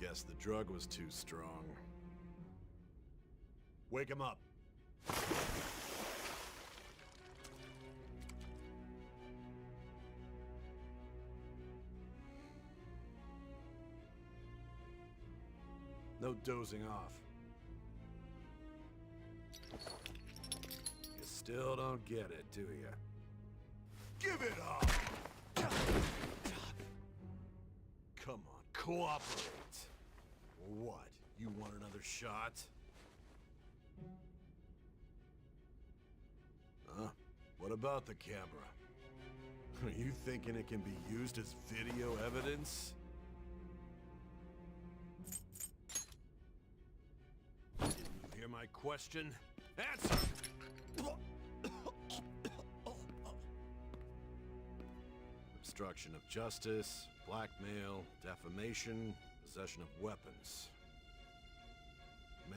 Guess the drug was too strong. Wake him up. No dozing off. You still don't get it, do you? Give it up! Come on, cooperate. What? You want another shot? Huh? What about the camera? Are you thinking it can be used as video evidence? Didn't you hear my question? Answer! Obstruction of justice, blackmail, defamation, possession of weapons.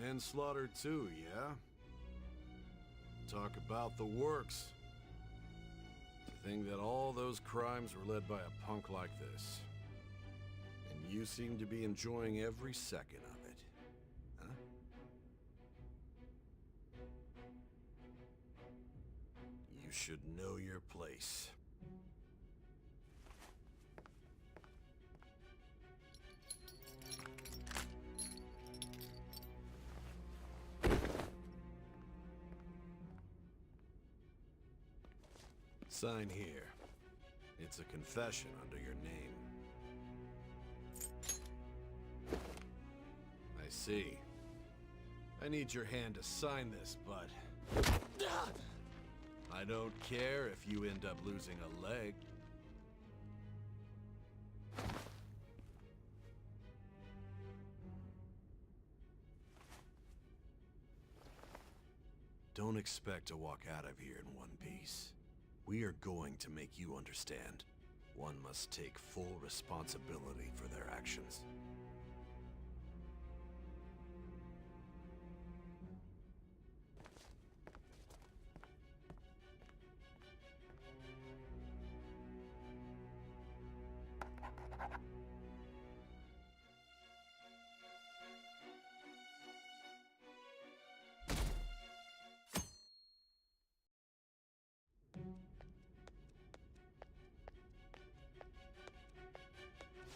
Manslaughter too, yeah? Talk about the works. To think that all those crimes were led by a punk like this. And you seem to be enjoying every second of it. Huh? You should know your place. Sign here. It's a confession under your name. I see. I need your hand to sign this, but... I don't care if you end up losing a leg. Don't expect to walk out of here in one piece. We are going to make you understand. One must take full responsibility for their actions.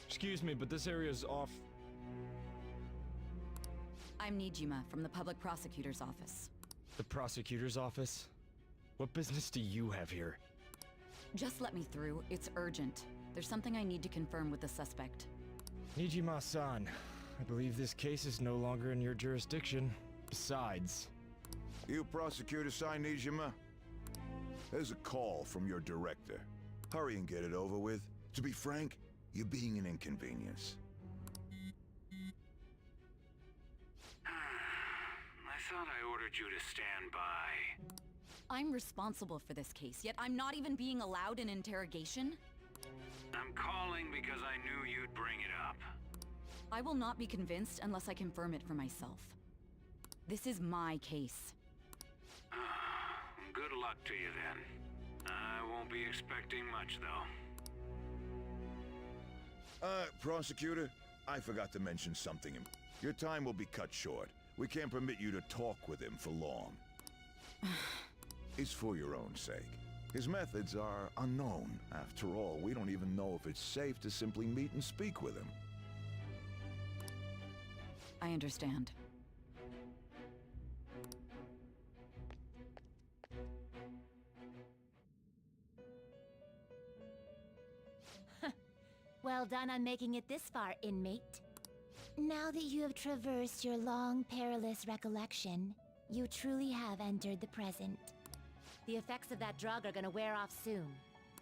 Excuse me, but this area's off. I'm Nijima from the Public Prosecutor's Office. The prosecutor's office? What business do you have here? Just let me through. It's urgent. There's something I need to confirm with the suspect. Nijima-san, I believe this case is no longer in your jurisdiction. Besides... You prosecutor, Sai Nijima? There's a call from your director. Hurry and get it over with. To be frank, you're being an inconvenience. I thought I ordered you to stand by. I'm responsible for this case, yet I'm not even being allowed an interrogation? I'm calling because I knew you'd bring it up. I will not be convinced unless I confirm it for myself. This is my case. Good luck to you then. I won't be expecting much, though. Prosecutor, I forgot to mention something. Your time will be cut short. We can't permit you to talk with him for long. It's for your own sake. His methods are unknown. After all, we don't even know if it's safe to simply meet and speak with him. I understand. Well done on making it this far, inmate. Now that you have traversed your long, perilous recollection, you truly have entered the present. The effects of that drug are gonna wear off soon.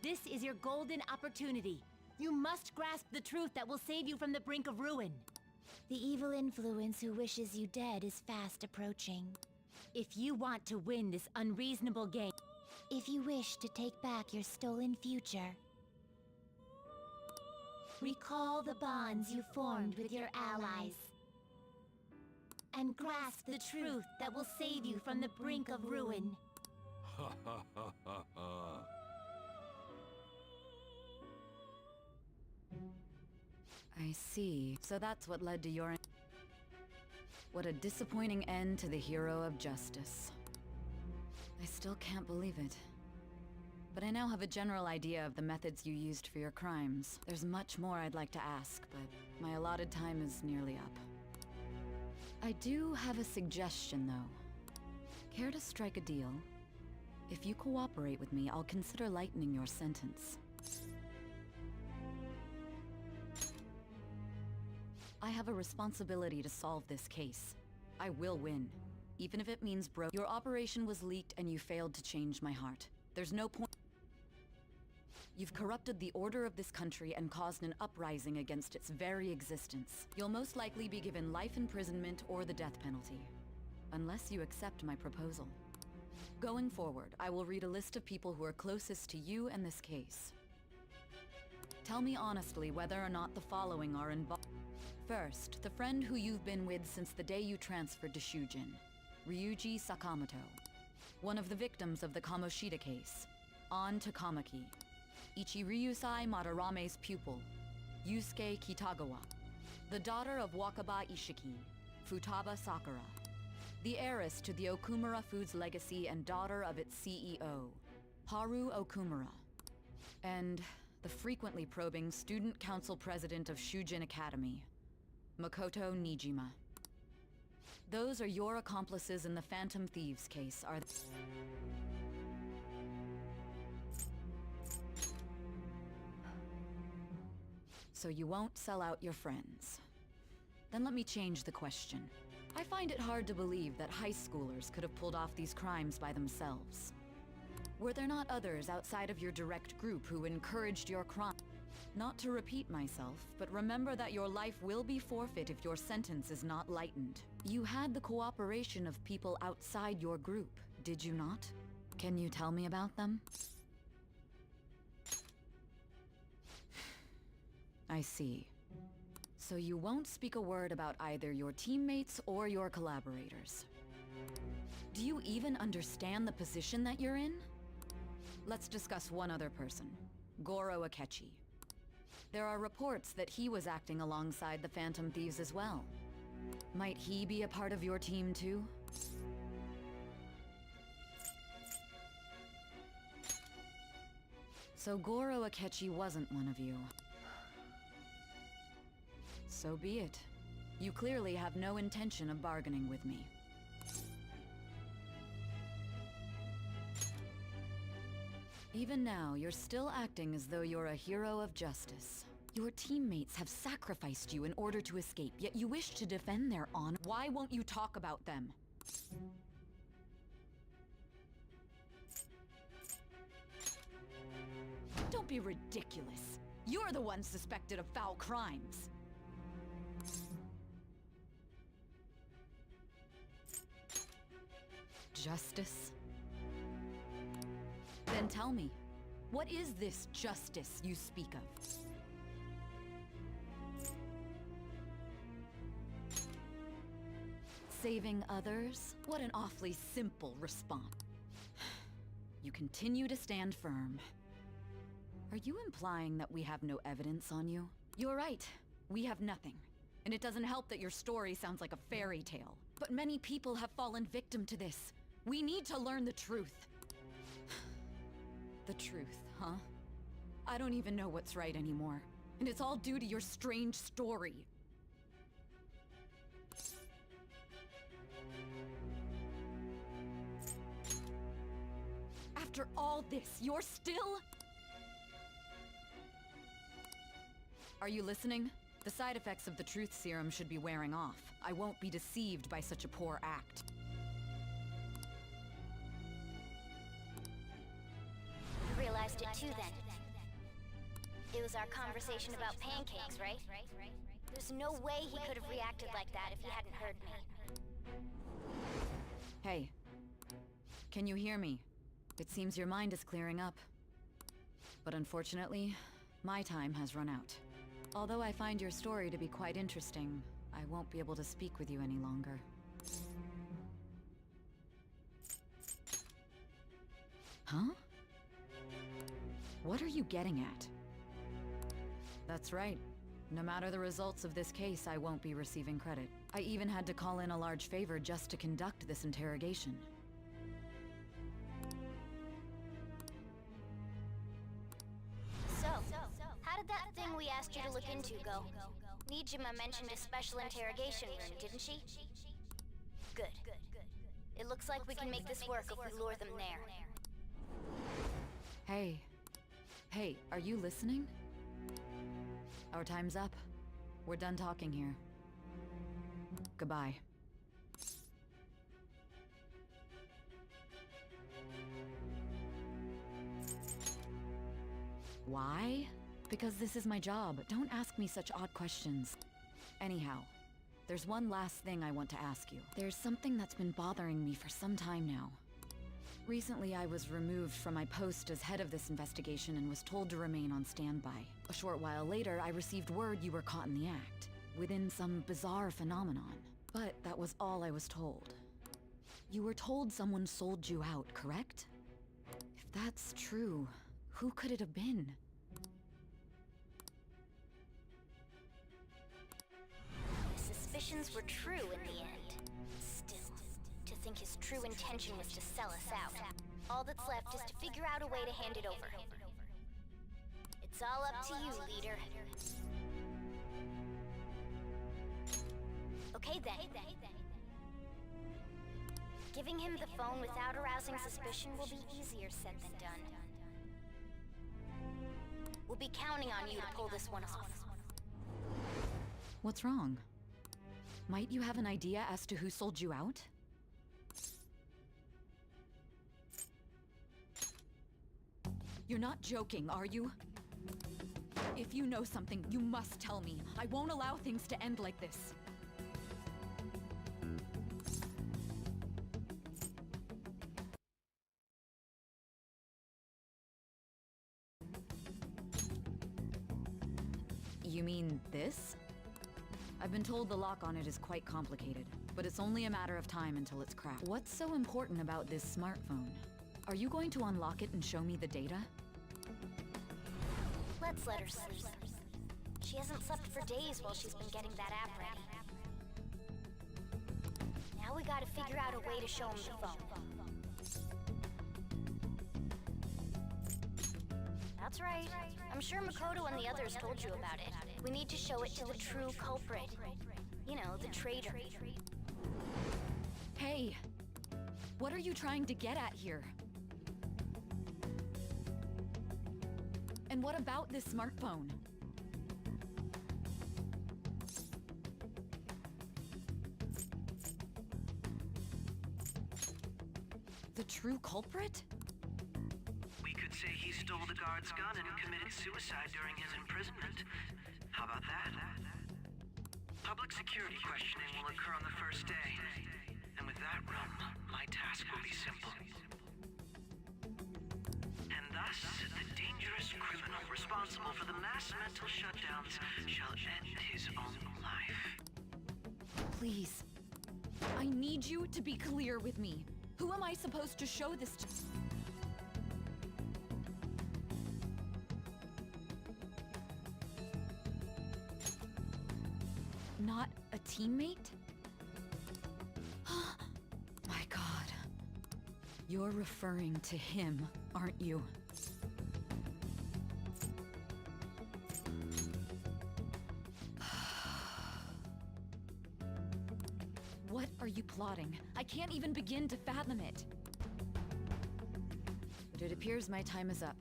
This is your golden opportunity. You must grasp the truth that will save you from the brink of ruin. The evil influence who wishes you dead is fast approaching. If you want to win this unreasonable game, if you wish to take back your stolen future, recall the bonds you formed with your allies, and grasp the truth that will save you from the brink of ruin. Ha ha ha ha ha. I see. So that's what led to your... What a disappointing end to the hero of justice. I still can't believe it. But I now have a general idea of the methods you used for your crimes. There's much more I'd like to ask, but my allotted time is nearly up. I do have a suggestion, though. Care to strike a deal? If you cooperate with me, I'll consider lightening your sentence. I have a responsibility to solve this case. I will win, even if it means Your operation was leaked and you failed to change my heart. There's no point. You've corrupted the order of this country and caused an uprising against its very existence. You'll most likely be given life imprisonment or the death penalty, unless you accept my proposal. Going forward, I will read a list of people who are closest to you and this case. Tell me honestly whether or not the following are involved. First, the friend who you've been with since the day you transferred to Shujin, Ryuji Sakamoto. One of the victims of the Kamoshida case, An Takamaki. Ichiryusai Madarame's pupil, Yusuke Kitagawa. The daughter of Wakaba Ishiki, Futaba Sakura. The heiress to the Okumura Foods legacy and daughter of its CEO, Haru Okumura. And the frequently probing student council president of Shujin Academy, Makoto Nijima. Those are your accomplices in the Phantom Thieves case, are they? So you won't sell out your friends. Then let me change the question. I find it hard to believe that high schoolers could have pulled off these crimes by themselves. Were there not others outside of your direct group who encouraged your crime? Not to repeat myself, but remember that your life will be forfeit if your sentence is not lightened. You had the cooperation of people outside your group, did you not? Can you tell me about them? I see. So you won't speak a word about either your teammates or your collaborators. Do you even understand the position that you're in? Let's discuss one other person, Goro Akechi. There are reports that he was acting alongside the Phantom Thieves as well. Might he be a part of your team too? So Goro Akechi wasn't one of you. So be it. You clearly have no intention of bargaining with me. Even now, you're still acting as though you're a hero of justice. Your teammates have sacrificed you in order to escape, yet you wish to defend their honor. Why won't you talk about them? Don't be ridiculous. You're the one suspected of foul crimes. Justice? Then tell me, what is this justice you speak of? Saving others? What an awfully simple response. You continue to stand firm. Are you implying that we have no evidence on you? You're right. We have nothing. And it doesn't help that your story sounds like a fairy tale. But many people have fallen victim to this. We need to learn the truth. The truth, huh? I don't even know what's right anymore. And it's all due to your strange story. After all this, you're still... Are you listening? The side effects of the truth serum should be wearing off. I won't be deceived by such a poor act. You realized it too then. It was our conversation about pancakes, right? There's no way he could have reacted like that if he hadn't heard me. Hey. Can you hear me? It seems your mind is clearing up. But unfortunately, my time has run out. Although I find your story to be quite interesting, I won't be able to speak with you any longer. Huh? What are you getting at? That's right. No matter the results of this case, I won't be receiving credit. I even had to call in a large favor just to conduct this interrogation. So, how did that thing we asked you to look into go? Nijima mentioned a special interrogation room, didn't she? Good. It looks like we can make this work if we lure them there. Hey. Hey, are you listening? Our time's up. We're done talking here. Goodbye. Why? Because this is my job. Don't ask me such odd questions. Anyhow, there's one last thing I want to ask you. There's something that's been bothering me for some time now. Recently, I was removed from my post as head of this investigation and was told to remain on standby. A short while later, I received word you were caught in the act, within some bizarre phenomenon. But that was all I was told. You were told someone sold you out, correct? If that's true, who could it have been? His suspicions were true in the end. Still, to think his true intention was to sell us out. All that's left is to figure out a way to hand it over. It's all up to you, leader. Okay then. Giving him the phone without arousing suspicion will be easier said than done. We'll be counting on you to pull this one off. What's wrong? Might you have an idea as to who sold you out? You're not joking, are you? If you know something, you must tell me. I won't allow things to end like this. You mean this? I've been told the lock on it is quite complicated, but it's only a matter of time until it's cracked. What's so important about this smartphone? Are you going to unlock it and show me the data? Let's let her sleep. She hasn't slept for days while she's been getting that app ready. Now we gotta figure out a way to show him the phone. That's right. I'm sure Makoto and the others told you about it. We need to show it to the true culprit. You know, the traitor. Hey! What are you trying to get at here? And what about this smartphone? The true culprit? We could say he stole the guard's gun and committed suicide during his imprisonment. How about that? Public security questioning will occur on the first day. And with that room, my task will be simple. And thus, the dangerous criminal responsible for the mass mental shutdowns shall end his own life. Please. I need you to be clear with me. Who am I supposed to show this to? Not a teammate? My God. You're referring to him, aren't you? What are you plotting? I can't even begin to fathom it. But it appears my time is up.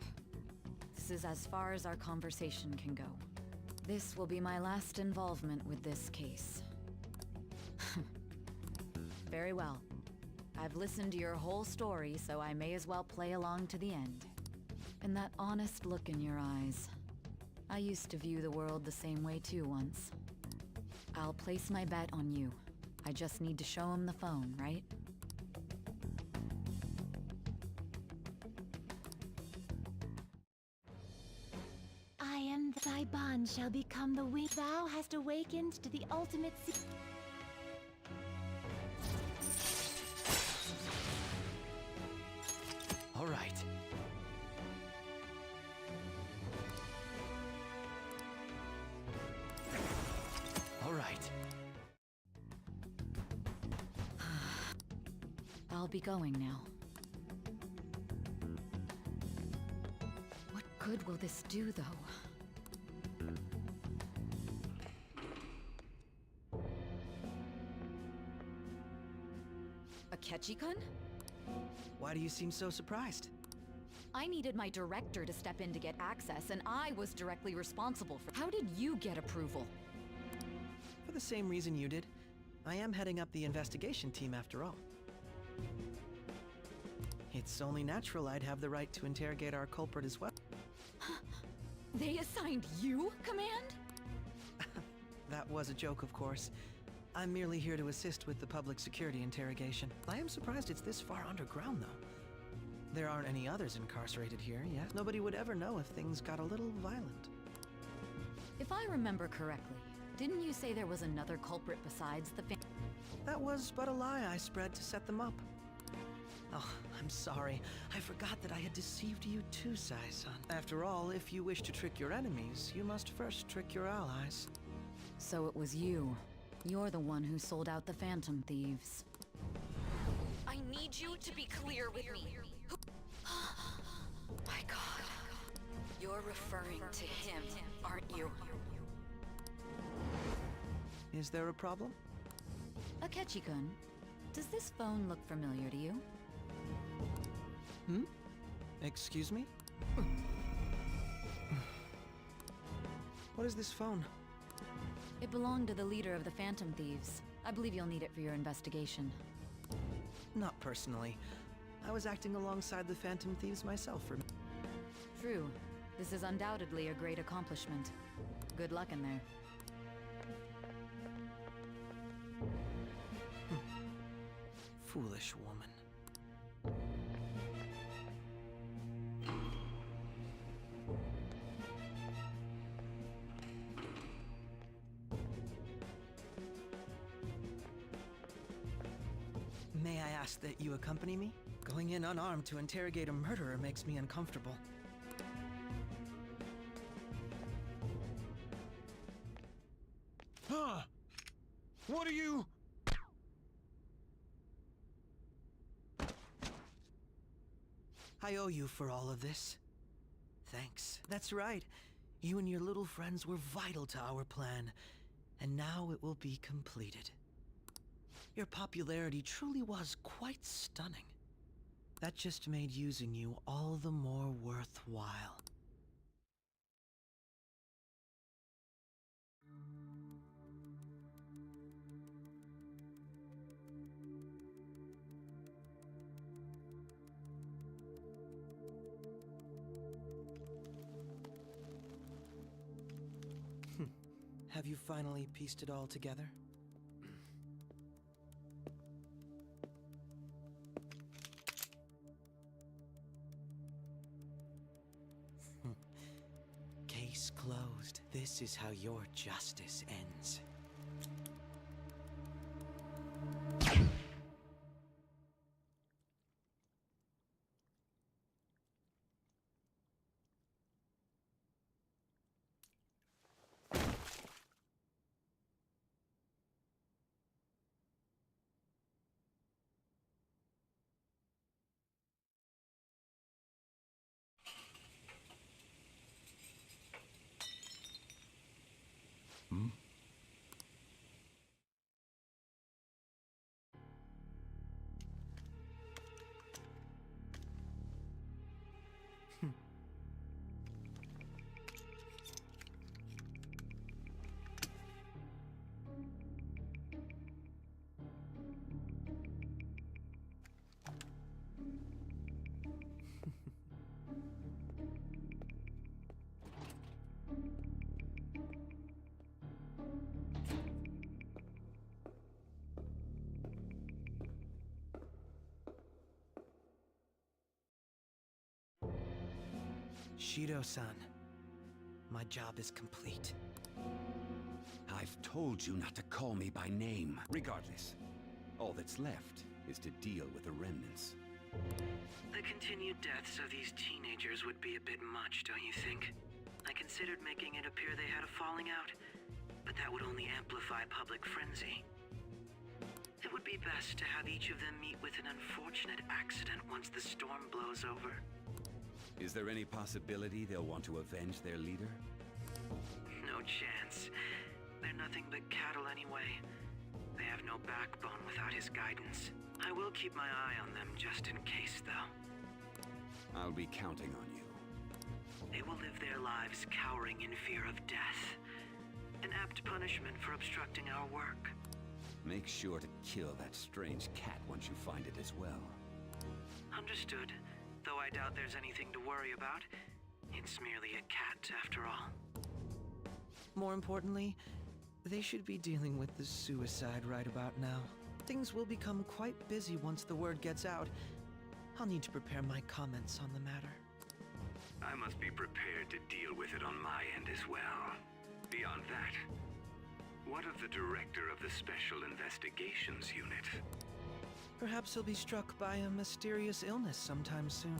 This is as far as our conversation can go. This will be my last involvement with this case. Very well. I've listened to your whole story, so I may as well play along to the end. And that honest look in your eyes. I used to view the world the same way too once. I'll place my bet on you. I just need to show him the phone, right? I am thy bond shall become the wing. Thou hast awakened to the ultimate All right. right. I'll be going now. What good will this do, though? Akechi-kun? Why do you seem so surprised? I needed my director to step in to get access, and I was directly responsible for— How did you get approval? For the same reason you did. I am heading up the investigation team after all. It's only natural I'd have the right to interrogate our culprit as well. They assigned you command? That was a joke, of course. I'm merely here to assist with the public security interrogation. I am surprised it's this far underground, though. There aren't any others incarcerated here yet. Nobody would ever know if things got a little violent. If I remember correctly, didn't you say there was another culprit besides the That was but a lie I spread to set them up. Oh, I'm sorry. I forgot that I had deceived you too, Sai-san. After all, if you wish to trick your enemies, you must first trick your allies. So it was you. You're the one who sold out the Phantom Thieves. I need you to be clear with me. My God. You're referring to him, aren't you? Is there a problem? Akechi-kun, does this phone look familiar to you? Excuse me? What is this phone? It belonged to the leader of the Phantom Thieves. I believe you'll need it for your investigation. Not personally. I was acting alongside the Phantom Thieves myself for— True. This is undoubtedly a great accomplishment. Good luck in there. Foolish woman. May I ask that you accompany me? Going in unarmed to interrogate a murderer makes me uncomfortable. Huh? What are you? I owe you for all of this. Thanks. That's right. You and your little friends were vital to our plan, and now it will be completed. Your popularity truly was quite stunning. That just made using you all the more worthwhile. Have you finally pieced it all together? Case closed. This is how your justice ends. Shido-san, my job is complete. I've told you not to call me by name. Regardless, all that's left is to deal with the remnants. The continued deaths of these teenagers would be a bit much, don't you think? I considered making it appear they had a falling out. but that would only amplify public frenzy. It would be best to have each of them meet with an unfortunate accident once the storm blows over. Is there any possibility they'll want to avenge their leader? No chance. They're nothing but cattle anyway. They have no backbone without his guidance. I will keep my eye on them just in case, though. I'll be counting on you. They will live their lives cowering in fear of death. An apt punishment for obstructing our work. Make sure to kill that strange cat once you find it as well. Understood. Though I doubt there's anything to worry about. It's merely a cat, after all. More importantly, they should be dealing with the suicide right about now. Things will become quite busy once the word gets out. I'll need to prepare my comments on the matter. I must be prepared to deal with it on my end as well. Beyond that, what of the director of the Special Investigations Unit? Perhaps he'll be struck by a mysterious illness sometime soon.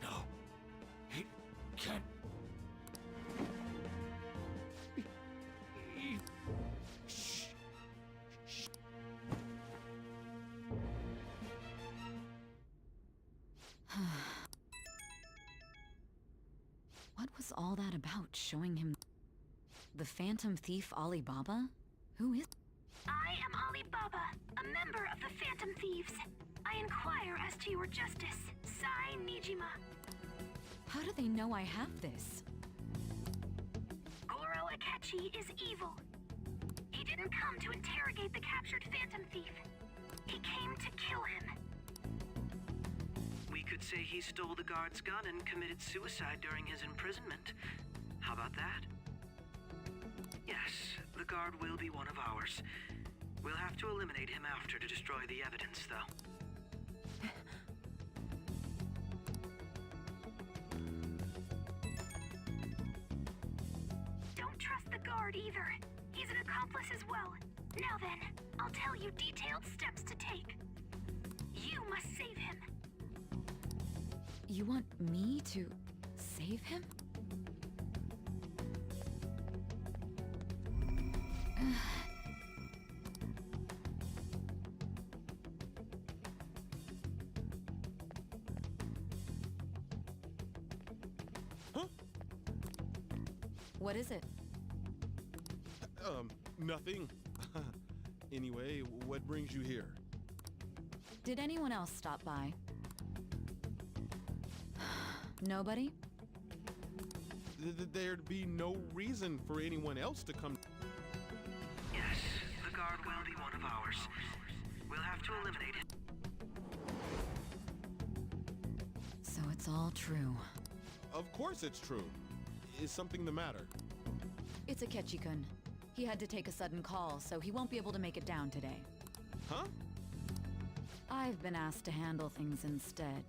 No. He can't. Shh. Shh. What was all that about, showing him the Phantom Thief Alibaba? Who is... I am Alibaba, a member of the Phantom Thieves. I inquire as to your justice, Sai Nijima. How do they know I have this? Goro Akechi is evil. He didn't come to interrogate the captured Phantom Thief. He came to kill him. We could say he stole the guard's gun and committed suicide during his imprisonment. How about that? Yes, the guard will be one of ours. We'll have to eliminate him after to destroy the evidence, though. Don't trust the guard either. He's an accomplice as well. Now then, I'll tell you detailed steps to take. You must save him. You want me to save him? Huh? What is it? Nothing. Anyway, what brings you here? Did anyone else stop by? Nobody? There'd be no reason for anyone else to come. Yes, the guard will be one of ours. We'll have to eliminate him. So it's all true. Of course it's true. Is something the matter? It's Akechi-kun. He had to take a sudden call, so he won't be able to make it down today. Huh? I've been asked to handle things instead.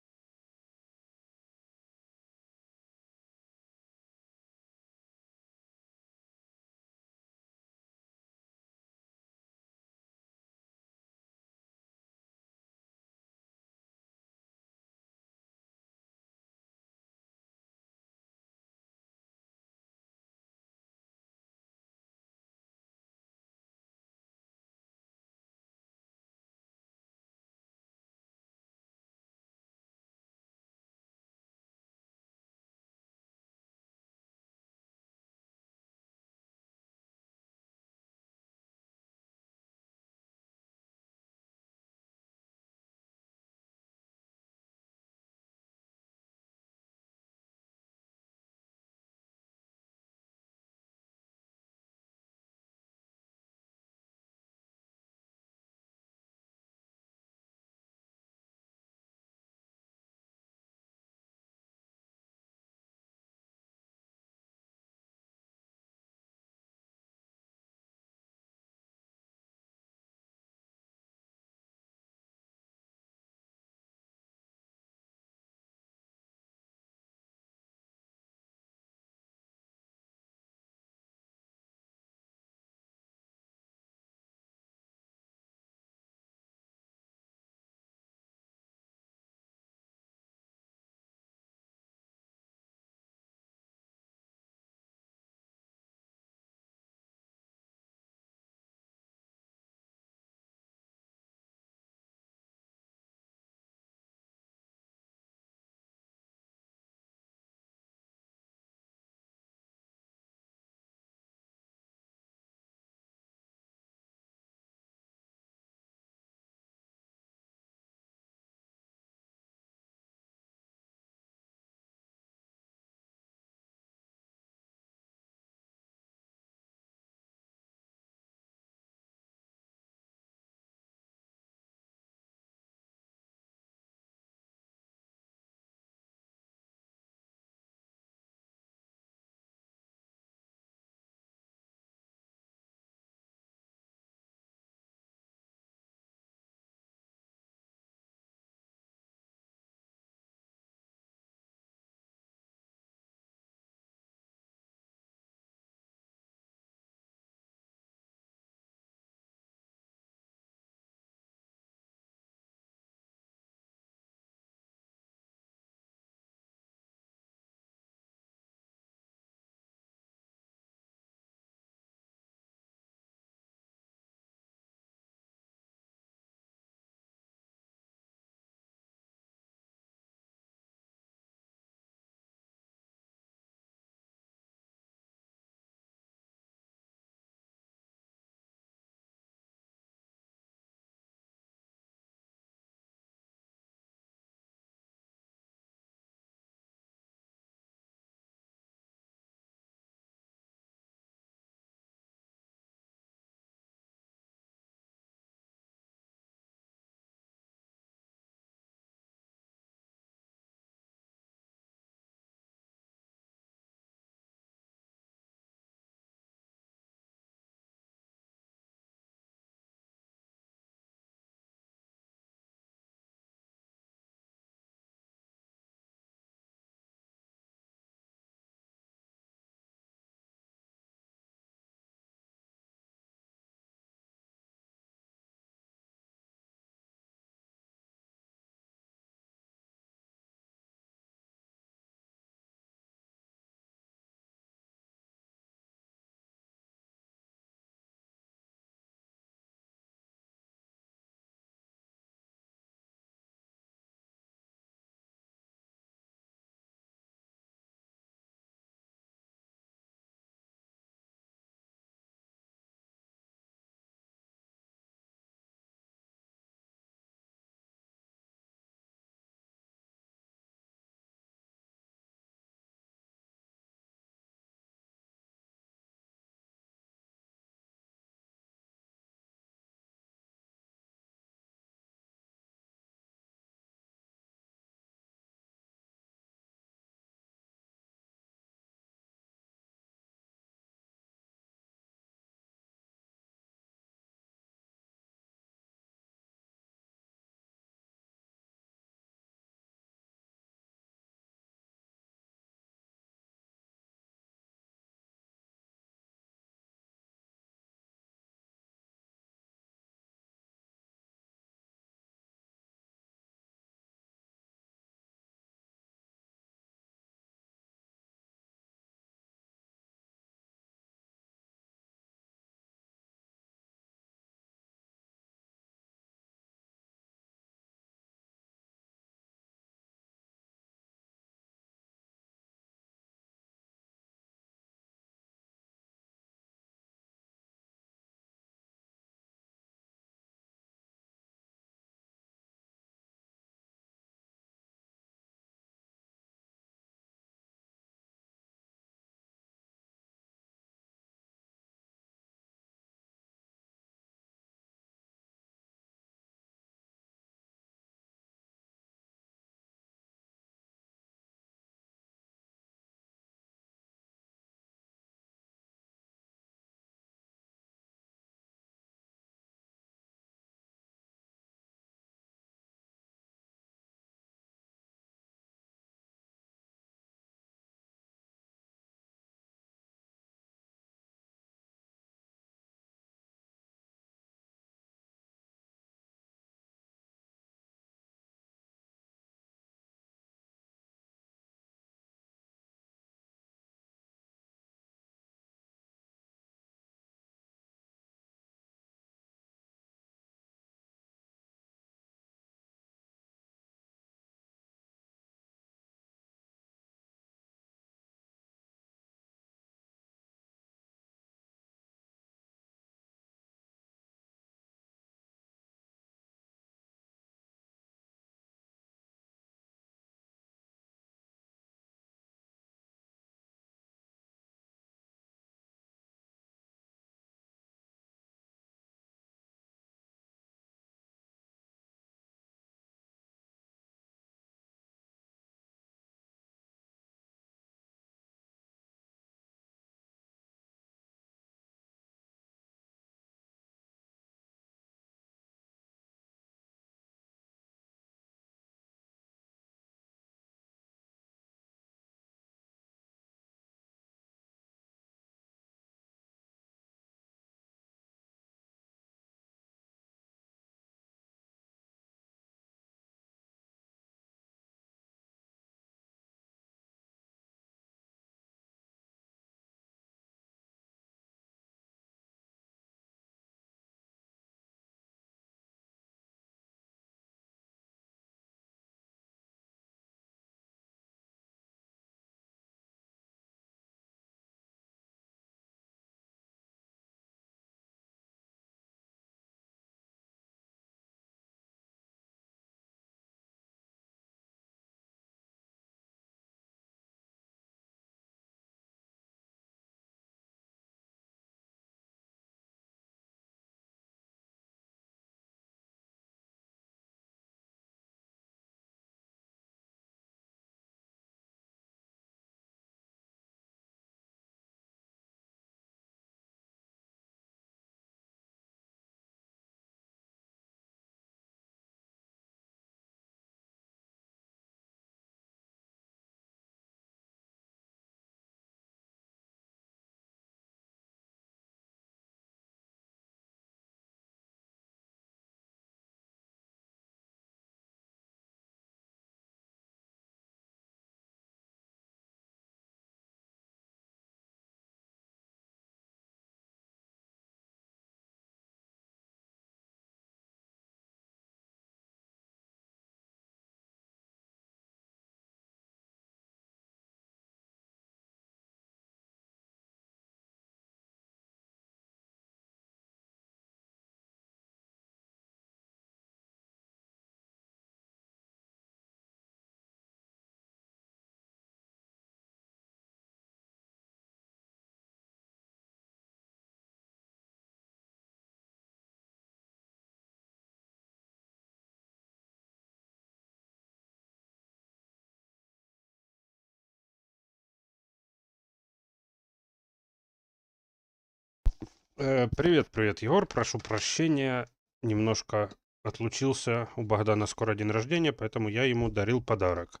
Привет, привет, Егор. Прошу прощения, немножко отлучился. У Богдана скоро день рождения, поэтому я ему дарил подарок,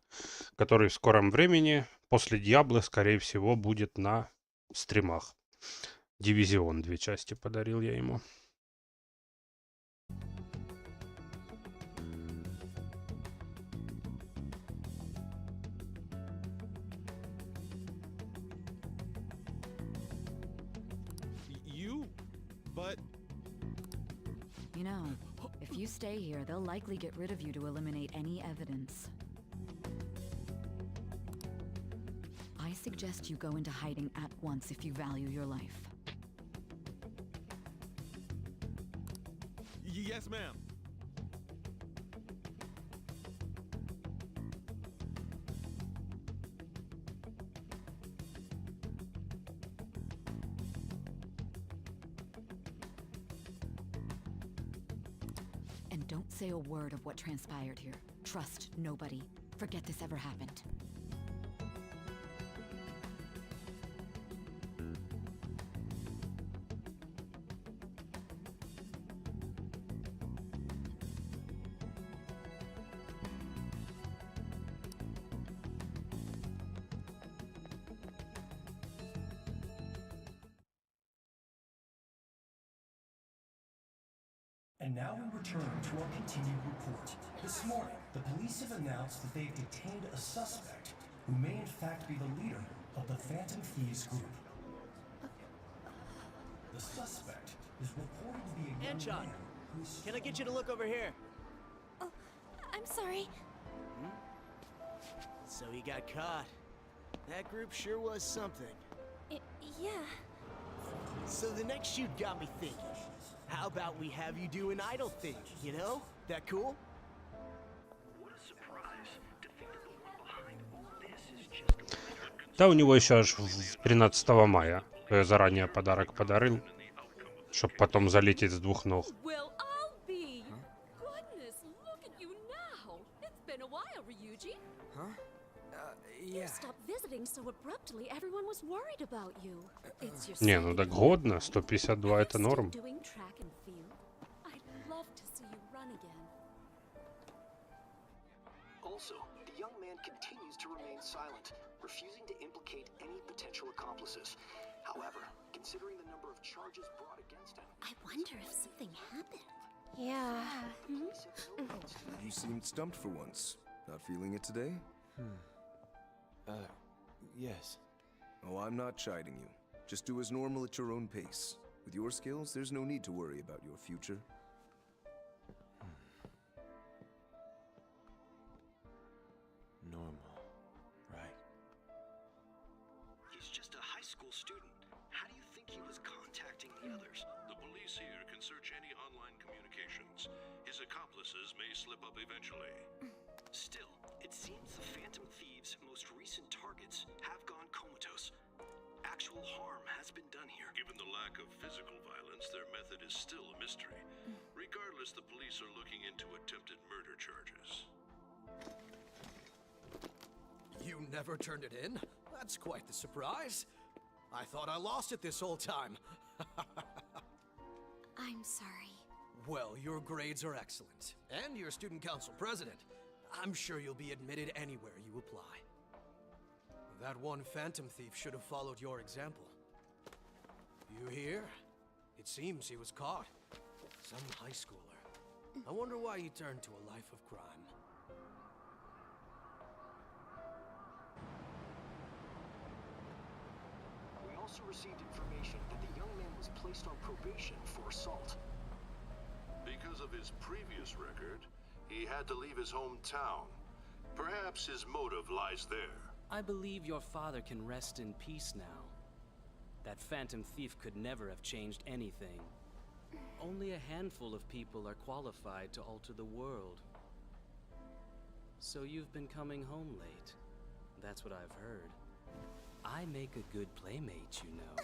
который в скором времени, после Диабло, скорее всего, будет на стримах. Дивизион 2 части подарил я ему. You? But... You know, if you stay here, they'll likely get rid of you to eliminate any evidence. I suggest you go into hiding at once if you value your life. Yes, ma'am. And don't say a word of what transpired here. Trust nobody. Forget this ever happened. And now we return to our continued report. This morning, the police have announced that they've detained a suspect who may in fact be the leader of the Phantom Thieves group. The suspect is reported to be a young Anchon, man who's... can I get you to look over here? Oh, I'm sorry. So he got caught. That group sure was something. Yeah. So the next shoot got me thinking. How about we have you do an idle thing, you know? That cool? What a surprise to think that the one behind all this is just a minor. Да, у него еще аж 13 мая. Я заранее подарок подарил, чтоб потом залететь с двух ног. Well, I'll be. Goodness, look at you now. It's been a while, Ryuji. Huh? You stopped visiting so abruptly. Everyone was worried about you. It's your Не, ну так годно. 152 это норм. doing track and field. I'd love to see you run again. Also, the young man continues to remain silent, refusing to implicate any potential accomplices. However, considering the number of charges brought against him, I wonder if something happened. Yeah. You seemed stumped for once. Not feeling it today? Yes. Oh, I'm not chiding you. Just do as normal at your own pace. With your skills, there's no need to worry about your future. Normal, right? he's just a high school student. How do you think he was contacting the others? The police here can search any online communications. His accomplices may slip up eventually. Still, it seems the Phantom Thieves' most recent targets have gone comatose. Actual harm has been done here. Given the lack of physical violence, their method is still a mystery. Regardless, the police are looking into attempted murder charges. You never turned it in? That's quite the surprise. I thought I lost it this whole time. I'm sorry. Well, your grades are excellent. And you're student council president. I'm sure you'll be admitted anywhere you apply. That one Phantom Thief should have followed your example. You hear? It seems he was caught. Some high schooler. I wonder why he turned to a life of crime. We also received information that the young man was placed on probation for assault. Because of his previous record, he had to leave his hometown. Perhaps his motive lies there. I believe your father can rest in peace now. That Phantom Thief could never have changed anything. Only a handful of people are qualified to alter the world. So you've been coming home late. That's what I've heard. I make a good playmate, you know.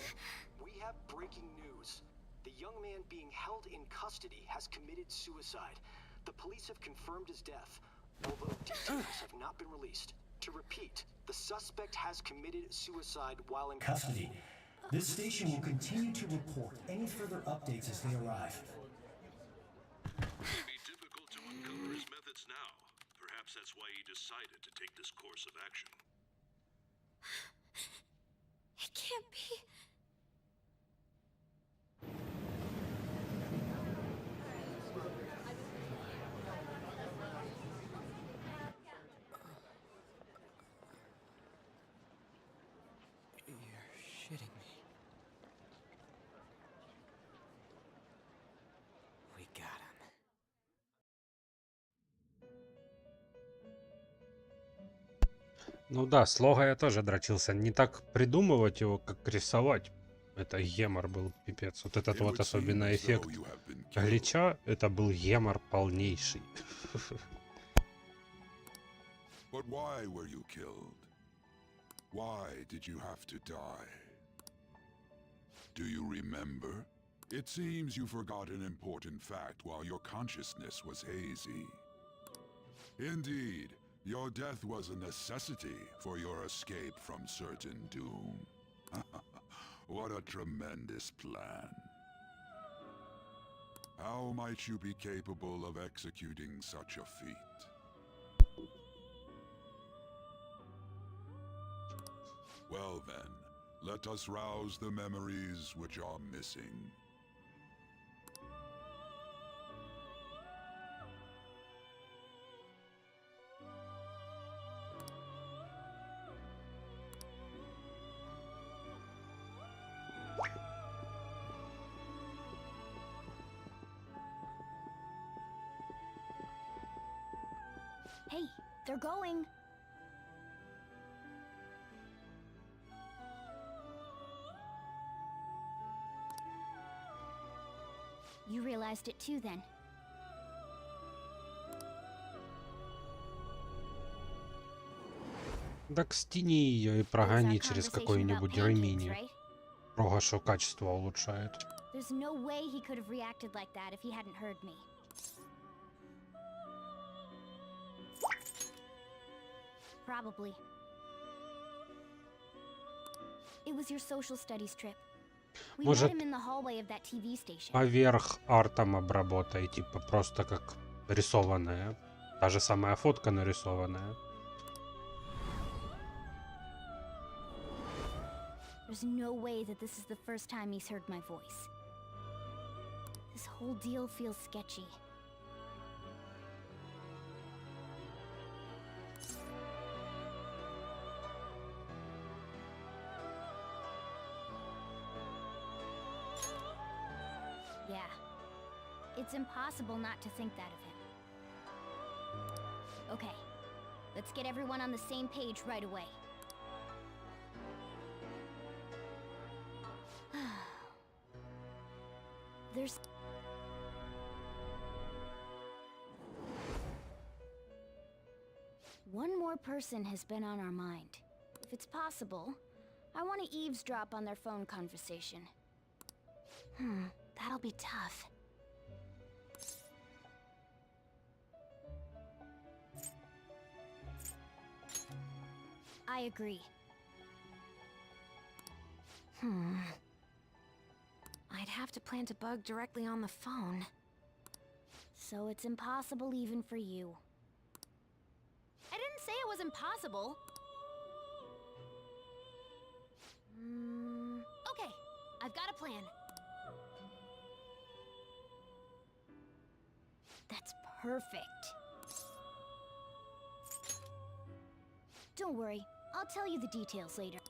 We have breaking news. The young man being held in custody has committed suicide. The police have confirmed his death, although details have not been released. To repeat, the suspect has committed suicide while in Custody. This station will continue to report any further updates as they arrive. It'd be difficult to uncover his methods now. Perhaps that's why he decided to take this course of action. It can't be. You're shitting me. We got him. Ну да, слога я тоже дрочился. Не так придумывать его, как рисовать. Это гемор был, пипец. Вот этот вот особенно эффект глича, это был гемор полнейший. But why were you killed? Why did you have to die? Do you remember? It seems you forgot an important fact while your consciousness was hazy. Indeed, your death was a necessity for your escape from certain doom. What a tremendous plan. How might you be capable of executing such a feat? Well then, let us rouse the memories which are missing. Hey, they're going. You realized it too, then. Так стяни ее и прогони через какой-нибудь ремини. Рога, что качество улучшает. There's no way he could have reacted like that if he hadn't heard me. Probably. It was your social studies trip. We met him in the hallway of that TV station. Поверх артом обработай, типа просто как рисованная. Та же самая фотка нарисованная. There's no way that this is the first time he's heard my voice. This whole deal feels sketchy. Yeah. It's impossible not to think that of him. Okay. Let's get everyone on the same page right away. There's... One more person has been on our mind. If it's possible, I want to eavesdrop on their phone conversation. That'll be tough. I agree. I'd have to plant a bug directly on the phone. So it's impossible even for you. I didn't say it was impossible. Okay, I've got a plan. That's perfect. Don't worry, I'll tell you the details later.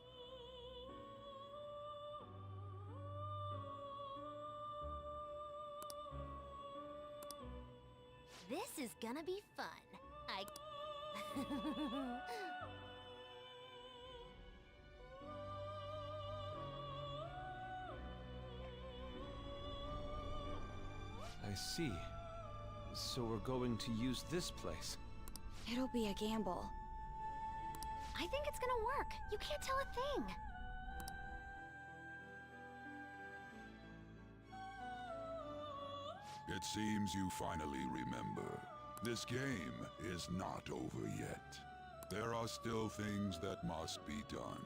This is gonna be fun. I see. So we're going to use this place. It'll be a gamble. I think it's gonna work. You can't tell a thing. It seems you finally remember. This game is not over yet. There are still things that must be done.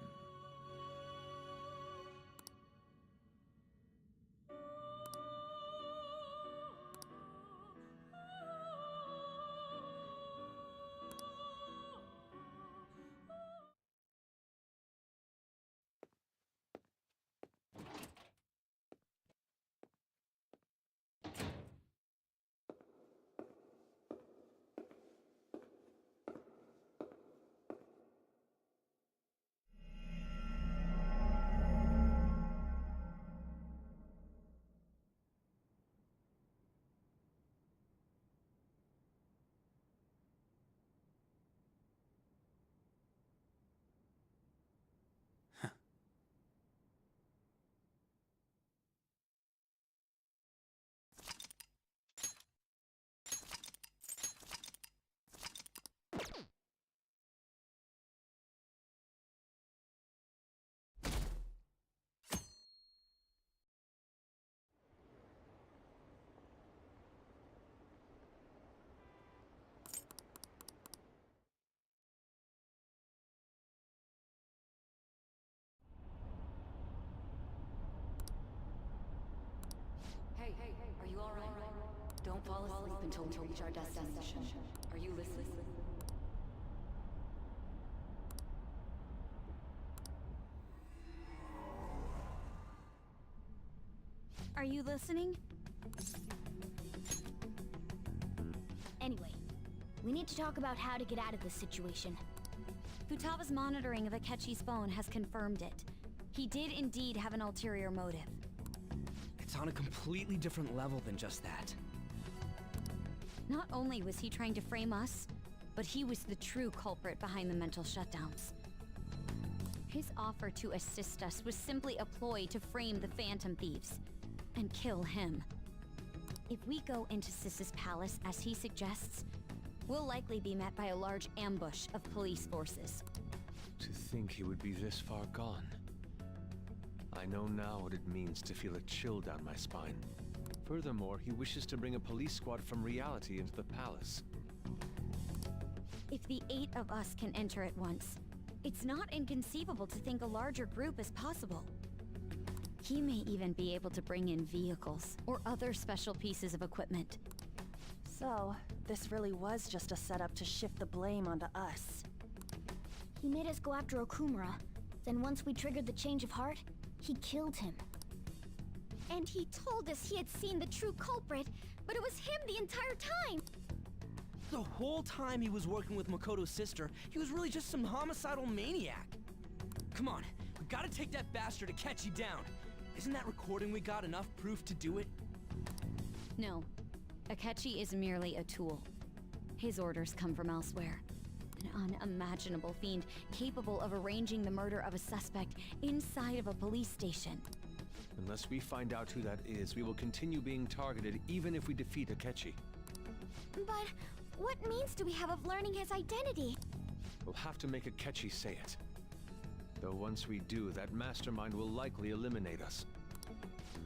fall asleep until we reach our destination. Are you listening? Are you listening? Anyway, we need to talk about how to get out of this situation. Futaba's monitoring of Akechi's phone has confirmed it. He did indeed have an ulterior motive. It's on a completely different level than just that. Not only was he trying to frame us, but he was the true culprit behind the mental shutdowns. His offer to assist us was simply a ploy to frame the Phantom Thieves and kill him. If we go into Sis's palace as he suggests, we'll likely be met by a large ambush of police forces. To think he would be this far gone. I know now what it means to feel a chill down my spine. Furthermore, he wishes to bring a police squad from reality into the palace. If the 8 of us can enter at once, it's not inconceivable to think a larger group is possible. He may even be able to bring in vehicles or other special pieces of equipment. So, this really was just a setup to shift the blame onto us. He made us go after Okumura. Then once we triggered the change of heart, he killed him. And he told us he had seen the true culprit, but it was him the entire time! The whole time he was working with Makoto's sister, he was really just some homicidal maniac. Come on, we gotta take that bastard Akechi down. Isn't that recording we got enough proof to do it? No. Akechi is merely a tool. His orders come from elsewhere. An unimaginable fiend capable of arranging the murder of a suspect inside of a police station. Unless we find out who that is, we will continue being targeted even if we defeat Akechi. But what means do we have of learning his identity? We'll have to make Akechi say it. Though once we do, that mastermind will likely eliminate us.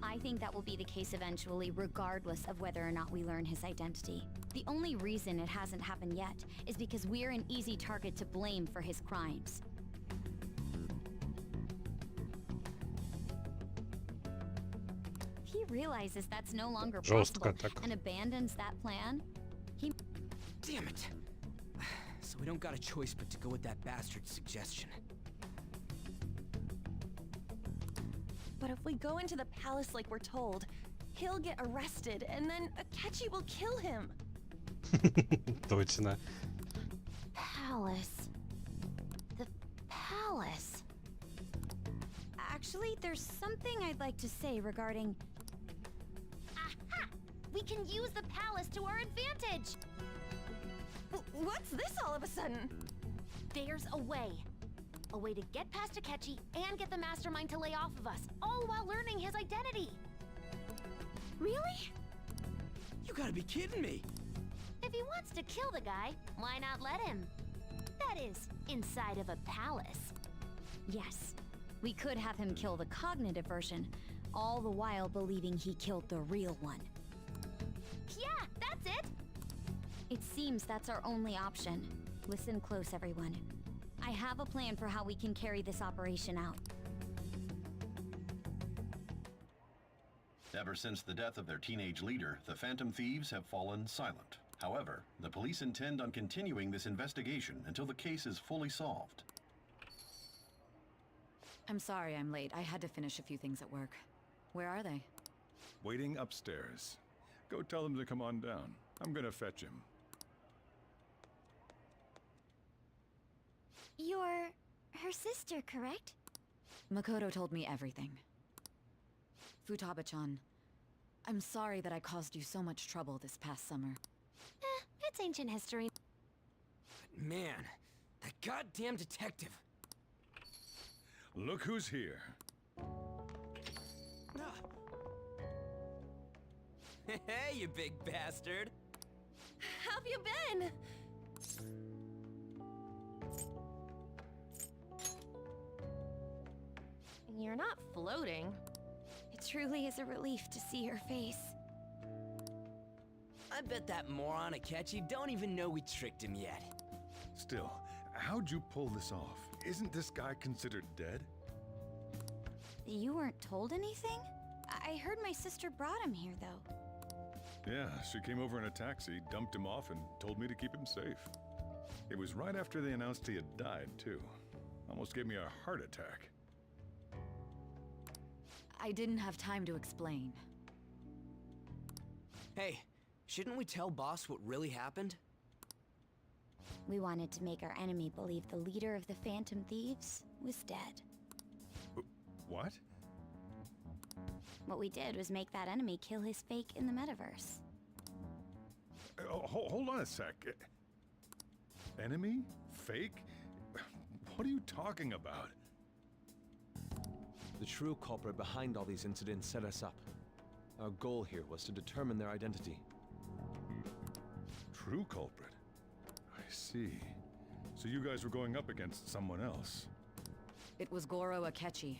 I think that will be the case eventually, regardless of whether or not we learn his identity. The only reason it hasn't happened yet is because we're an easy target to blame for his crimes. If he realizes that's no longer possible and abandons that plan, he... Damn it! So we don't got a choice but to go with that bastard's suggestion. But if we go into the palace like we're told, he'll get arrested, and then Akechi will kill him. Точно. Palace. The palace. Actually, there's something I'd like to say regarding... Aha! We can use the palace to our advantage! What's this all of a sudden? There's a way. A way to get past Akechi and get the mastermind to lay off of us, all while learning his identity. Really? You gotta be kidding me! If he wants to kill the guy, why not let him? That is, inside of a palace. Yes, we could have him kill the cognitive version, all the while believing he killed the real one. Yeah, that's it! It seems that's our only option. Listen close, everyone. I have a plan for how we can carry this operation out. Ever since the death of their teenage leader, the Phantom Thieves have fallen silent. However, the police intend on continuing this investigation until the case is fully solved. I'm sorry I'm late. I had to finish a few things at work. Where are they? Waiting upstairs. Go tell them to come on down. I'm gonna fetch him. You're her sister, correct? Makoto told me everything. Futaba-chan, I'm sorry that I caused you so much trouble this past summer. It's ancient history. But man, that goddamn detective. Look who's here. Hey, you big bastard. How have you been? You're not floating. It truly is a relief to see your face. I bet that moron Akechi don't even know we tricked him yet. Still, how'd you pull this off? Isn't this guy considered dead? You weren't told anything? I heard my sister brought him here, though. Yeah, she came over in a taxi, dumped him off, and told me to keep him safe. It was right after they announced he had died, too. Almost gave me a heart attack. I didn't have time to explain. Hey, shouldn't we tell Boss what really happened? We wanted to make our enemy believe the leader of the Phantom Thieves was dead. What? What we did was make that enemy kill his fake in the metaverse. Hold on a sec. Enemy? Fake? What are you talking about? The true culprit behind all these incidents set us up. Our goal here was to determine their identity. True culprit? I see. So you guys were going up against someone else. It was Goro Akechi.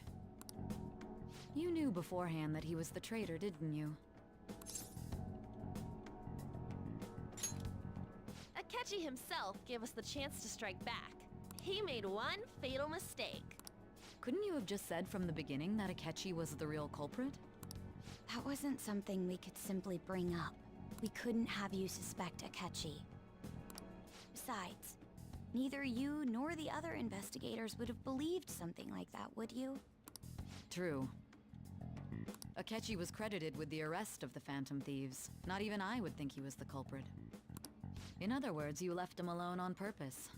You knew beforehand that he was the traitor, didn't you? Akechi himself gave us the chance to strike back. He made one fatal mistake. Couldn't you have just said from the beginning that Akechi was the real culprit? That wasn't something we could simply bring up. We couldn't have you suspect Akechi. Besides, neither you nor the other investigators would have believed something like that, would you? True. Akechi was credited with the arrest of the Phantom Thieves. Not even I would think he was the culprit. In other words, you left him alone on purpose.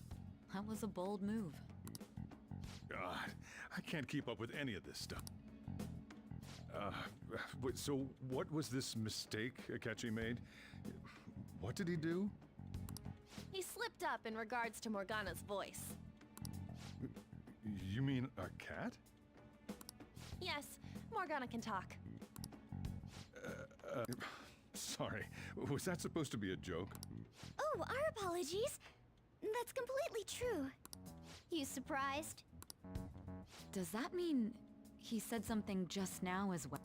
That was a bold move. God, I can't keep up with any of this stuff. So what was this mistake Akechi made? What did he do? He slipped up in regards to Morgana's voice. You mean a cat? Yes, Morgana can talk. Sorry, was that supposed to be a joke? Oh, our apologies. That's completely true. You surprised? Does that mean he said something just now as well?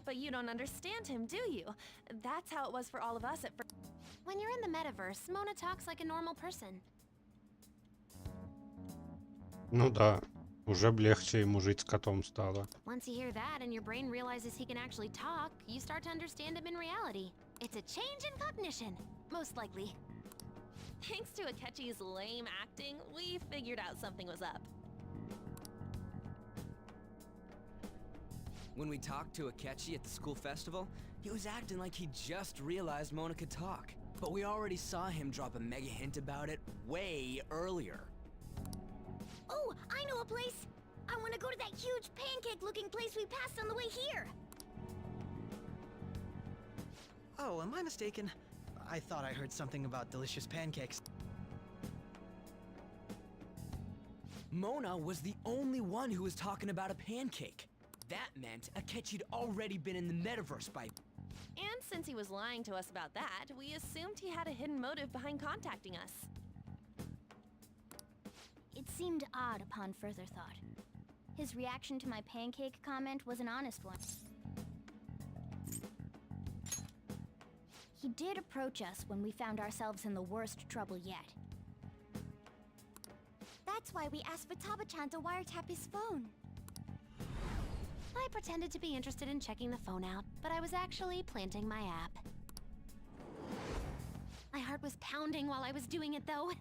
But you don't understand him, do you? That's how it was for all of us at first. When you're in the metaverse, Mona talks like a normal person. Ну да, уже легче ему жить с котом стало. Once you hear that and your brain realizes he can actually talk, you start to understand him in reality. It's a change in cognition, most likely. Thanks to Akechi's lame acting, we figured out something was up. When we talked to Akechi at the school festival, he was acting like he just realized Mona could talk. But we already saw him drop a mega hint about it way earlier. Oh, I know a place! I want to go to that huge pancake-looking place we passed on the way here! Oh, am I mistaken? I thought I heard something about delicious pancakes. Mona was the only one who was talking about a pancake. That meant Akechi'd already been in the metaverse by... And since he was lying to us about that, we assumed he had a hidden motive behind contacting us. It seemed odd upon further thought. His reaction to my pancake comment was an honest one. He did approach us when we found ourselves in the worst trouble yet. That's why we asked Futaba-chan to wiretap his phone. I pretended to be interested in checking the phone out, but I was actually planting my app. My heart was pounding while I was doing it, though.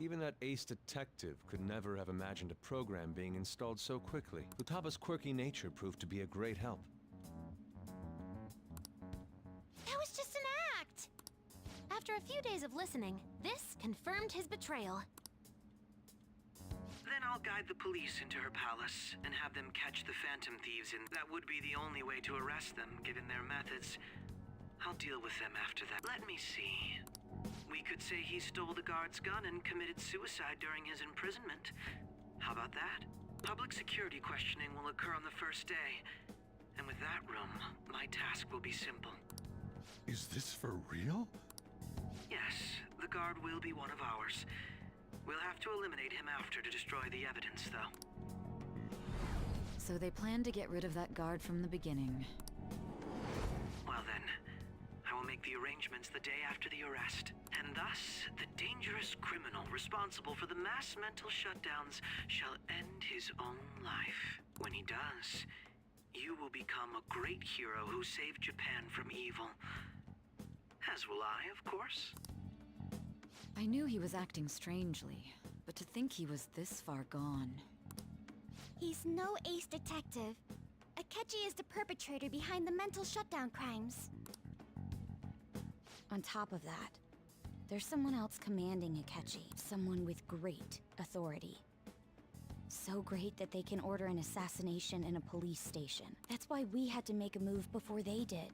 Even that ace detective could never have imagined a program being installed so quickly. Futaba's quirky nature proved to be a great help. That was just an act! After a few days of listening, this confirmed his betrayal. Then I'll guide the police into her palace and have them catch the Phantom Thieves, and that would be the only way to arrest them, given their methods. I'll deal with them after that. Let me see. We could say he stole the guard's gun and committed suicide during his imprisonment. How about that? Public security questioning will occur on the first day. And with that room, my task will be simple. Is this for real? Yes, the guard will be one of ours. We'll have to eliminate him after to destroy the evidence, though. So they planned to get rid of that guard from the beginning. Well then, I will make the arrangements the day after the arrest. And thus, the dangerous criminal responsible for the mass mental shutdowns shall end his own life. When he does, you will become a great hero who saved Japan from evil. As will I, of course. I knew he was acting strangely, but to think he was this far gone. He's no ace detective. Akechi is the perpetrator behind the mental shutdown crimes. On top of that, there's someone else commanding Akechi, someone with great authority. So great that they can order an assassination in a police station. That's why we had to make a move before they did.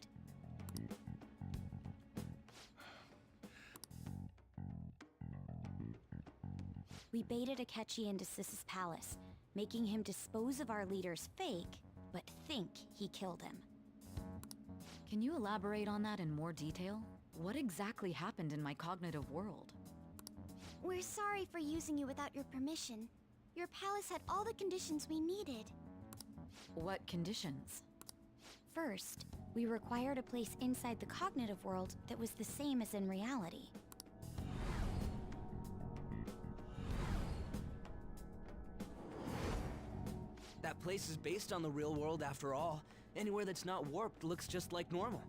We baited Akechi into Sis's palace, making him dispose of our leader's fake, but think he killed him. Can you elaborate on that in more detail? What exactly happened in my cognitive world? We're sorry for using you without your permission. Your palace had all the conditions we needed. What conditions? First, we required a place inside the cognitive world that was the same as in reality. That place is based on the real world after all. Anywhere that's not warped looks just like normal.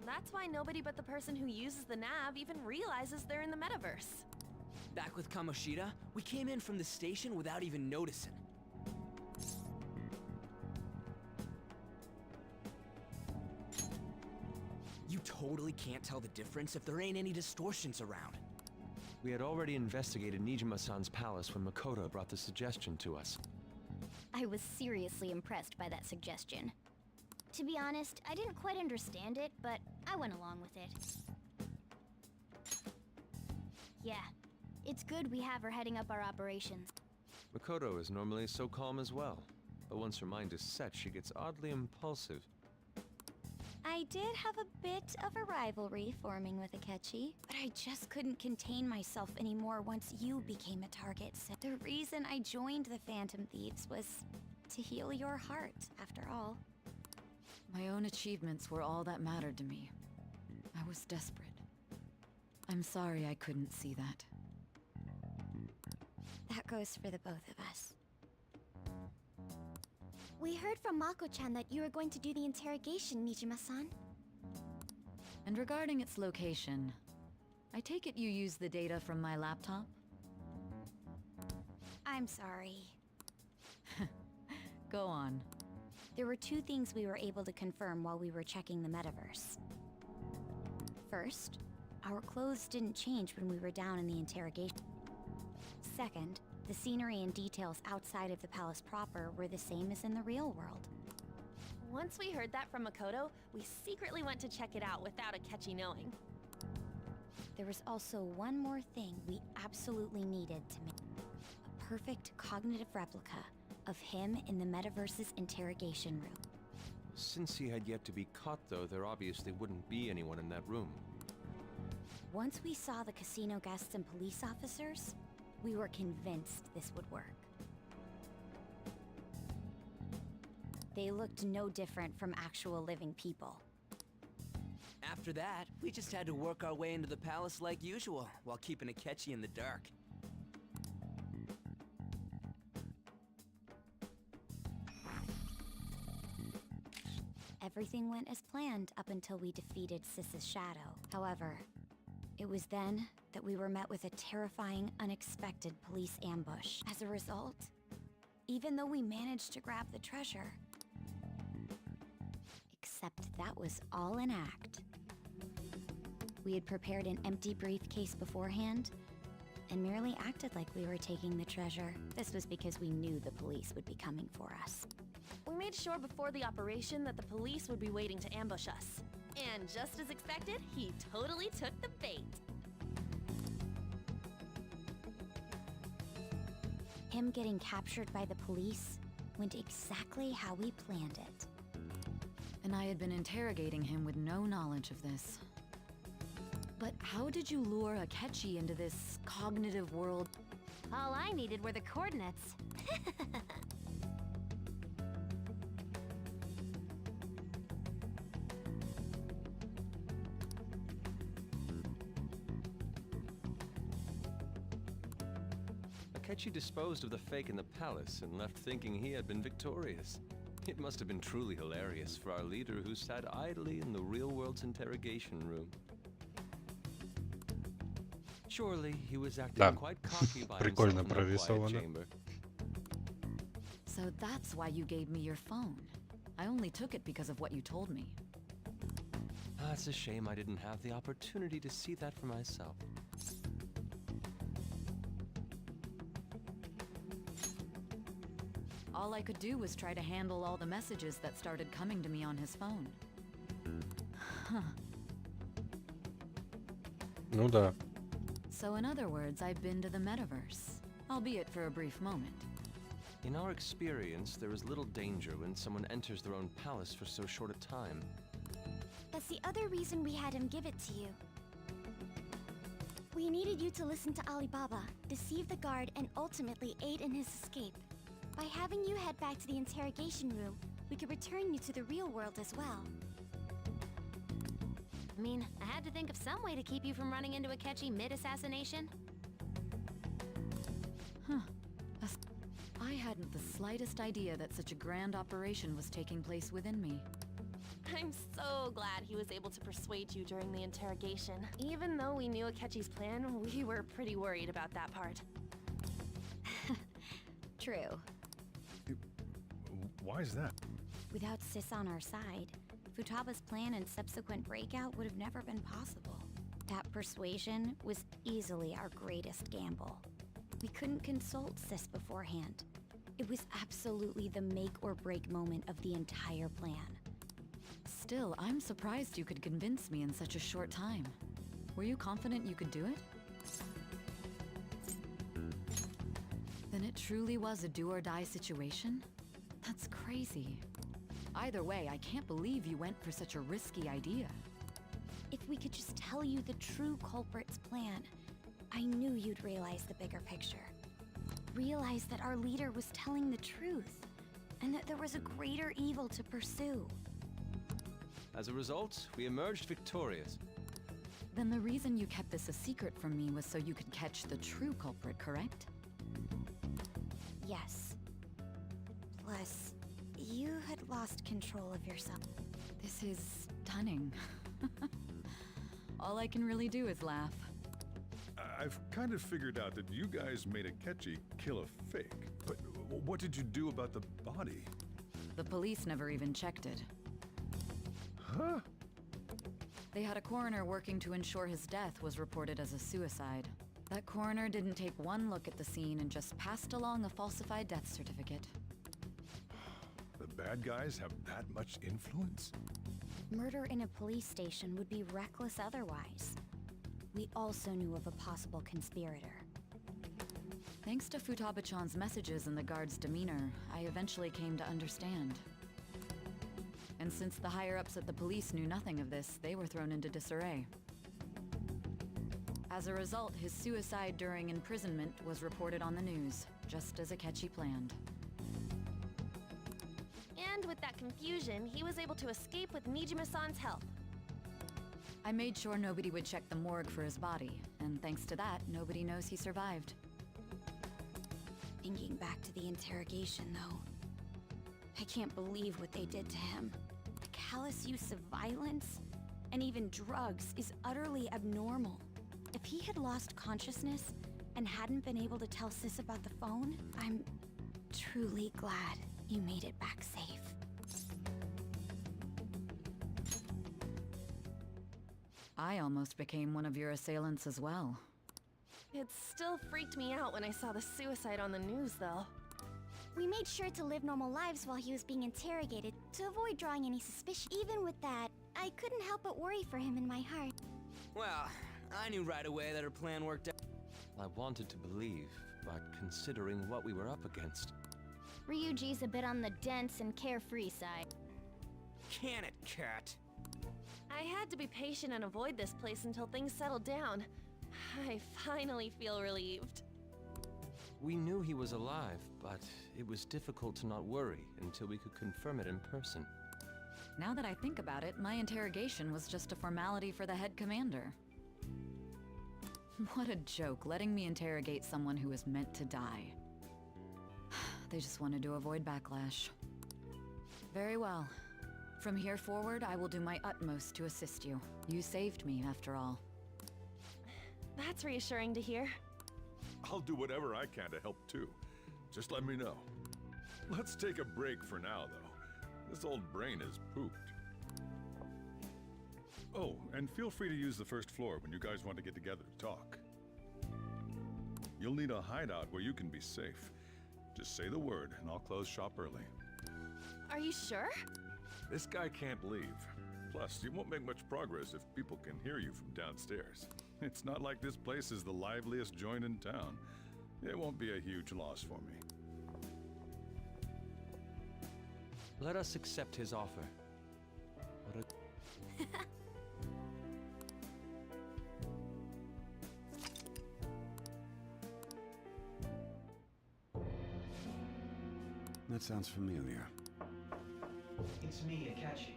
That's why nobody but the person who uses the nav even realizes they're in the metaverse. Back with Kamoshida, we came in from the station without even noticing. You totally can't tell the difference if there ain't any distortions around. We had already investigated Nijima-san's palace when Makoto brought the suggestion to us. I was seriously impressed by that suggestion. To be honest, I didn't quite understand it, but I went along with it. Yeah, it's good we have her heading up our operations. Makoto is normally so calm as well, but once her mind is set, she gets oddly impulsive. I did have a bit of a rivalry forming with Akechi, but I just couldn't contain myself anymore once you became a target. So the reason I joined the Phantom Thieves was to heal your heart, after all. My own achievements were all that mattered to me. I was desperate. I'm sorry I couldn't see that. That goes for the both of us. We heard from Mako-chan that you were going to do the interrogation, Nijima-san. And regarding its location, I take it you used the data from my laptop? I'm sorry. Go on. There were two things we were able to confirm while we were checking the metaverse. First, our clothes didn't change when we were down in the interrogation. Second, the scenery and details outside of the palace proper were the same as in the real world. Once we heard that from Makoto, we secretly went to check it out without Akechi knowing. There was also one more thing we absolutely needed to make. A perfect cognitive replica of him in the metaverse's interrogation room. Since he had yet to be caught, though, there obviously wouldn't be anyone in that room. Once we saw the casino guests and police officers, we were convinced this would work. They looked no different from actual living people. After that, we just had to work our way into the palace like usual, while keeping Akechi in the dark. Everything went as planned up until we defeated Sis's shadow. However, it was then that we were met with a terrifying, unexpected police ambush. As a result, even though we managed to grab the treasure, except that was all an act. We had prepared an empty briefcase beforehand and merely acted like we were taking the treasure. This was because we knew the police would be coming for us. We made sure before the operation that the police would be waiting to ambush us. And just as expected, he totally took the bait. Him getting captured by the police went exactly how we planned it. And I had been interrogating him with no knowledge of this. But how did you lure Akechi into this cognitive world? All I needed were the coordinates. Akechi disposed of the fake in the palace and left thinking he had been victorious. It must have been truly hilarious for our leader who sat idly in the real world's interrogation room. Surely he was acting Да, quite cocky by himself прикольно in that quiet прорисовано. chamber. So that's why you gave me your phone. I only took it because of what you told me. It's a shame I didn't have the opportunity to see that for myself. All I could do was try to handle all the messages that started coming to me on his phone. Huh. Ну да. So in other words, I've been to the metaverse, albeit for a brief moment. In our experience, there is little danger when someone enters their own palace for so short a time. That's the other reason we had him give it to you. We needed you to listen to Alibaba, deceive the guard, and ultimately aid in his escape. By having you head back to the interrogation room, we could return you to the real world as well. I mean, I had to think of some way to keep you from running into Akechi mid-assassination. Huh. I hadn't the slightest idea that such a grand operation was taking place within me. I'm so glad he was able to persuade you during the interrogation. Even though we knew Akechi's plan, we were pretty worried about that part. True. Why is that? Without Sis on our side, Futaba's plan and subsequent breakout would have never been possible. That persuasion was easily our greatest gamble. We couldn't consult Sis beforehand. It was absolutely the make or break moment of the entire plan. Still, I'm surprised you could convince me in such a short time. Were you confident you could do it? Then it truly was a do-or-die situation? That's crazy. Either way, I can't believe you went for such a risky idea. If we could just tell you the true culprit's plan, I knew you'd realize the bigger picture. Realize that our leader was telling the truth, and that there was a greater evil to pursue. As a result, we emerged victorious. Then the reason you kept this a secret from me was so you could catch the true culprit, correct? Yes. Plus, you had lost control of yourself. This is stunning. All I can really do is laugh. I've kind of figured out that you guys made Akechi kill a fake. But what did you do about the body? The police never even checked it. Huh? They had a coroner working to ensure his death was reported as a suicide. That coroner didn't take one look at the scene and just passed along a falsified death certificate. The bad guys have that much influence? Murder in a police station would be reckless otherwise. We also knew of a possible conspirator. Thanks to Futaba-chan's messages and the guard's demeanor, I eventually came to understand. And since the higher-ups at the police knew nothing of this, they were thrown into disarray. As a result, his suicide during imprisonment was reported on the news, just as Akechi planned. And with that confusion, he was able to escape with Nijima-san's help. I made sure nobody would check the morgue for his body, and thanks to that, nobody knows he survived. Thinking back to the interrogation, though, I can't believe what they did to him. The callous use of violence, and even drugs, is utterly abnormal. If he had lost consciousness and hadn't been able to tell Sis about the phone, I'm truly glad you made it back safe. I almost became one of your assailants as well. It still freaked me out when I saw the suicide on the news, though. We made sure to live normal lives while he was being interrogated to avoid drawing any suspicion. Even with that, I couldn't help but worry for him in my heart. Well, I knew right away that her plan worked out. I wanted to believe, but considering what we were up against. Ryuji's a bit on the dense and carefree side. Can it, Cat? I had to be patient and avoid this place until things settled down. I finally feel relieved. We knew he was alive, but it was difficult to not worry until we could confirm it in person. Now that I think about it, my interrogation was just a formality for the head commander. What a joke, letting me interrogate someone who was meant to die. They just wanted to avoid backlash. Very well. From here forward, I will do my utmost to assist you. You saved me, after all. That's That's reassuring to hear. I'll do whatever I can to help too. Just let me know. Let's take a break for now, though. This old brain is pooped. Oh, and feel free to use the first floor when you guys want to get together to talk. You'll need a hideout where you can be safe. Just say the word, and I'll close shop early. Are you sure? This guy can't leave. Plus, you won't make much progress if people can hear you from downstairs. It's not like this place is the liveliest joint in town. It won't be a huge loss for me. Let us accept his offer. That sounds familiar. It's me, Akachi.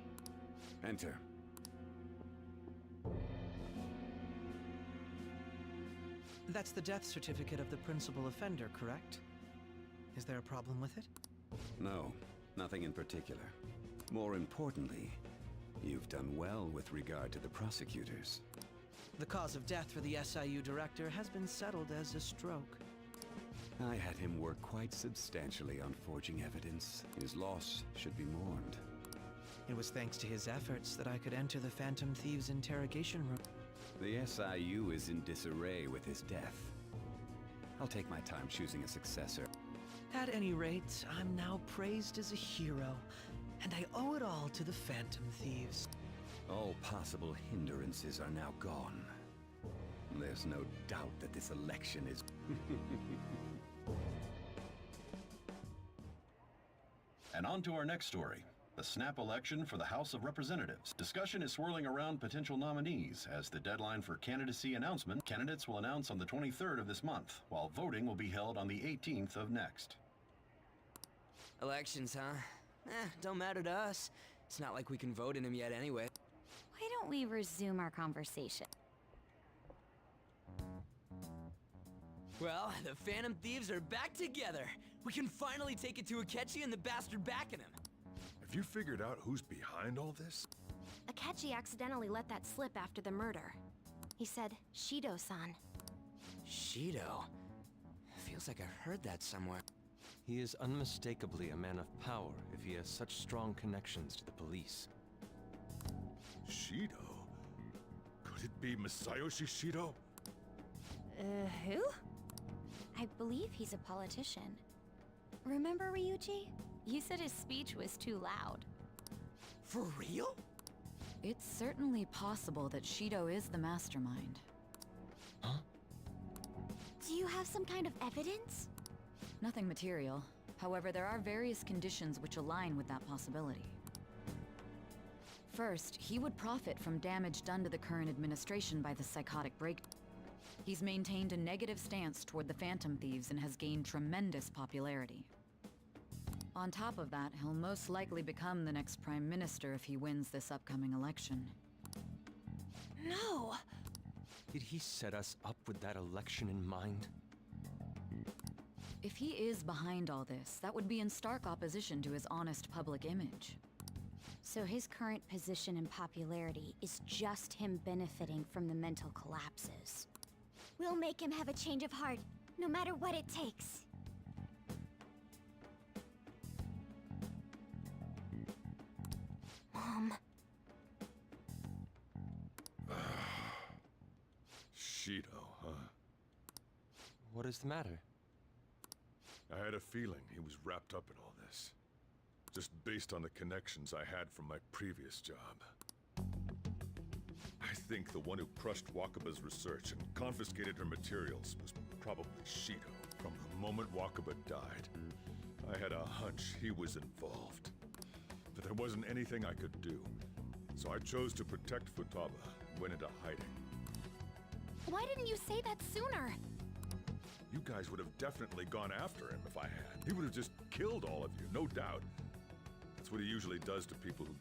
Enter. That's the death certificate of the principal offender, correct? Is there a problem with it? No, nothing in particular. More importantly, you've done well with regard to the prosecutors. The cause of death for the SIU director has been settled as a stroke. I had him work quite substantially on forging evidence. His loss should be mourned. It was thanks to his efforts that I could enter the Phantom Thieves' interrogation room. The SIU is in disarray with his death. I'll take my time choosing a successor. At any rate, I'm now praised as a hero, and I owe it all to the Phantom Thieves. All possible hindrances are now gone. There's no doubt that this election is... And on to our next story. The snap election for the House of Representatives. Discussion is swirling around potential nominees. As the deadline for candidacy announcement, candidates will announce on the 23rd of this month, while voting will be held on the 18th of next. Elections, huh? Don't matter to us. It's not like we can vote in them yet anyway. Why don't we resume our conversation? Well, the Phantom Thieves are back together. We can finally take it to Akechi and the bastard backing him. Have you figured out who's behind all this? Akechi accidentally let that slip after the murder. He said, Shido-san. Shido? Feels like I've heard that somewhere. He is unmistakably a man of power if he has such strong connections to the police. Shido? Could it be Masayoshi Shido? Who? I believe he's a politician. Remember Ryuji? You said his speech was too loud. For real? It's certainly possible that Shido is the mastermind. Huh? Do you have some kind of evidence? Nothing material. However, there are various conditions which align with that possibility. First, he would profit from damage done to the current administration by the psychotic break. He's maintained a negative stance toward the Phantom Thieves and has gained tremendous popularity. On top of that, he'll most likely become the next Prime Minister if he wins this upcoming election. No! Did he set us up with that election in mind? If he is behind all this, that would be in stark opposition to his honest public image. So his current position and popularity is just him benefiting from the mental collapses. We'll make him have a change of heart, no matter what it takes. Mom. Shido, huh? What is the matter? I had a feeling he was wrapped up in all this. Just based on the connections I had from my previous job. I think the one who crushed Wakaba's research and confiscated her materials was probably Shido. From the moment Wakaba died, I had a hunch he was involved. But there wasn't anything I could do. So I chose to protect Futaba and went into hiding. Why didn't you say that sooner? You guys would have definitely gone after him if I had. He would have just killed all of you, no doubt. That's what he usually does to people who...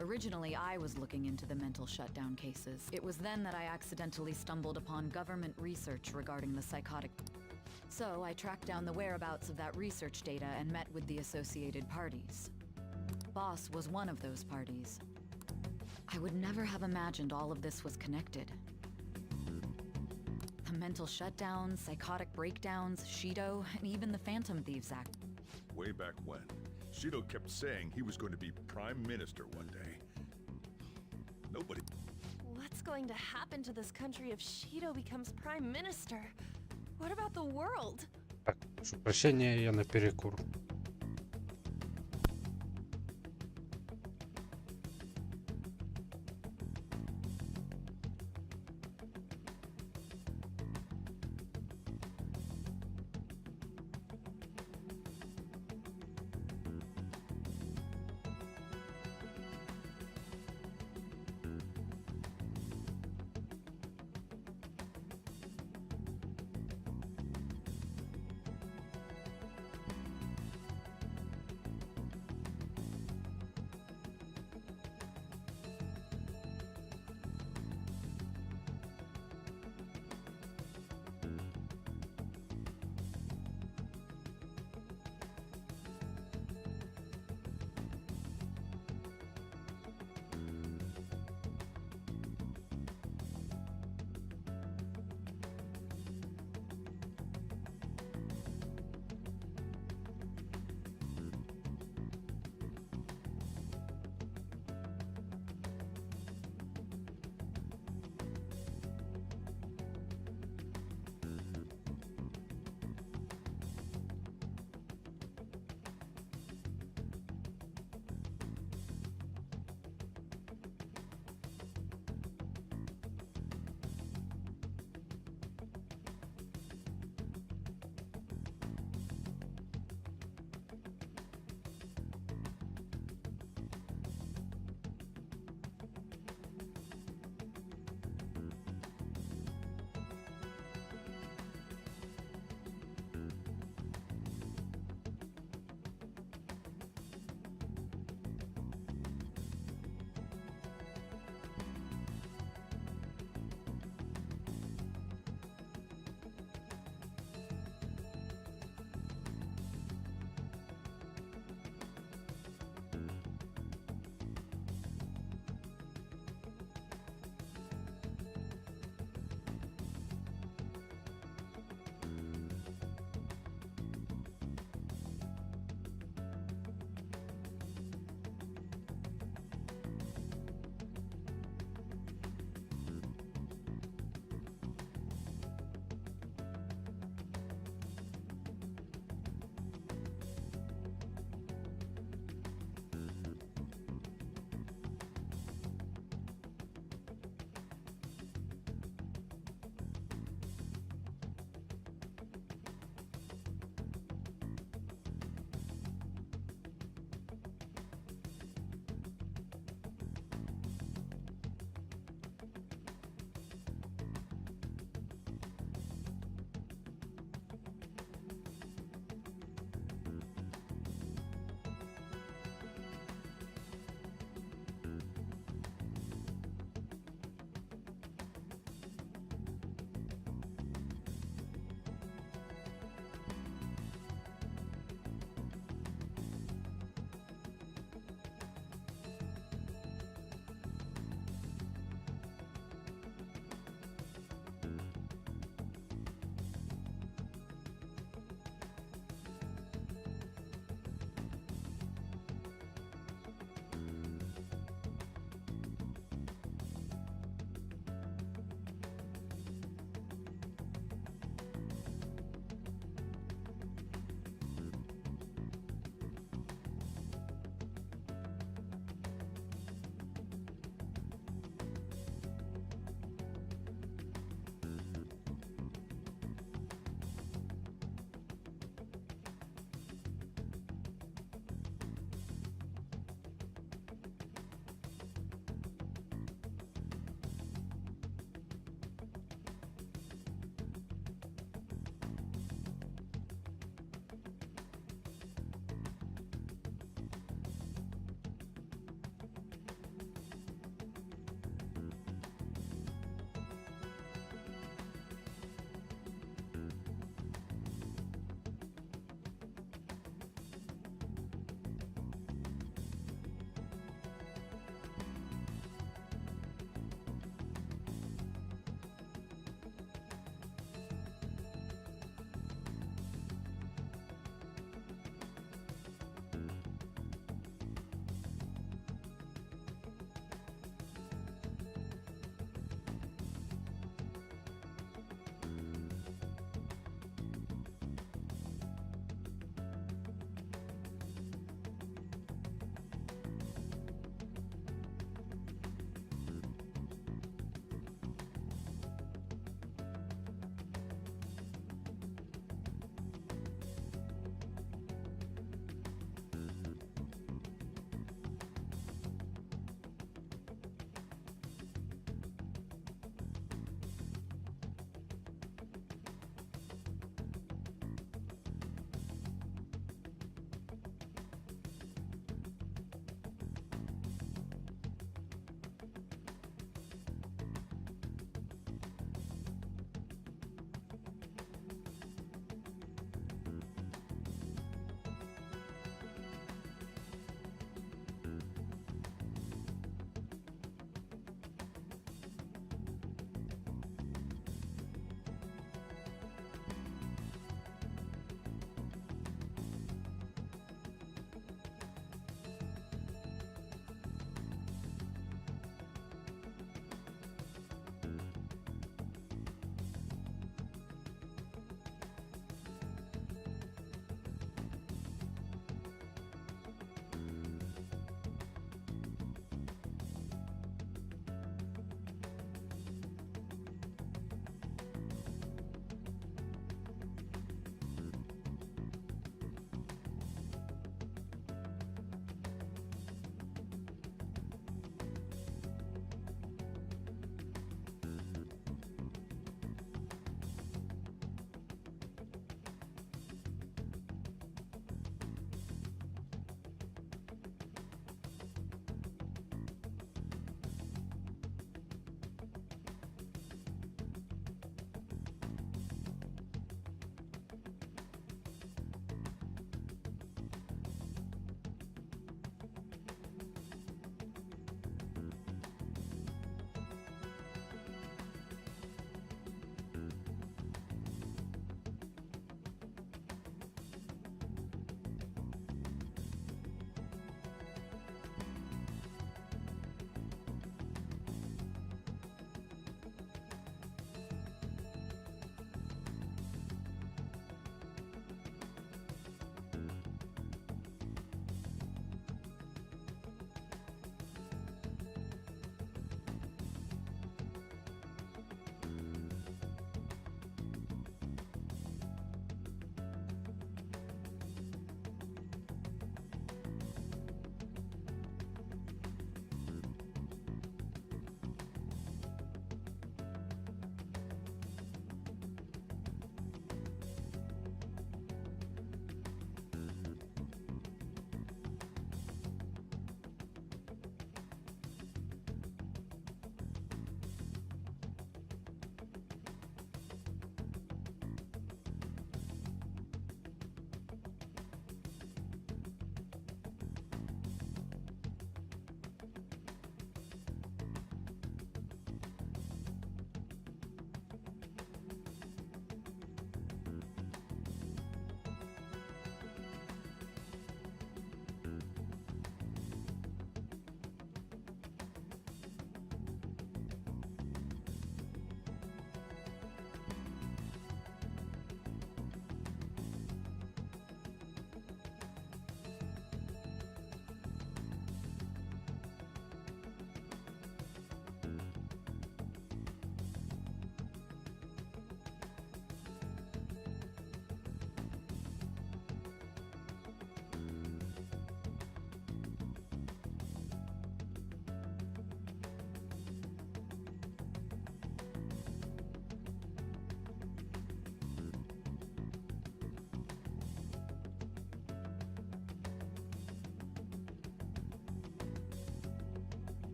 Originally, I was looking into the mental shutdown cases. It was then that I accidentally stumbled upon government research regarding the psychotic... So I tracked down the whereabouts of that research data and met with the associated parties. Boss was one of those parties. I would never have imagined all of this was connected. mental shutdowns, psychotic breakdowns, Shido, and even the Phantom Thieves Act. Way back when, Shido kept saying he was going to be Prime Minister one day. Nobody... What's going to happen to this country if Shido becomes Prime Minister? What about the world? Так, прошу прощения, я наперекур.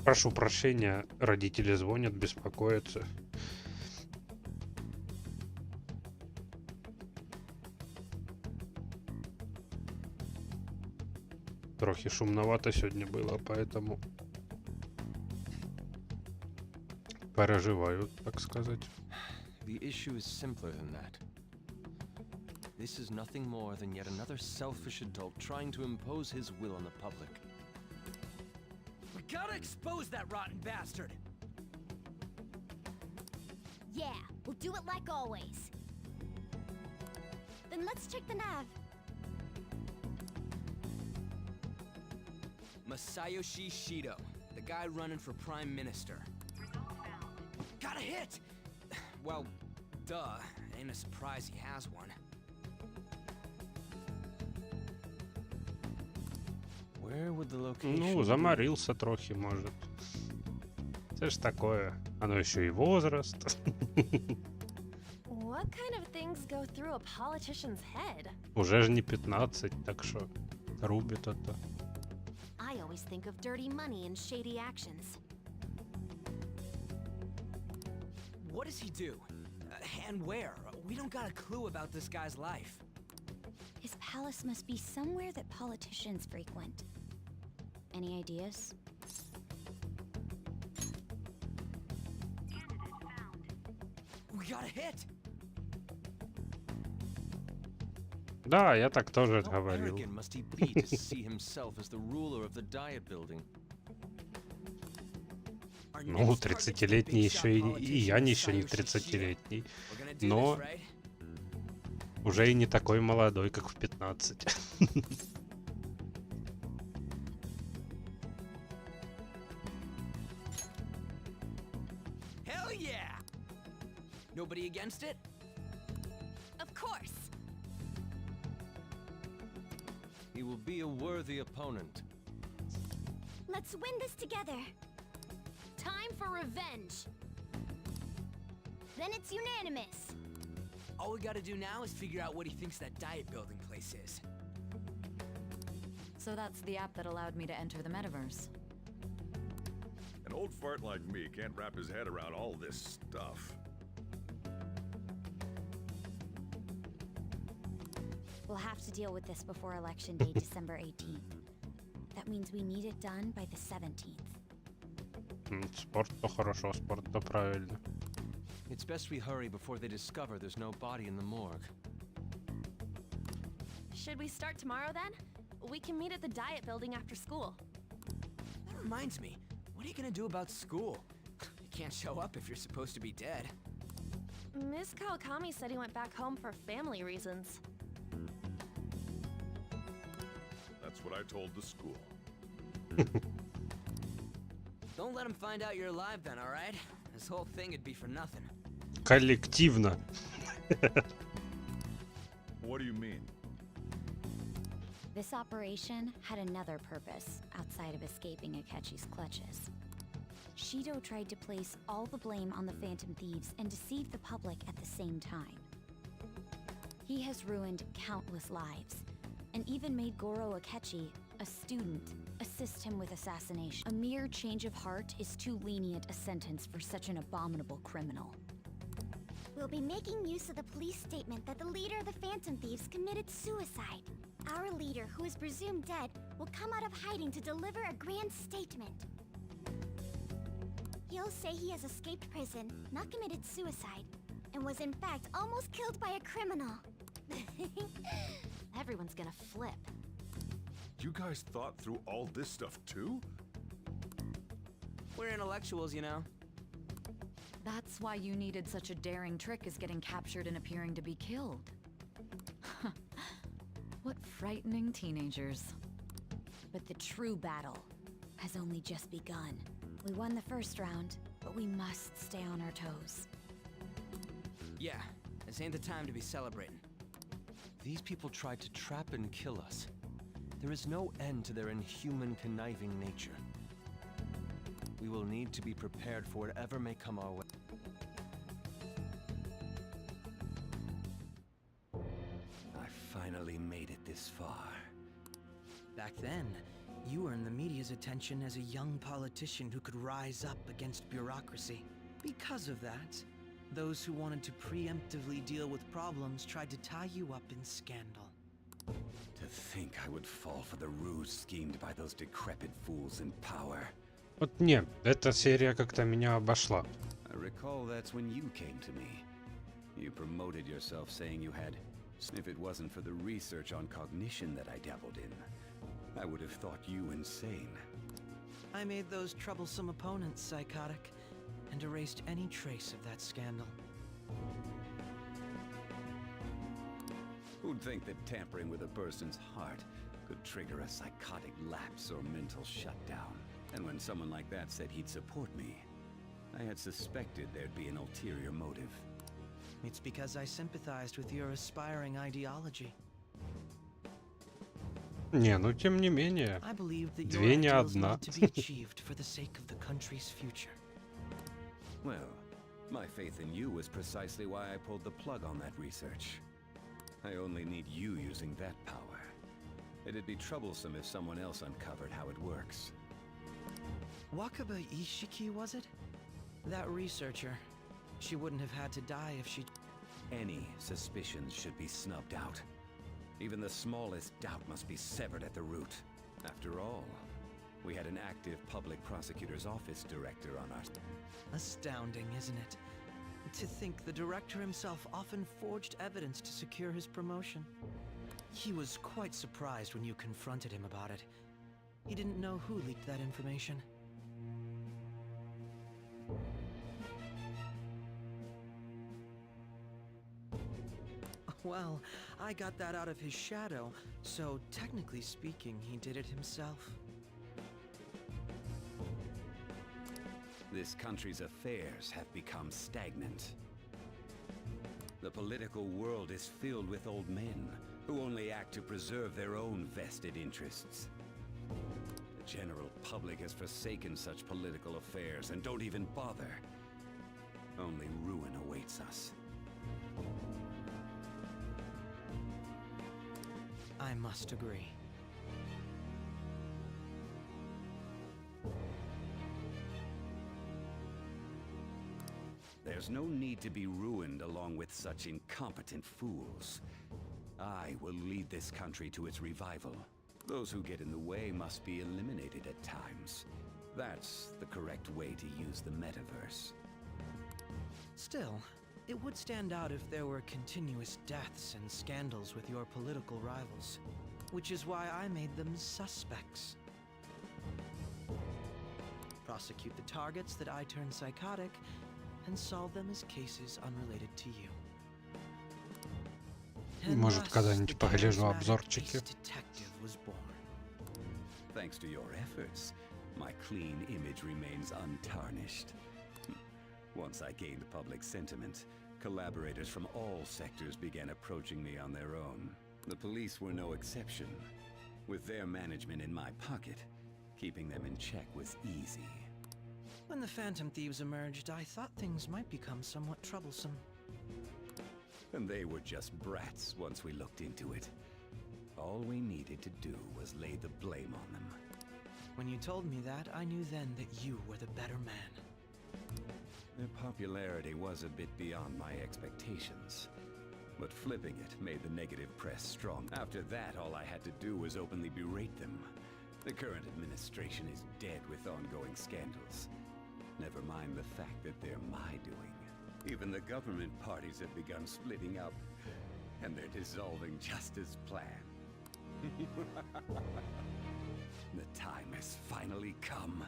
Прошу прощения, родители звонят, беспокоятся. Трохи шумновато сегодня было, поэтому переживаю, так сказать. The issue is simpler than that. This is nothing more than yet another selfish adult trying to impose his will on the public. We gotta expose that rotten bastard! Yeah, we'll do it like always. Then let's check the nav. Masayoshi Shido, the guy running for Prime Minister. Got a hit! Well, duh. Ain't a surprise he has one. Where would the location Ну, заморился трохи, может. Це ж такое. Оно еще и возраст. What kind of things go through a politician's head? Уже ж не 15, так что рубит это. I always think of dirty money and shady actions. What does he do? And where? We don't got a clue about this guy's life. His palace must be somewhere that politicians frequent. Any ideas? We got a hit! Да, я так тоже How говорил. arrogant must he be to see himself as the ruler of the Diet Building? Ну, 30-летний еще и я еще не 30-летний. Но уже и не такой молодой, как в 15. Hell yeah! Nobody against it? Of course! He will be a worthy opponent. Let's win this together. Time for revenge! Then it's unanimous. All we gotta do now is figure out what he thinks that diet building place is. So that's the app that allowed me to enter the metaverse. An old fart like me can't wrap his head around all this stuff. We'll have to deal with this before Election Day, December 18th. That means we need it done by the 17th. Спорт то хорошо, спорт то правильно. It's best we hurry before they discover there's no body in the morgue. Should we start tomorrow then? We can meet at the Diet Building after school. That reminds me, what are you gonna do about school? You can't show up if you're supposed to be dead. Miss Kawakami said he went back home for family reasons. That's what I told the school. Don't let him find out you're alive then, alright? This whole thing would be for nothing. Коллективно. What do you mean? This operation had another purpose outside of escaping Akechi's clutches. Shido tried to place all the blame on the Phantom Thieves and deceive the public at the same time. He has ruined countless lives, and even made Goro Akechi, a student, assist him with assassination. A mere change of heart is too lenient a sentence for such an abominable criminal. We'll be making use of the police statement that the leader of the Phantom Thieves committed suicide. Our leader, who is presumed dead, will come out of hiding to deliver a grand statement. He'll say he has escaped prison, not committed suicide, and was in fact almost killed by a criminal. Everyone's gonna flip. You guys thought through all this stuff too? We're intellectuals, you know. That's why you needed such a daring trick as getting captured and appearing to be killed. What frightening teenagers. But the true battle has only just begun. We won the first round, but we must stay on our toes. Yeah, this ain't the time to be celebrating. These people tried to trap and kill us. There is no end to their inhuman, conniving nature. We will need to be prepared for whatever may come our way. I finally made it this far. Back then, You earned the media's attention as a young politician who could rise up against bureaucracy. Because of that, those who wanted to preemptively deal with problems tried to tie you up in scandal. To think I would fall for the ruse schemed by those decrepit fools in power. Вот не, эта серия как-то меня обошла. I recall that's when you came to me. You promoted yourself saying you had... If it wasn't for the research on cognition that I dabbled in, I would have thought you insane. I made those troublesome opponents psychotic, and erased any trace of that scandal. Who'd think that tampering with a person's heart could trigger a psychotic lapse or mental shutdown? And when someone like that said he'd support me, I had suspected there'd be an ulterior motive. It's because I sympathized with your aspiring ideology. Не, ну тем не менее, I believed that две your не ideals одна. need to be achieved for the sake of the country's future. Well, my faith in you was precisely why I pulled the plug on that research. I only need you using that power. It'd be troublesome if someone else uncovered how it works. Wakaba Ishiki, was it? That researcher. She wouldn't have had to die if she... Any suspicions should be snubbed out. Even the smallest doubt must be severed at the root. After all, we had an active public prosecutor's office director on our... Astounding, isn't it? To think the director himself often forged evidence to secure his promotion. He was quite surprised when you confronted him about it. He didn't know who leaked that information. Well, I got that out of his shadow, so technically speaking, he did it himself. This country's affairs have become stagnant. The political world is filled with old men who only act to preserve their own vested interests. The general public has forsaken such political affairs and don't even bother. Only ruin awaits us. I must agree. There's no need to be ruined along with such incompetent fools. I will lead this country to its revival. Those who get in the way must be eliminated at times. That's the correct way to use the metaverse. Still, it would stand out if there were continuous deaths and scandals with your political rivals, which is why I made them suspects. Prosecute the targets that I turn psychotic, and solve them as cases unrelated to you. Может, когда-нибудь погляжу обзорчики. Thanks to your efforts, my clean image remains untarnished. Once I gained public sentiment, collaborators from all sectors began approaching me on their own. The police were no exception. With their management in my pocket, keeping them in check was easy. When the Phantom Thieves emerged, I thought things might become somewhat troublesome. And they were just brats once we looked into it. All we needed to do was lay the blame on them. When you told me that, I knew then that you were the better man. Their popularity was a bit beyond my expectations. But flipping it made the negative press strong. After that, all I had to do was openly berate them. The current administration is dead with ongoing scandals. Never mind the fact that they're my doing. Even the government parties have begun splitting up, and they're dissolving just as planned. The time has finally come.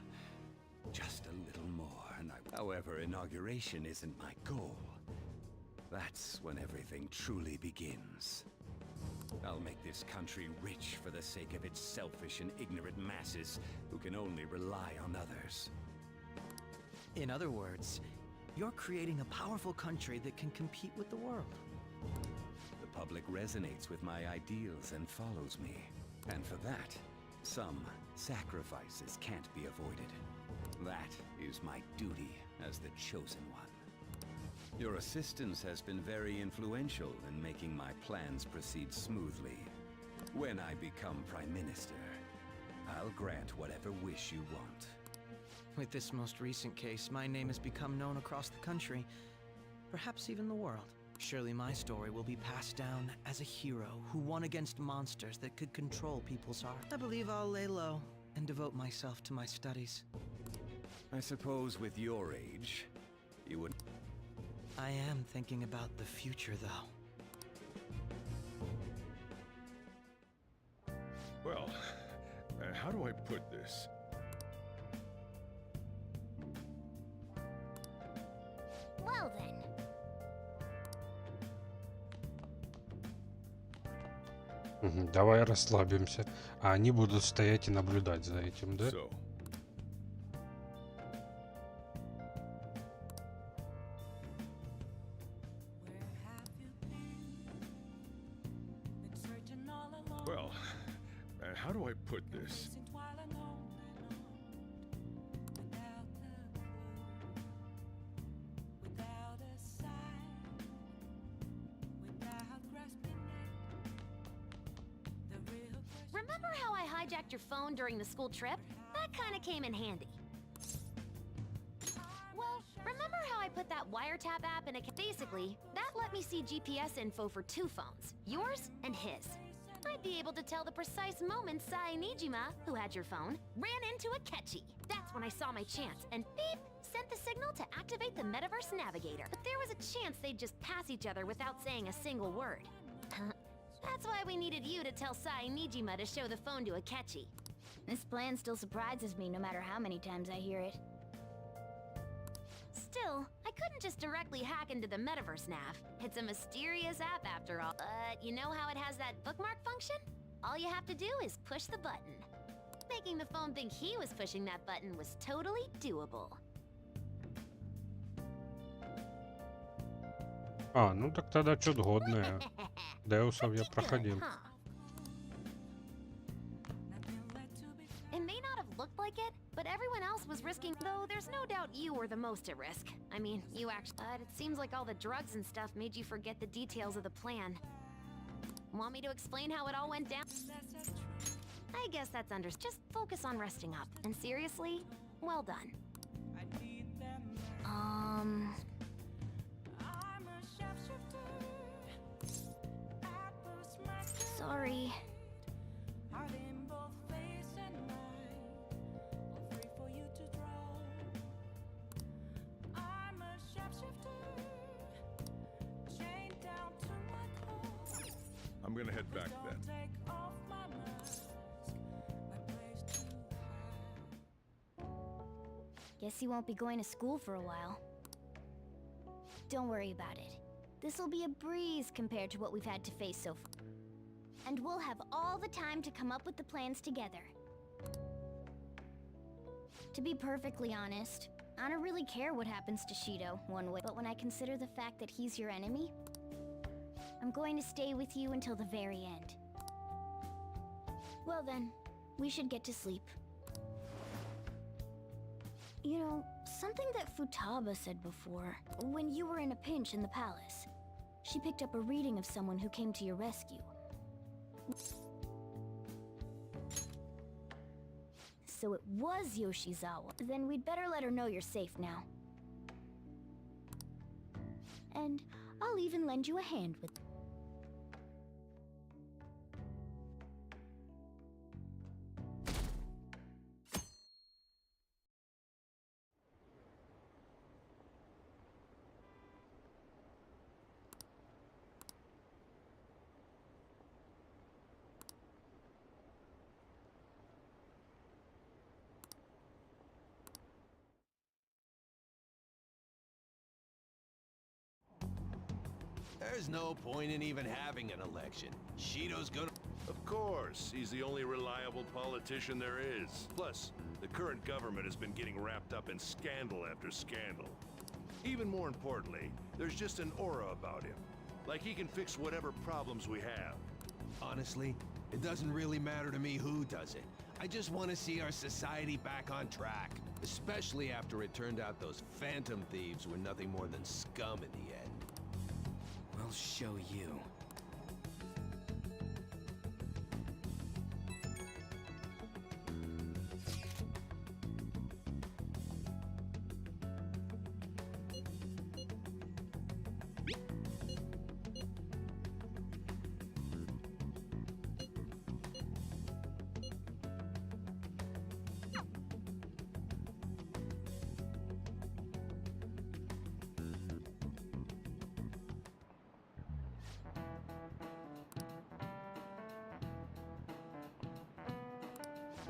Just a little more, and however, inauguration isn't my goal. That's when everything truly begins. I'll make this country rich for the sake of its selfish and ignorant masses who can only rely on others. In other words, you're creating a powerful country that can compete with the world. The public resonates with my ideals and follows me. And for that, some sacrifices can't be avoided. That is my duty as the chosen one. Your assistance has been very influential in making my plans proceed smoothly. When I become Prime Minister, I'll grant whatever wish you want. With this most recent case, my name has become known across the country, perhaps even the world. Surely my story will be passed down as a hero who won against monsters that could control people's hearts. I believe I'll lay low and devote myself to my studies. I suppose with your age, you would... I am thinking about the future, though. Well, how do I put this? Well then. Давай расслабимся. А они будут стоять и наблюдать за этим, да? So. Well, how do I put this? Remember how I hijacked your phone during the school trip? That kinda came in handy. Well, remember how I put that wiretap app in a... Basically, that let me see GPS info for 2 phones, yours and his. I'd be able to tell the precise moment Sainijima, who had your phone, ran into a Kechi. That's when I saw my chance, and beep, sent the signal to activate the Metaverse Navigator. But there was a chance they'd just pass each other without saying a single word. That's why we needed you to tell Sainijima to show the phone to Akechi. This plan still surprises me no matter how many times I hear it. Still, I couldn't just directly hack into the Metaverse Nav. It's a mysterious app after all. But you know how it has that bookmark function? All you have to do is push the button. Making the phone think he was pushing that button was totally doable. А, ну так тогда что-то годное. Деусов я проходил. It may not have looked like it, but everyone else was risking. Though there's no doubt you were the most at risk. I mean, you actually. But it seems like all the drugs and stuff made you forget the details of the plan. Want me to explain how it all went down? I guess that's Just focus on resting up. And seriously, well done. Sorry. I'm gonna head back then. Guess you won't be going to school for a while. Don't worry about it. This'll be a breeze compared to what we've had to face so far. And we'll have all the time to come up with the plans together. To be perfectly honest, I don't really care what happens to Shido one way, but when I consider the fact that he's your enemy, I'm going to stay with you until the very end. Well then, we should get to sleep. You know, something that Futaba said before, when you were in a pinch in the palace, she picked up a reading of someone who came to your rescue. So it was Yoshizawa. Then we'd better let her know you're safe now. And I'll even lend you a hand with... There's no point in even having an election. Shido's gonna... Of course, he's the only reliable politician there is. Plus, the current government has been getting wrapped up in scandal after scandal. Even more importantly, there's just an aura about him. Like he can fix whatever problems we have. Honestly, it doesn't really matter to me who does it. I just want to see our society back on track. Especially after it turned out those phantom thieves were nothing more than scum in the end. We'll show you.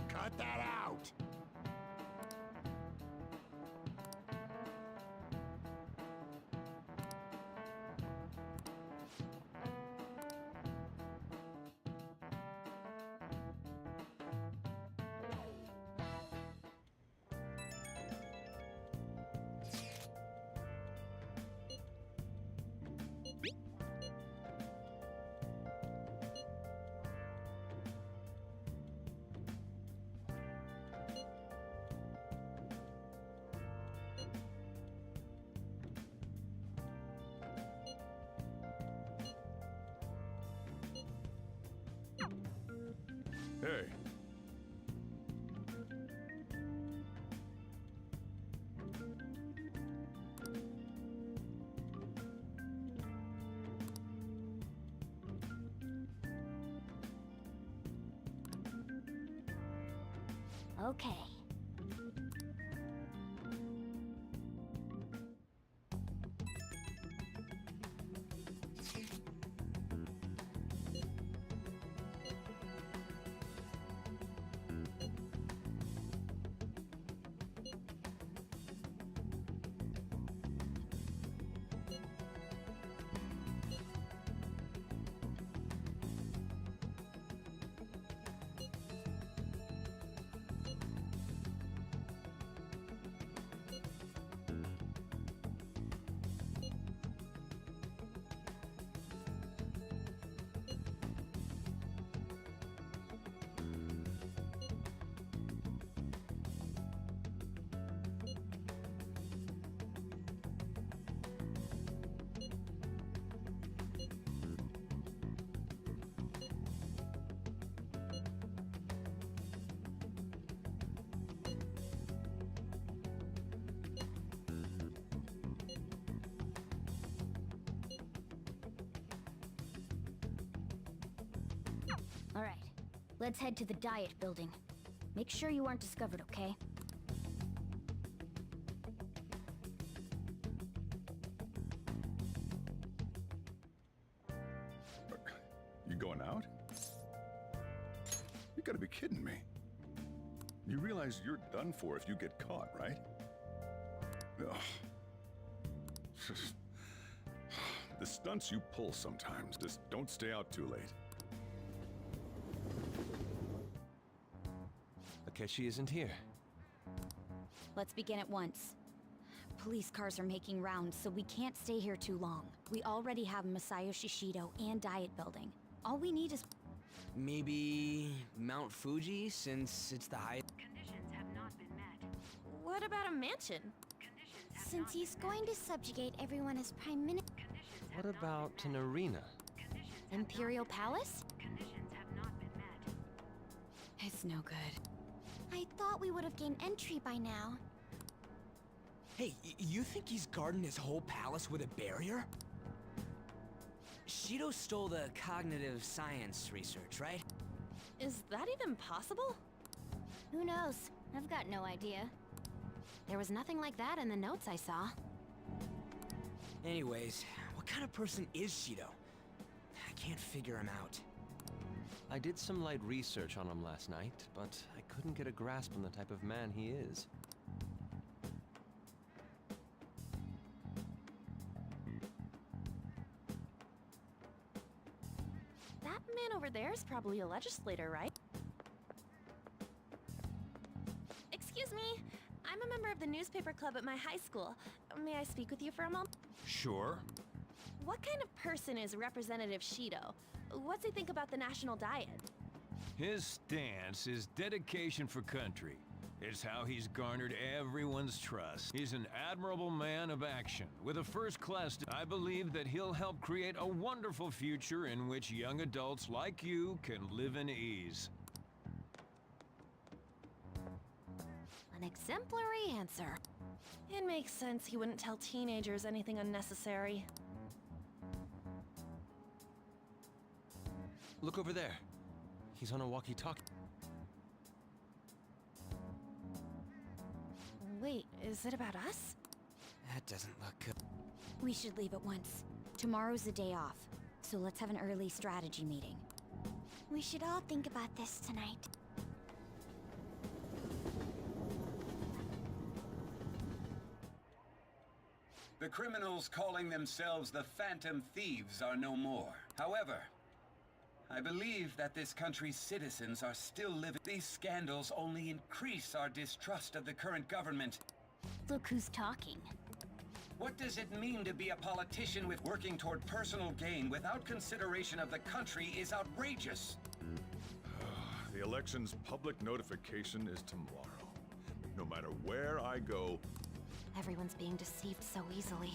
Cut that out! Hey. Okay. All right, let's head to the Diet building. Make sure you aren't discovered, okay? You going out? You gotta be kidding me. You realize you're done for if you get caught, right? Ugh. The stunts you pull sometimes, just don't stay out too late. Akechi isn't here. Let's begin at once. Police cars are making rounds, so we can't stay here too long. We already have Masayoshi Shido and Diet building. All we need is... Maybe Mount Fuji, since it's the highest... Conditions have not been met. What about a mansion? Since he's going to subjugate everyone as Prime Minister... What about an arena? Imperial Palace? Conditions have not been met. It's no good. I thought we would have gained entry by now. Hey, you think he's guarding his whole palace with a barrier? Shido stole the cognitive science research, right? Is that even possible? Who knows? I've got no idea. There was nothing like that in the notes I saw. Anyways, what kind of person is Shido? I can't figure him out. I did some light research on him last night, but I couldn't get a grasp on the type of man he is. That man over there is probably a legislator, right? Excuse me. I'm a member of the newspaper club at my high school. May I speak with you for a moment? Sure. What kind of person is Representative Shido? What's he think about the national diet? His stance is dedication for country. It's how he's garnered everyone's trust. He's an admirable man of action, with a first-class... I believe that he'll help create a wonderful future in which young adults like you can live in ease. An exemplary answer. It makes sense he wouldn't tell teenagers anything unnecessary. Look over there. He's on a walkie-talkie. Wait, is it about us? That doesn't look good. We should leave at once. Tomorrow's the day off, so let's have an early strategy meeting. We should all think about this tonight. The criminals calling themselves the Phantom Thieves are no more. However, I believe that this country's citizens are still living. These scandals only increase our distrust of the current government. Look who's talking. What does it mean to be a politician with working toward personal gain without consideration of the country is outrageous. The election's public notification is tomorrow. No matter where I go, Everyone's being deceived so easily.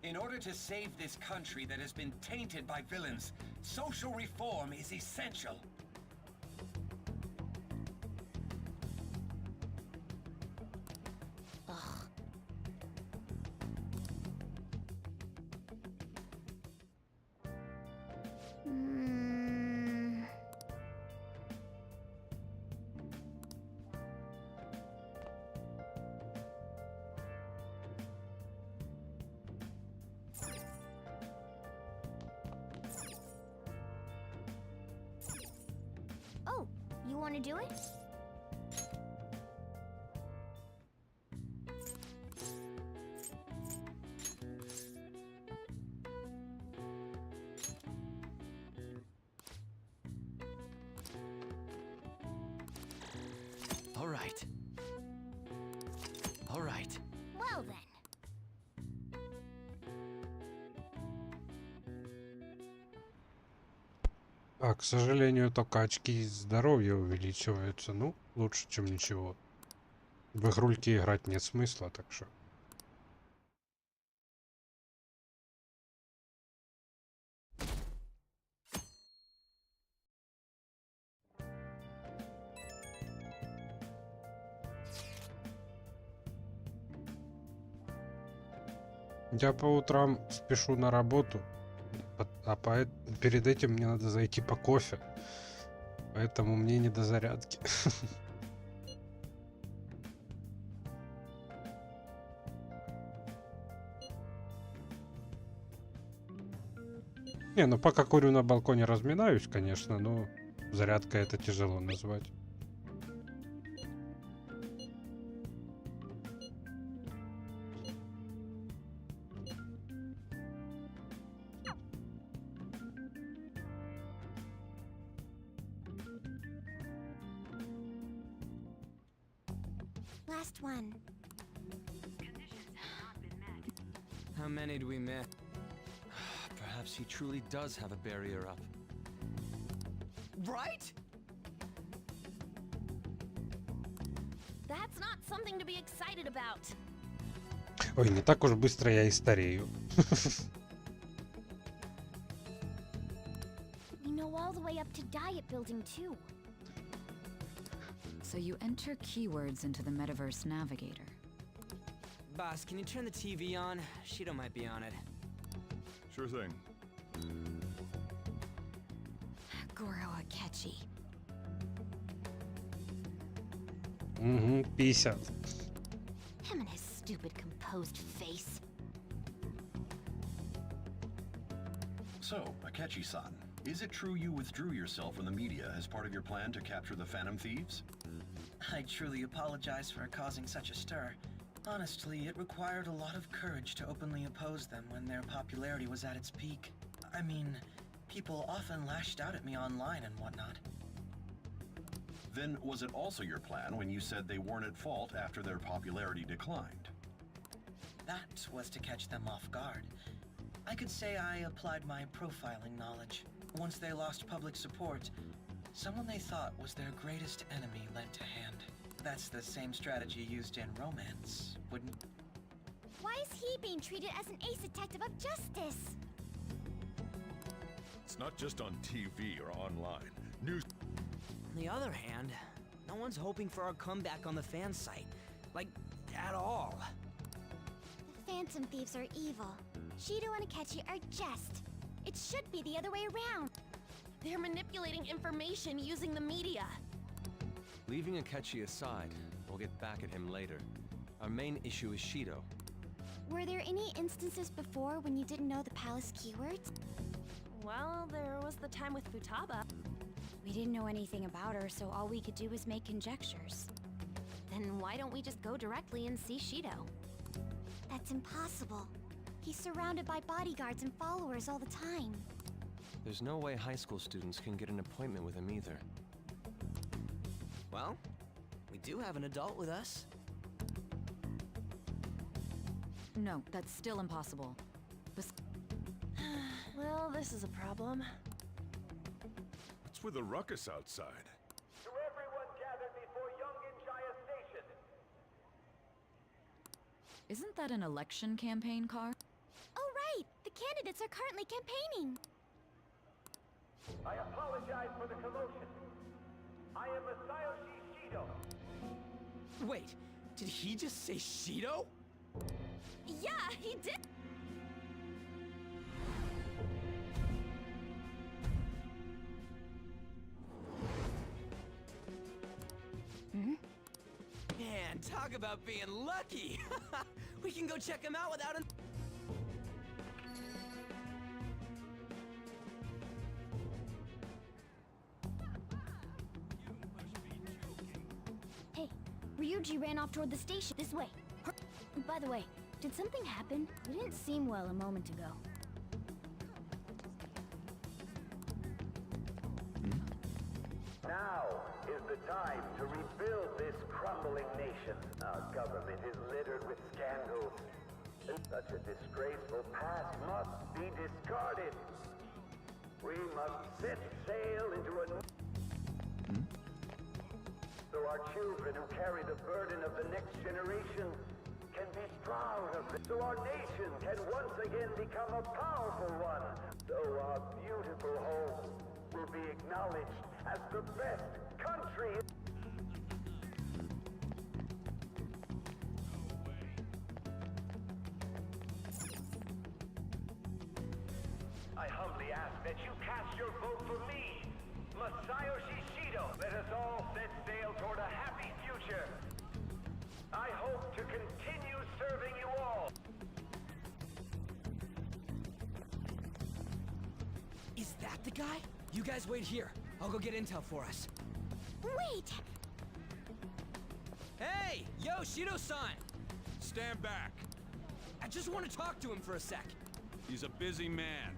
In order to save this country that has been tainted by villains, social reform is essential. Oh, you want to do it? All right. All right. Well then. А, к сожалению, только очки здоровья увеличиваются. Ну, лучше, чем ничего. В игрульки играть нет смысла, так что... Я по утрам спешу на работу, перед этим мне надо зайти по кофе, поэтому мне не до зарядки. Не, ну пока курю на балконе, разминаюсь, конечно, но зарядка это тяжело назвать. Last one. How many do we miss? Perhaps he truly does have a barrier up. Right? That's not something to be excited about. Ой, не так уж быстро я и старею. We know all the way up to Diet Building too. So you enter keywords into the Metaverse Navigator. Boss, can you turn the TV on? Shido might be on it. sure thing. Goro Akechi. Угу, 50. Him and his stupid composed face. So, Akechi-san, is it true you withdrew yourself from the media as part of your plan to capture the Phantom Thieves? I truly apologize for causing such a stir. Honestly, it required a lot of courage to openly oppose them when their popularity was at its peak. I mean, People often lashed out at me online and whatnot. Then was it also your plan when you said they weren't at fault after their popularity declined? That was to catch them off guard. I could say I applied my profiling knowledge. Once they lost public support, someone they thought was their greatest enemy lent a hand. That's the same strategy used in romance, wouldn't... Why is he being treated as an ace detective of justice? It's not just on TV or online. News. On the other hand, no one's hoping for our comeback on the fan site. Like, at all. The Phantom Thieves are evil. Shido and Akechi are just. It should be the other way around. They're manipulating information using the media. Leaving Akechi aside, we'll get back at him later. Our main issue is Shido. Were there any instances before when you didn't know the palace keywords? Well, there was the time with Futaba. We didn't know anything about her, so all we could do was make conjectures. Then why don't we just go directly and see Shido? That's impossible. He's surrounded by bodyguards and followers all the time. There's no way high school students can get an appointment with him either. Well, we do have an adult with us. No, that's still impossible. Well, this is a problem. What's with the ruckus outside? To everyone gathered before Yonginjaya Station. Isn't that an election campaign car? Oh right! The candidates are currently campaigning! I apologize for the commotion. I am Masayoshi Shido. Wait, did he just say Shido? Yeah, he did! Man, talk about being lucky! We can go check him out without an... Hey, Ryuji ran off toward the station. This way. By the way, did something happen? You didn't seem well a moment ago. Now is the time to rebuild this crumbling nation. Our government is littered with scandals. And such a disgraceful past must be discarded. We must set sail into a new... So our children who carry the burden of the next generation can be proud of it. So our nation can once again become a powerful one. So our beautiful home will be acknowledged as the best country. I humbly ask that you cast your vote for me, Masayoshi Shido. Let us all set sail toward a happy future. I hope to continue serving you all. Is that the guy? You guys wait here. I'll go get intel for us. Wait! Hey! Yo, Shido-san! Stand back. I just want to talk to him for a sec. He's a busy man.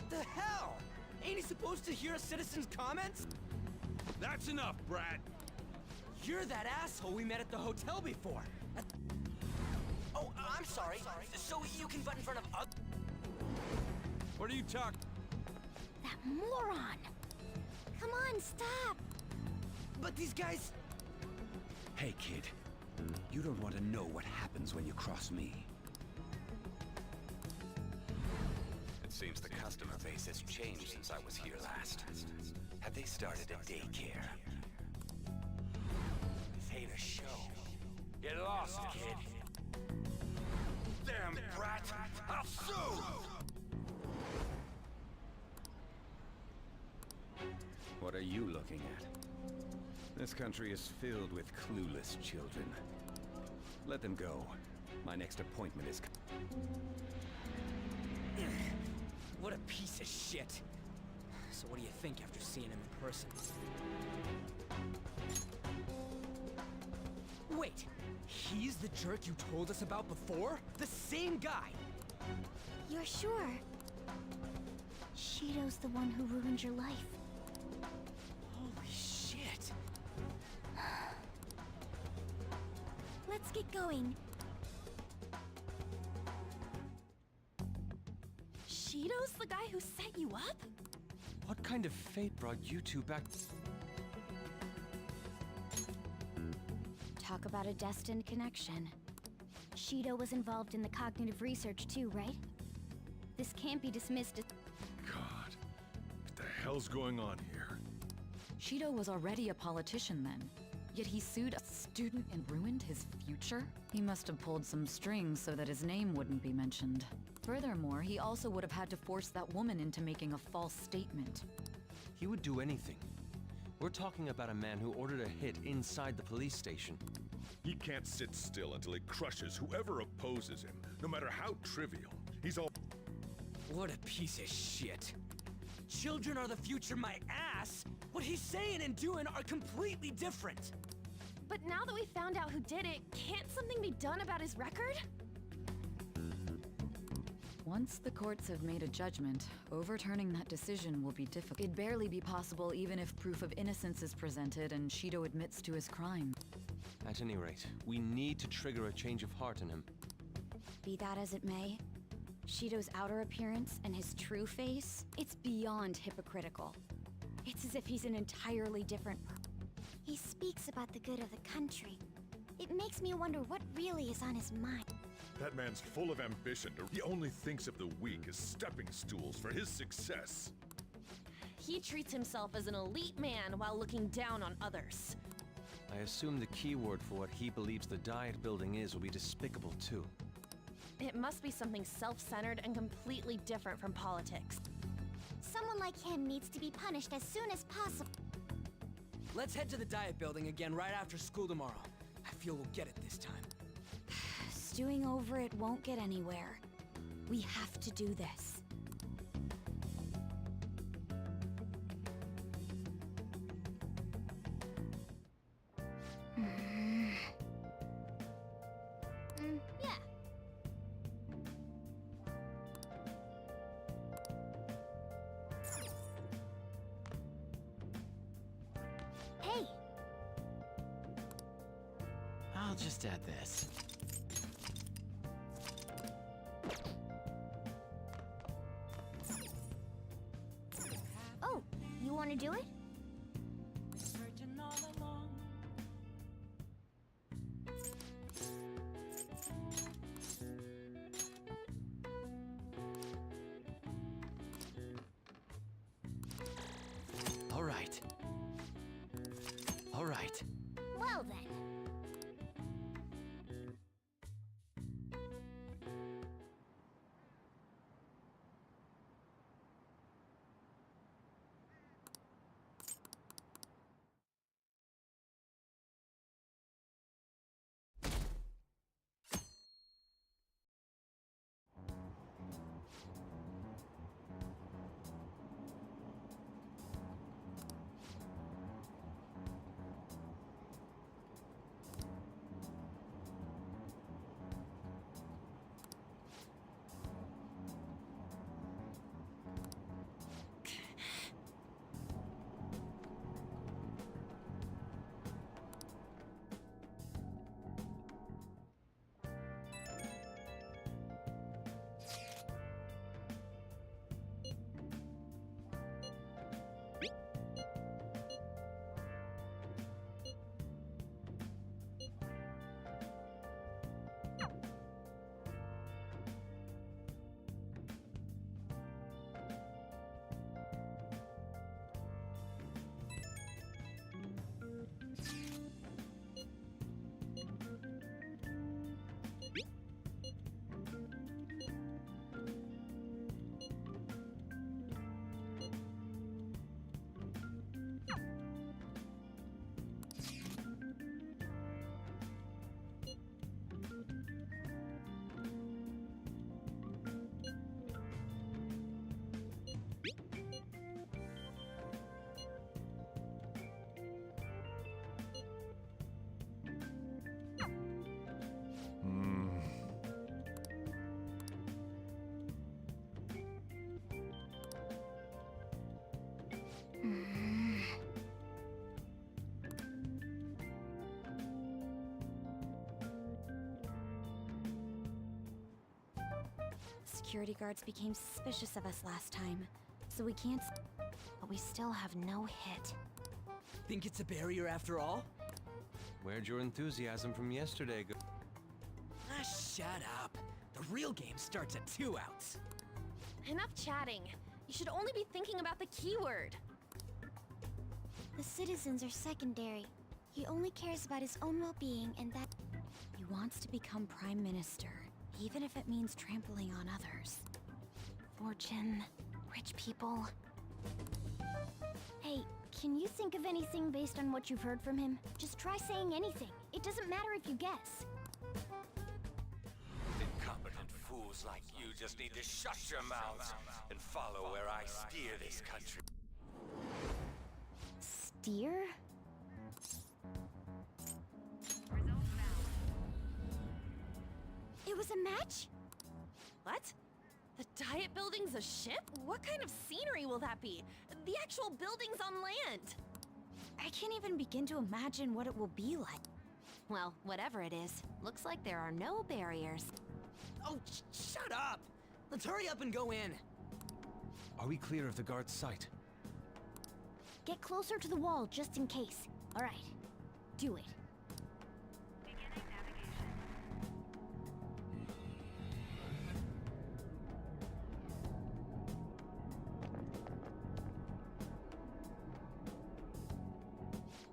The hell? Ain't he supposed to hear a citizen's comments? That's enough, Brat. You're that asshole we met at the hotel before. Oh, I'm sorry. So you can butt in front of us? What are you talking? That moron! Come on, stop! But these guys... Hey, kid. You don't want to know what happens when you cross me. It seems the customer base has changed since I was here last. Have they started a daycare? This ain't a show. Get lost, kid. Damn brat! I'll sue! What are you looking at? This country is filled with clueless children. Let them go. My next appointment is... What a piece of shit. So what do you think after seeing him in person? Wait, he's the jerk you told us about before? The same guy! You're sure? Shido's the one who ruined your life. Holy shit! Let's get going. Shido's the guy who set you up? What kind of fate brought you two back? Talk about a destined connection. Shido was involved in the cognitive research too, right? This can't be dismissed as... God, what the hell's going on here? Shido was already a politician then. Yet he sued a student and ruined his future? He must have pulled some strings so that his name wouldn't be mentioned. Furthermore, he also would have had to force that woman into making a false statement. He would do anything. We're talking about a man who ordered a hit inside the police station. He can't sit still until he crushes whoever opposes him, no matter how trivial. He's all... What a piece of shit. Children are the future, my ass! What he's saying and doing are completely different! But now that we found out who did it, can't something be done about his record? Once the courts have made a judgment, overturning that decision will be difficult. It'd barely be possible even if proof of innocence is presented and Shido admits to his crime. At any rate, we need to trigger a change of heart in him. Be that as it may, Shido's outer appearance and his true face, it's beyond hypocritical. It's as if he's an entirely different He speaks about the good of the country. It makes me wonder what really is on his mind. That man's full of ambition. He only thinks of the weak as stepping stools for his success. He treats himself as an elite man while looking down on others. I assume the key word for what he believes the Diet building is will be despicable too. It must be something self-centered and completely different from politics. Someone like him needs to be punished as soon as possible. Let's head to the Diet building again right after school tomorrow. I feel we'll get it this time. Stewing over it won't get anywhere. We have to do this. Yeah. Hey! I'll just add this. Oh, you want to do it? All right. All right. Well then. security guards became suspicious of us last time, so we can't. But we still have no hit. Think it's a barrier after all? Where'd your enthusiasm from yesterday go? Ah, shut up. The real game starts at 2 outs. Enough chatting. You should only be thinking about the keyword. The citizens are secondary. He only cares about his own well-being and that... He wants to become Prime Minister, even if it means trampling on others. Fortune, rich people... Hey, can you think of anything based on what you've heard from him? Just try saying anything. It doesn't matter if you guess. Incompetent fools like you just need to shut your mouths and follow where I steer this country. Steer? It was a match? What? The Diet Building's a ship? What kind of scenery will that be? The actual building's on land. I can't even begin to imagine what it will be like. Well, whatever it is, looks like there are no barriers. Oh, shut up! Let's hurry up and go in. Are we clear of the guard's sight? Get closer to the wall just in case. All right, do it.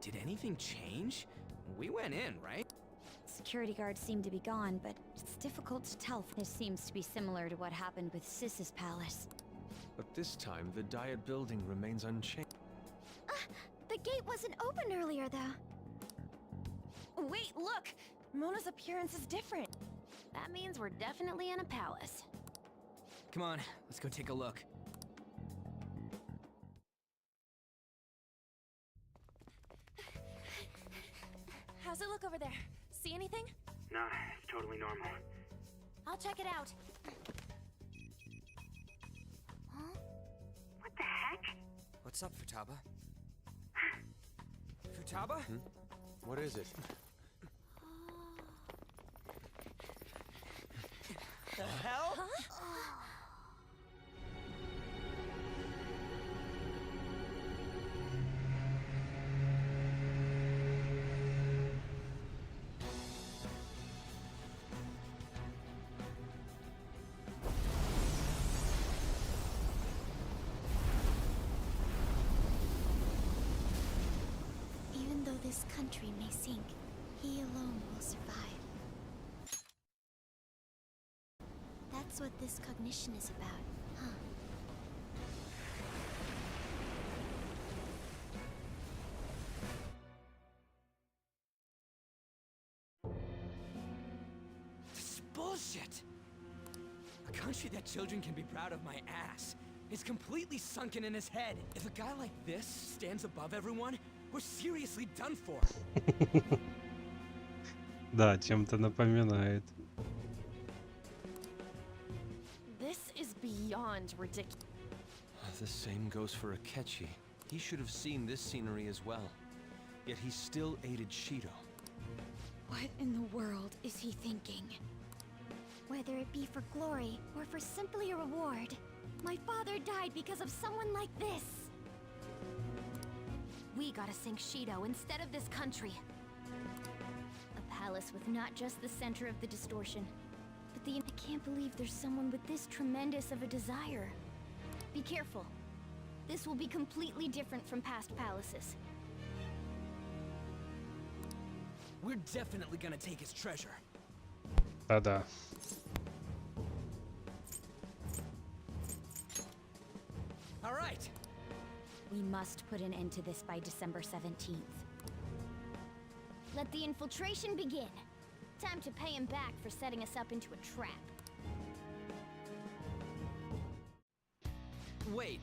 Did anything change? We went in, right? Security guards seem to be gone, but it's difficult to tell. This seems to be similar to what happened with Sis's palace. But this time, the Diet Building remains unchanged. The gate wasn't open earlier, though. Wait, look! Mona's appearance is different. That means we're definitely in a palace. Come on, let's go take a look. How's it look over there? See anything? Nah, it's totally normal. I'll check it out. Huh? What the heck? What's up, Futaba? Futaba? What is it? The hell? Even though this country may sink, he alone will survive. That's what this cognition is about, huh? This is bullshit! A country that children can be proud of my ass is completely sunken in his head. If a guy like this stands above everyone, we're seriously done for. Да, чем-то напоминает. This is beyond ridiculous. The same goes for Akechi. He should have seen this scenery as well. Yet he still aided Shido. What in the world is he thinking? Whether it be for glory or for simply a reward, my father died because of someone like this. We gotta sink Shido instead of this country. A palace with not just the center of the distortion, but the... I can't believe there's someone with this tremendous of a desire. Be careful. This will be completely different from past palaces. We're definitely gonna take his treasure. Да-да. All right. We must put an end to this by December 17th. Let the infiltration begin. Time to pay him back for setting us up into a trap. Wait.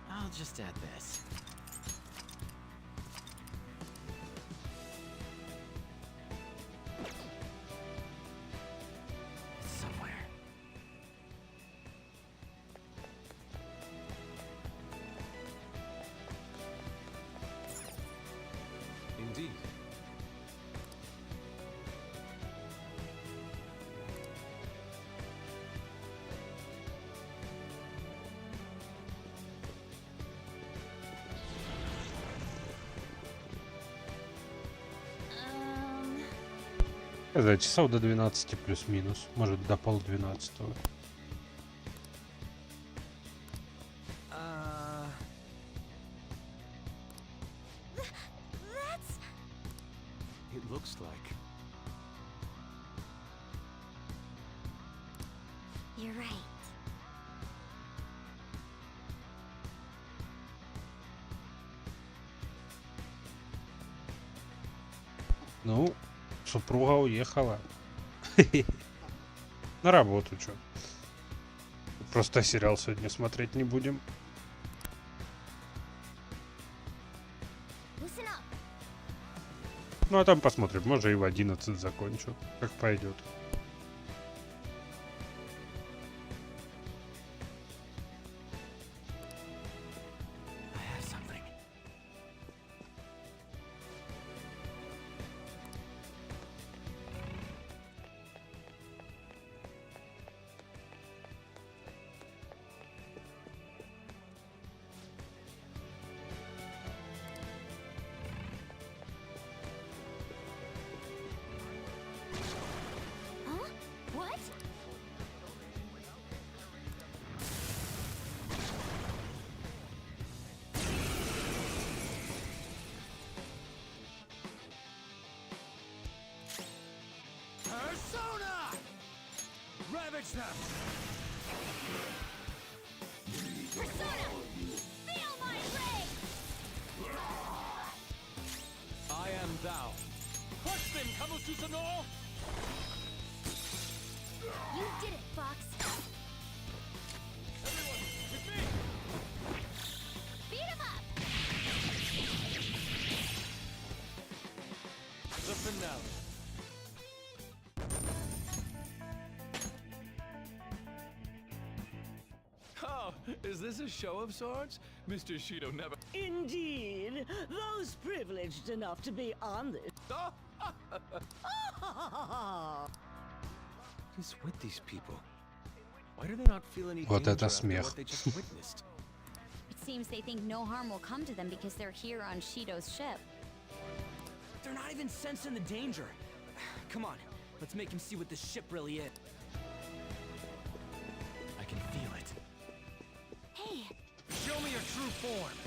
I'll just add this. Somewhere. Indeed. За часов до 12 плюс-минус. Может, до 11:30. It looks like. You're right. Ну, супруга уехала. На работу, чё. Просто сериал сегодня смотреть не будем. Ну а там посмотрим, может и в 11 закончу, как пойдет. Ravage them! Persona! Feel my ring! I am thou. Crush them, Kamususanoo! You did it, Fox! Everyone, with me! Beat him up! The finale. Oh, is this a show of sorts? Mr. Shido never... Indeed, those privileged enough to be on this. What is with these people? Why do they not feel any Вот danger это after смех. what they just witnessed? It seems they think no harm will come to them because they're here on Shido's ship. They're not even sensing the danger. Come on, let's make him see what this ship really is. I can feel it. Hey! Show me your true form!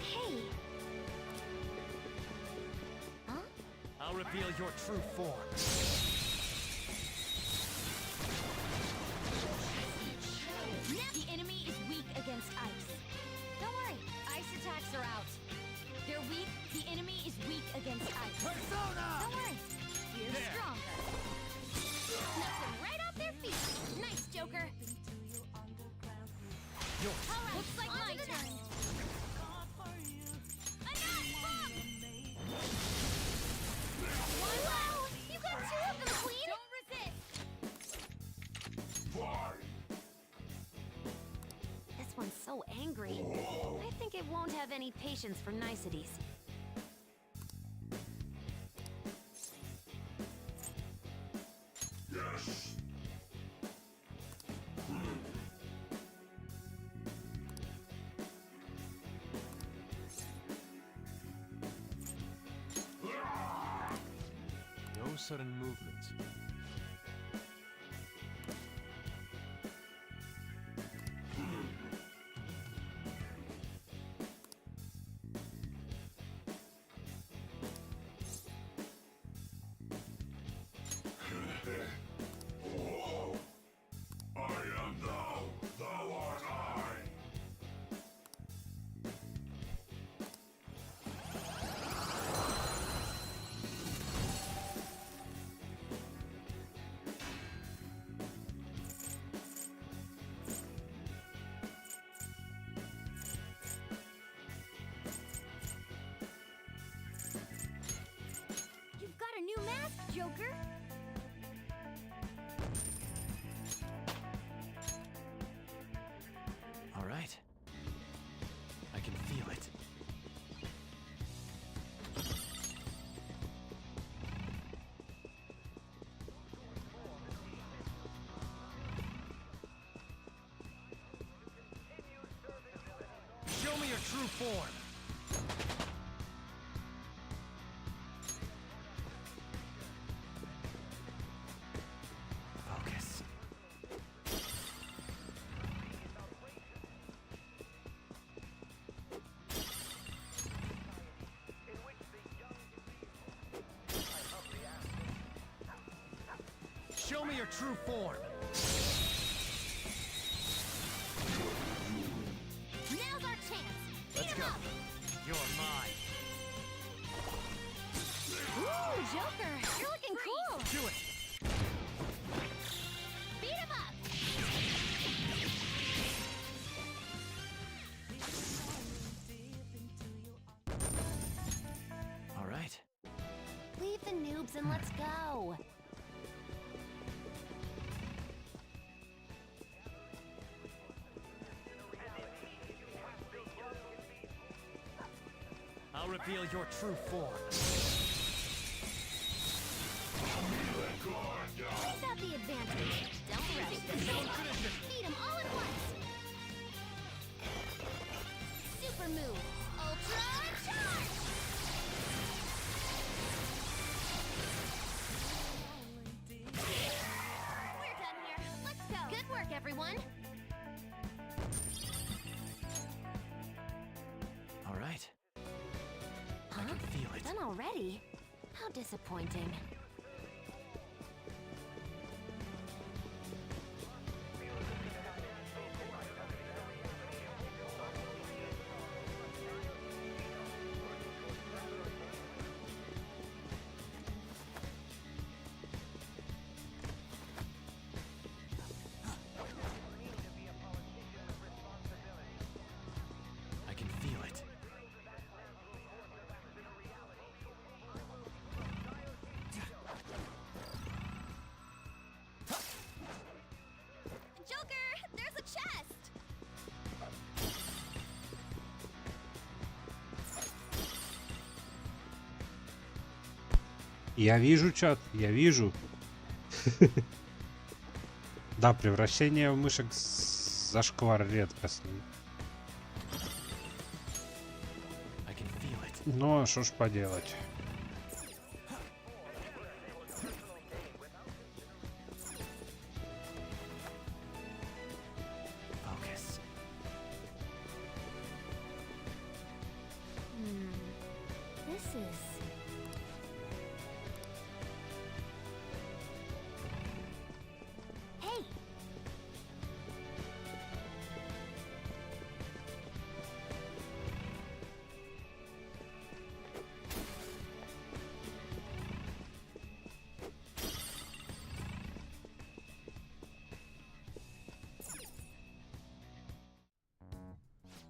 Hey! Huh? I'll reveal your true form. The enemy is weak against ice. Don't worry, ice attacks are out. They're weak. The enemy is weak against ice. Persona! Don't worry, we're There. stronger. Knocks them right off their feet. Nice, Joker. All right, looks like my turn. Wow, you got two of them, Queen. Don't resist. This one's so angry. I think it won't have any patience for niceties. Yes. No sudden movements. I am thou, thou art I. Joker? All right. I can feel it. Show me your true form. Focus. Show me your true form. Now's our chance! Let's go. You're mine. Ooh, Joker! You're looking cool! Do it. Beat him up! All right. Leave the noobs and let's go. I'll reveal your true form. Take out the advantage. Don't rest. Beat him all at once. Super move. Ultra charge! We're done here. Let's go. Good work, everyone. All right. Huh? I can feel it. Done already? How disappointing. I can feel it. Joker, there's a chest! Я вижу, чат, я вижу. Да, превращение в мышек зашквар редкостный. I can feel it. Но что ж поделать. Focus. This is... Hey!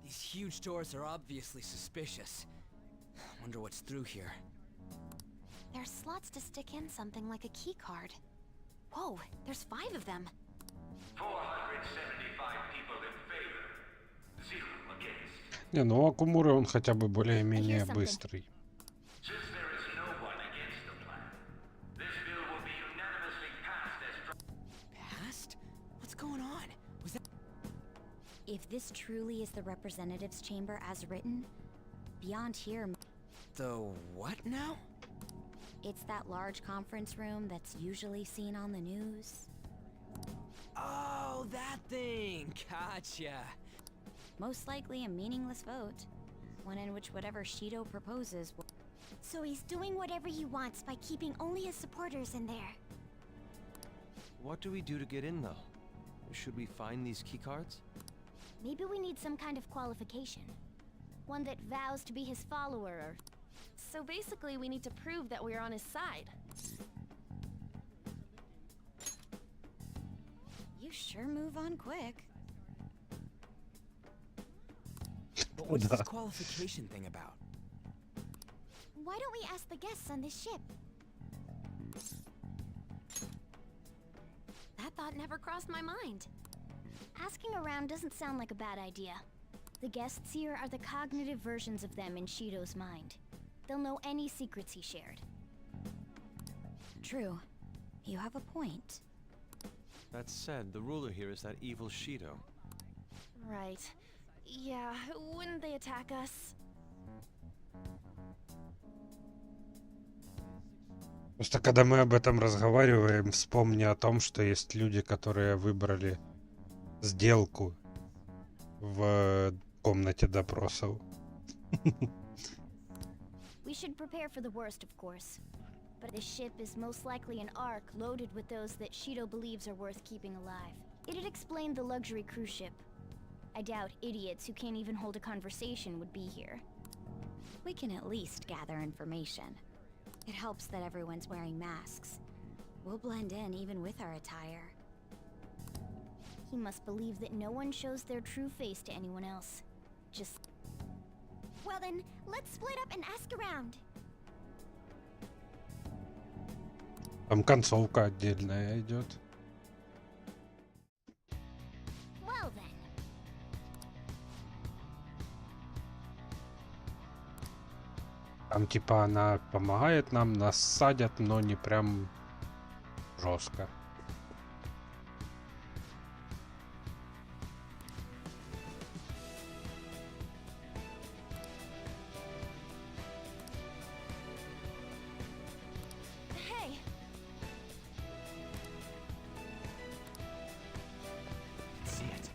These huge doors are obviously suspicious. Wonder what's through here. There's slots to stick in something like a key card. Whoa, there's 5 of them. 475 people in favor. 0 against. Не, ну Акумура он хотя бы более-менее быстрый. Since there is no one against the plan, this bill will be unanimously passed as Passed? What's going on? Was that... If this truly is the representatives' chamber as written, beyond here, The what now? it's that large conference room that's usually seen on the news. Oh, that thing! Gotcha! Most likely a meaningless vote, one in which whatever Shido proposes will... So he's doing whatever he wants by keeping only his supporters in there. What do we do to get in, though? Should we find these keycards? Maybe we need some kind of qualification. One that vows to be his follower or... So basically, we need to prove that we're on his side. You sure move on quick. But what's this qualification thing about? Why don't we ask the guests on this ship? That thought never crossed my mind. Asking around doesn't sound like a bad idea. The guests here are the cognitive versions of them in Shido's mind. They'll know any secrets he shared. True. You have a point. That said, the ruler here is that evil Shido. Right. Yeah, wouldn't they attack us? Просто когда мы об этом разговариваем, вспомни о том, что есть люди, которые выбрали сделку в комнате допросов. We should prepare for the worst, of course. But this ship is most likely an Ark loaded with those that Shido believes are worth keeping alive. It'd explain the luxury cruise ship. I doubt idiots who can't even hold a conversation would be here. We can at least gather information. It helps that everyone's wearing masks. We'll blend in even with our attire. He must believe that no one shows their true face to anyone else. Just... Well then, let's split up and ask around. Там концовка отдельная идет. Well then. Там типа она помогает нам, нас садят, но не прям жестко. Hey! See it.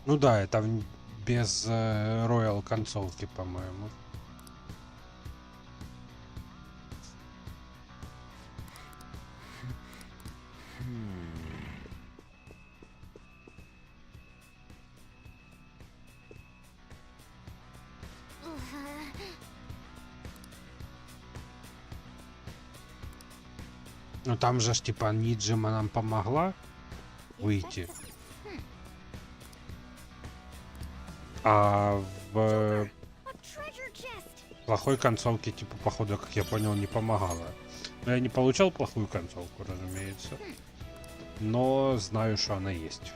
Ну да, это без Royal концовки, по-моему. Ну там же ж типа Ниджима нам помогла выйти. А в плохой концовке, типа, походу, как я понял, не помогала. Но я не получал плохую концовку, разумеется. Но знаю, что она есть.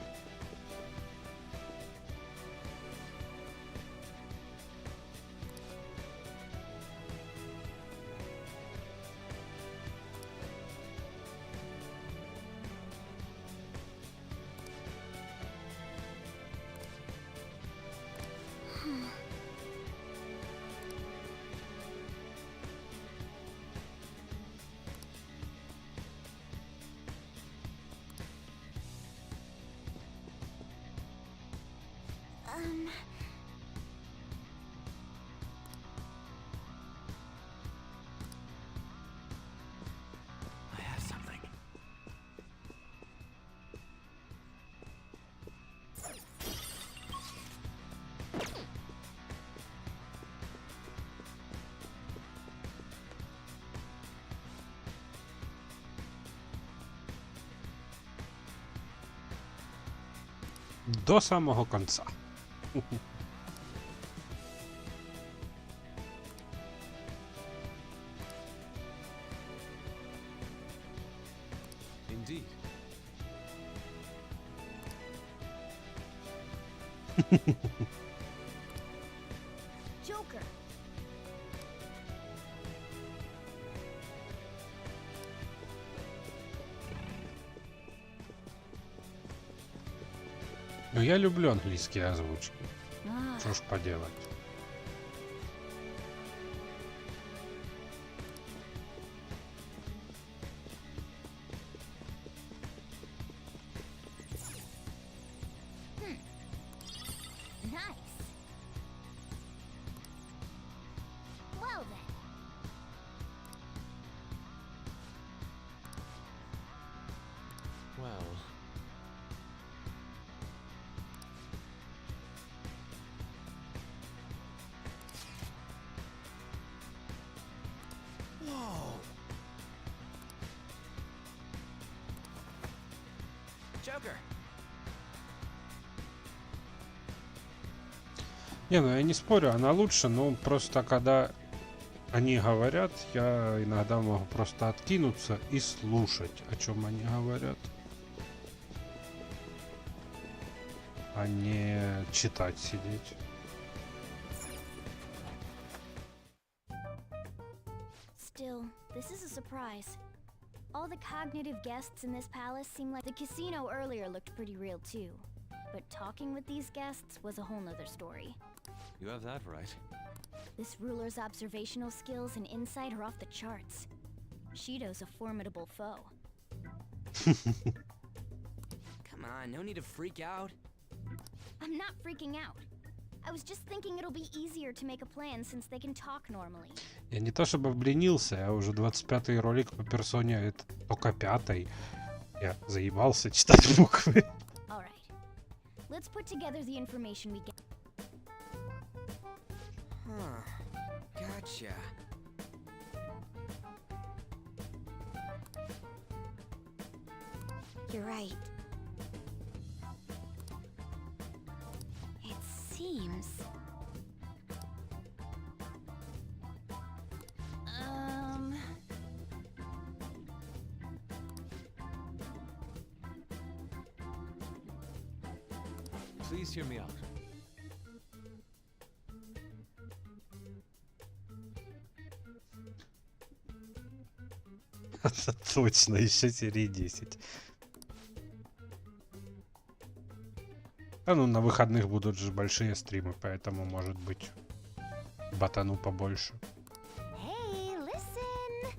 I have something. До самого конца. Indeed. Joker. Ну, я люблю английские озвучки. Что ж поделать. Nice. Well then. Joker. Не, ну я не спорю, она лучше, но просто когда они говорят, я иногда могу просто откинуться и слушать, о чем они говорят, а не читать сидеть. Still, this is a surprise. All the cognitive guests in this palace seem like the casino earlier looked pretty real too. But talking with these guests was a whole nother story. You have that right. This ruler's observational skills and insight are off the charts. Shido's a formidable foe. Come on, no need to freak out. I'm not freaking out. I was just thinking it'll be easier to make a plan since they can talk normally. Я не то чтобы обленился, я уже 25-й ролик по персоне, это только 5-й. Я заебался читать буквы. All right. Let's put together the information we get. Huh. Gotcha. You're right. It seems... Please hear me out. Точно, еще серии 10. А ну, на выходных будут же большие стримы, поэтому, может быть, ботану побольше. Hey, listen!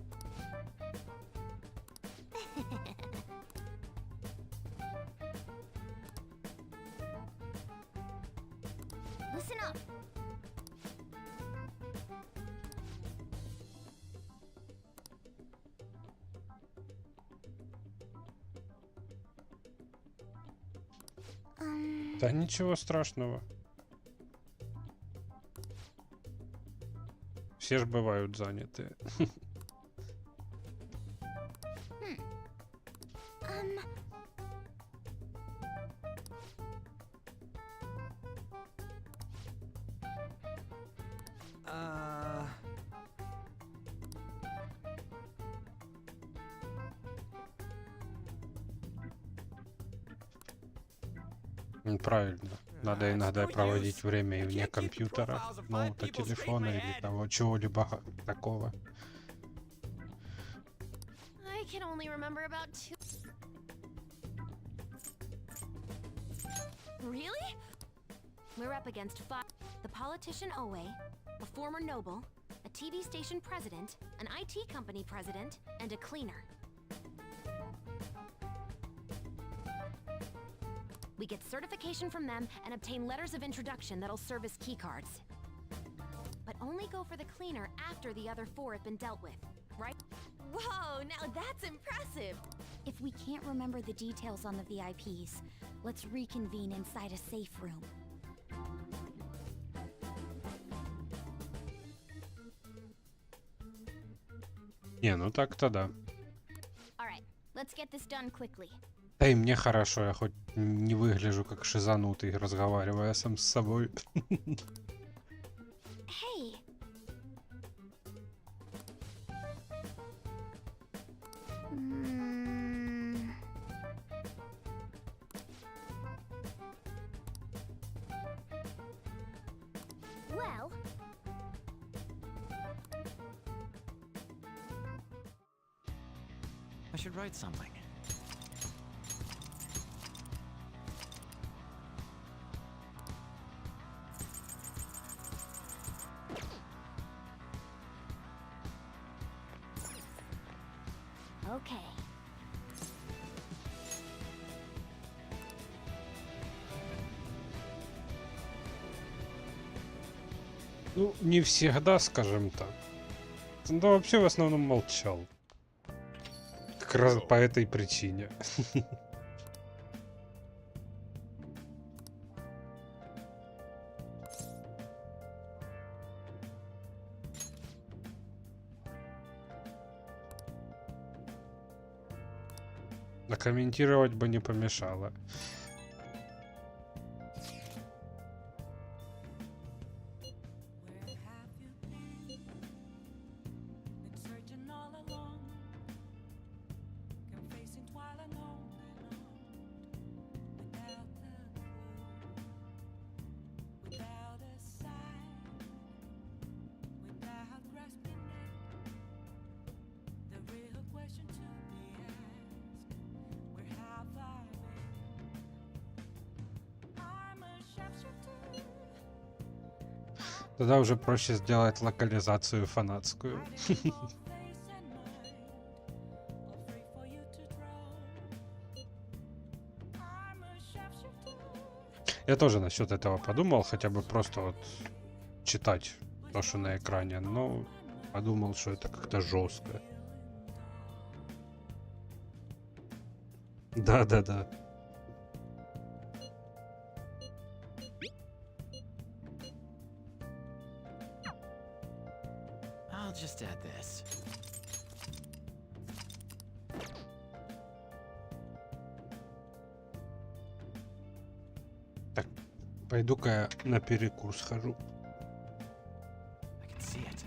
Listen up! Да ничего страшного. Все ж бывают заняты. Правильно. Надо иногда проводить время и вне компьютера, ноута, телефона или того чего-либо такого. I can only remember about 2. Really? We're up against 5. The politician Owe, a former noble, a TV station president, an IT company president, and a cleaner. We get certification from them and obtain letters of introduction that'll serve as keycards. But only go for the cleaner after the other 4 have been dealt with, right? Whoa, now that's impressive! If we can't remember the details on the VIPs, let's reconvene inside a safe room. Не, ну так-то да. All right, let's get this done quickly. Да и мне хорошо, я хоть не выгляжу как шизанутый, разговаривая сам с собой. Hey. Well. I should write something. Okay. Ну, не всегда, скажем так. Да вообще в основном молчал. Как раз по этой причине. Комментировать бы не помешало. Тогда уже проще сделать локализацию фанатскую. Я тоже насчет этого подумал, хотя бы просто вот читать то, что на экране, но подумал, что это как-то жестко. Да. I'll just add this. Так, пойду-ка я на перекур схожу. I can see it.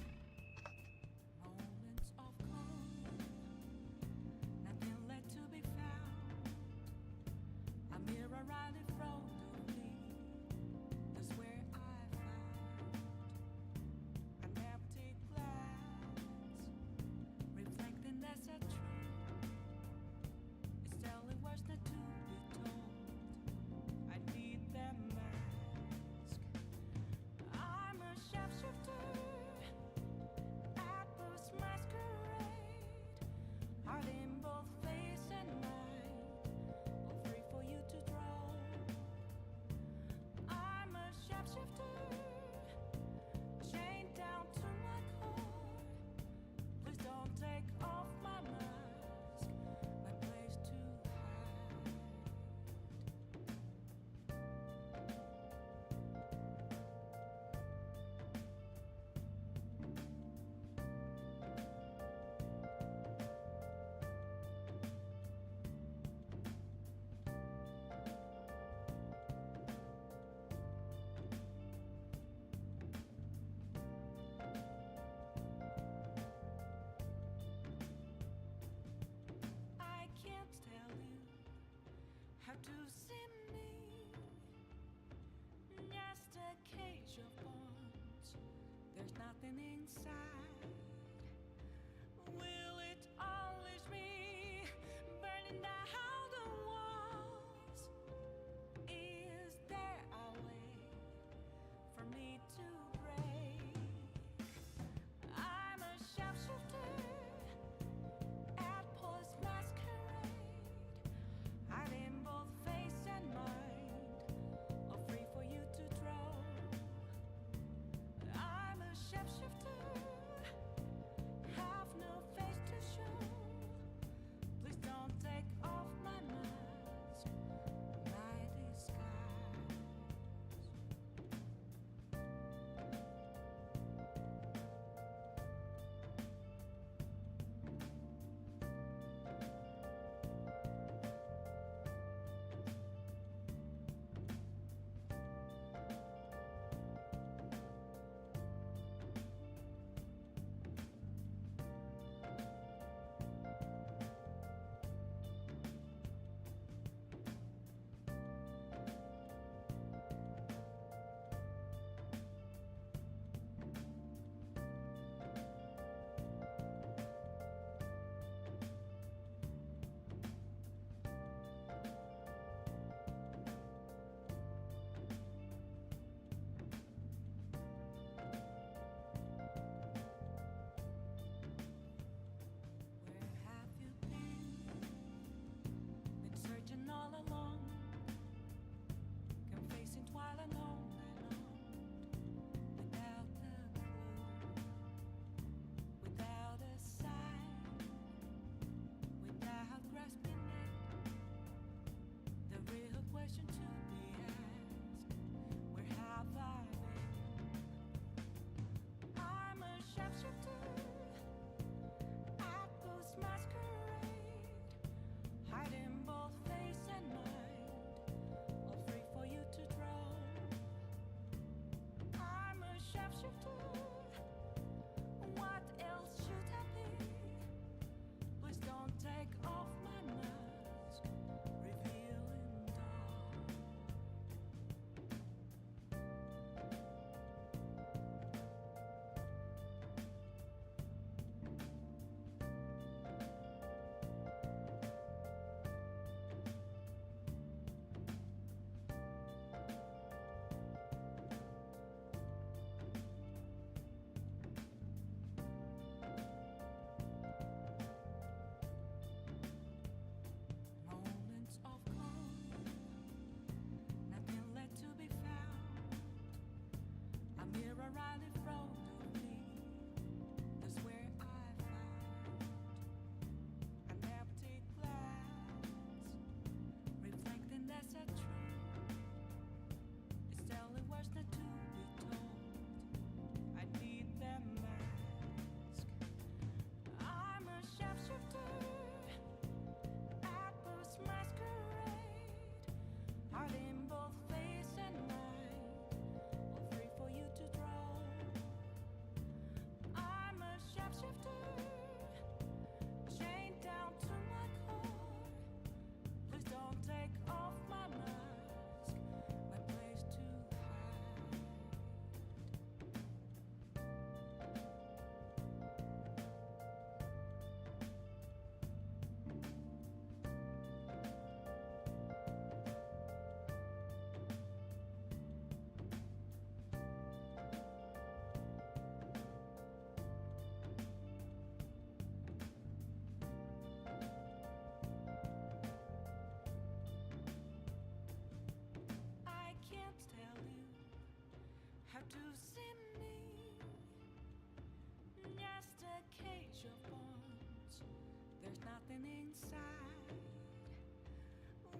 nothing inside.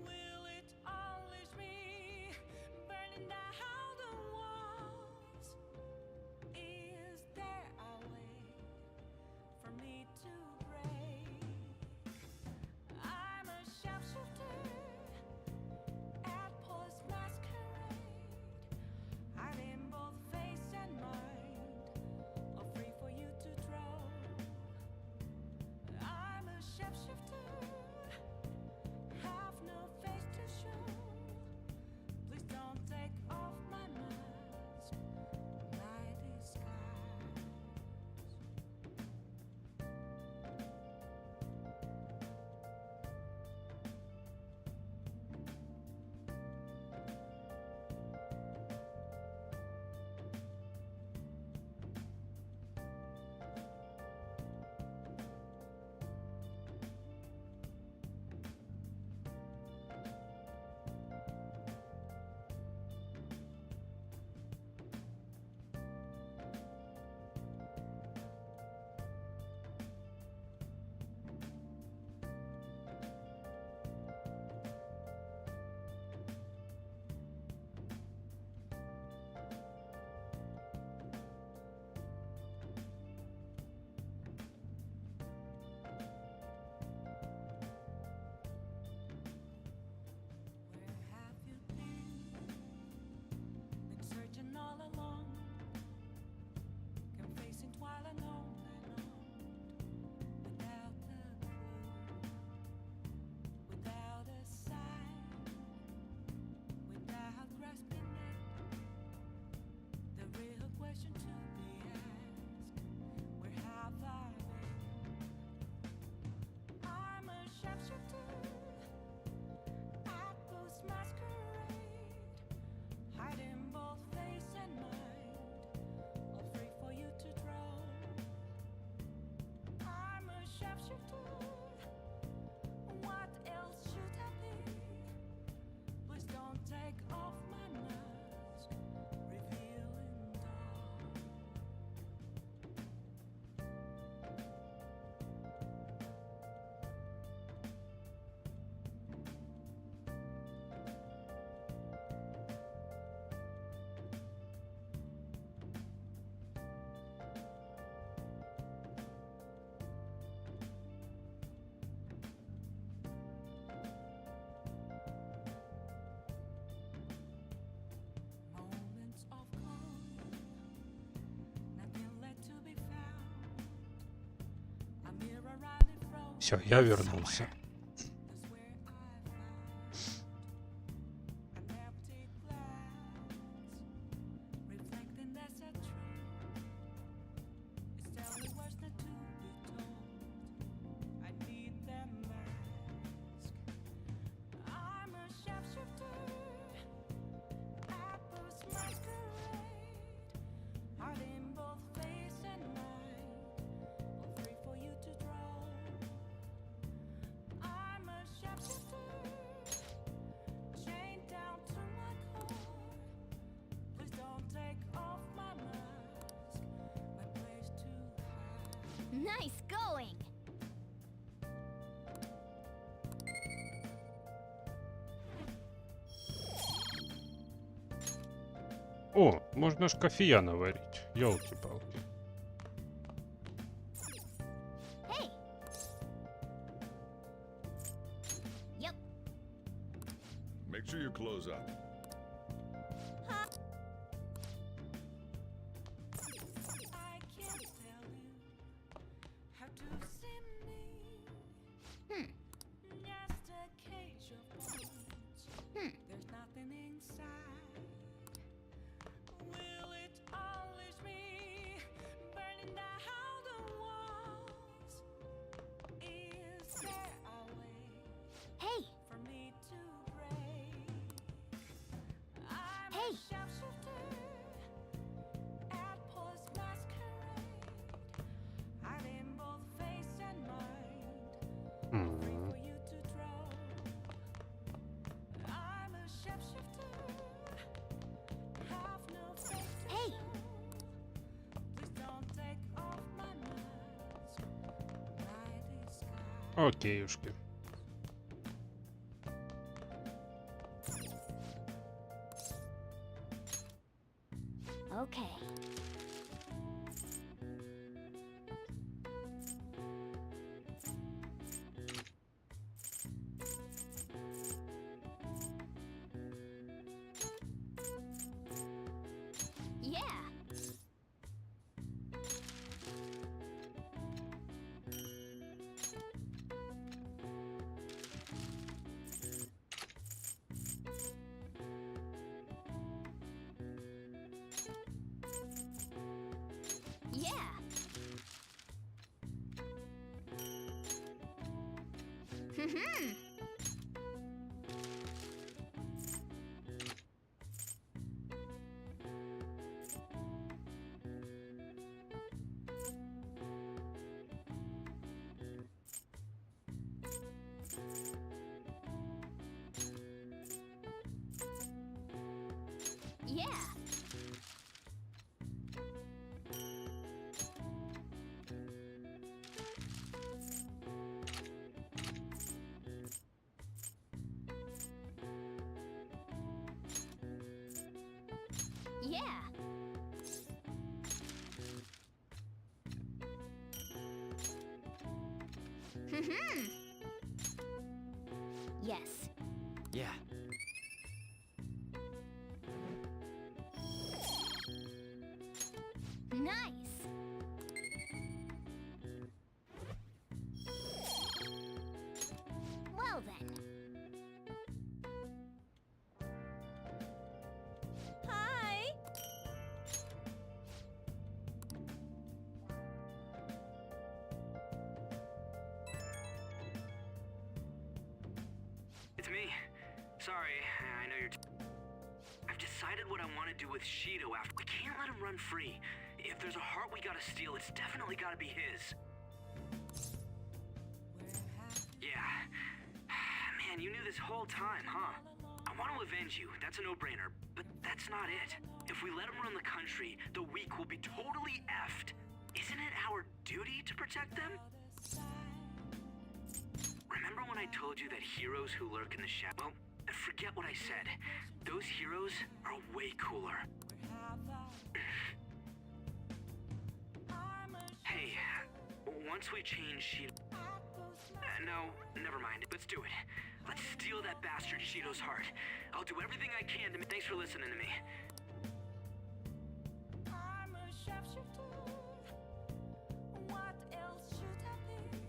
Will it unleash me, burning down the walls? Is there a way for me to break? I'm a sharpshooter at Post Masquerade, hiding both face and mind, all free for you to draw. I'm a shapeshifter, have no face to show. Please don't take off my mask, my disguise. Been searching all along, confessing while alone without a clue, without a sign, without grasping it. The real question to be asked: where have I been? I'm a sharpshooter at Post Masquerade, hiding both face and mind, all free for you to draw. I'm a sharpshooter, what else should I be? Please don't take off my mask, revealing dawn. Moments of calm, nothing left to be found. A mirror running from Все, я вернулся. is where I found an empty glass, reflecting that's a truth. It's telling words not to be told. I need that mask. I'm a sharpshooter at Post Masquerade, hiding both face and mind, all free for you to draw. I'm a sharpshooter, chained down to my core. Please don't take off my mask, my place to hide. Nice going! О, можно ж кофея наварить. Ёлки-палки. Hey! Yep. Make sure you close up. I can't tell you how to see me. Just a cage of bones. There's nothing inside. Will it unleash me, burning down the walls? Is there a way Hey! for me to break? Окейушки. Okay. Yeah. Yeah. Hmm. Yeah. Yeah. Hmm. Yes. Yeah. Nice. Well then. Hi! It's me. Sorry, I know you're... I've decided what I want to do with Shido after... We can't let him run free. If there's a heart we gotta steal, it's definitely gotta be his. Yeah. Man, you knew this whole time, huh? I want to avenge you, that's a no-brainer, but that's not it. If we let him run the country, the weak will be totally effed. Isn't it our duty to protect them? Remember when I told you that heroes who lurk in the shadow? Well, forget what I said. Those heroes are way cooler. Hey, once we change Shido... no, never mind. Let's do it. Let's steal that bastard Shido's heart. I'll do everything I can to... Thanks for listening to me. I'm a shapeshifter. What else should I be?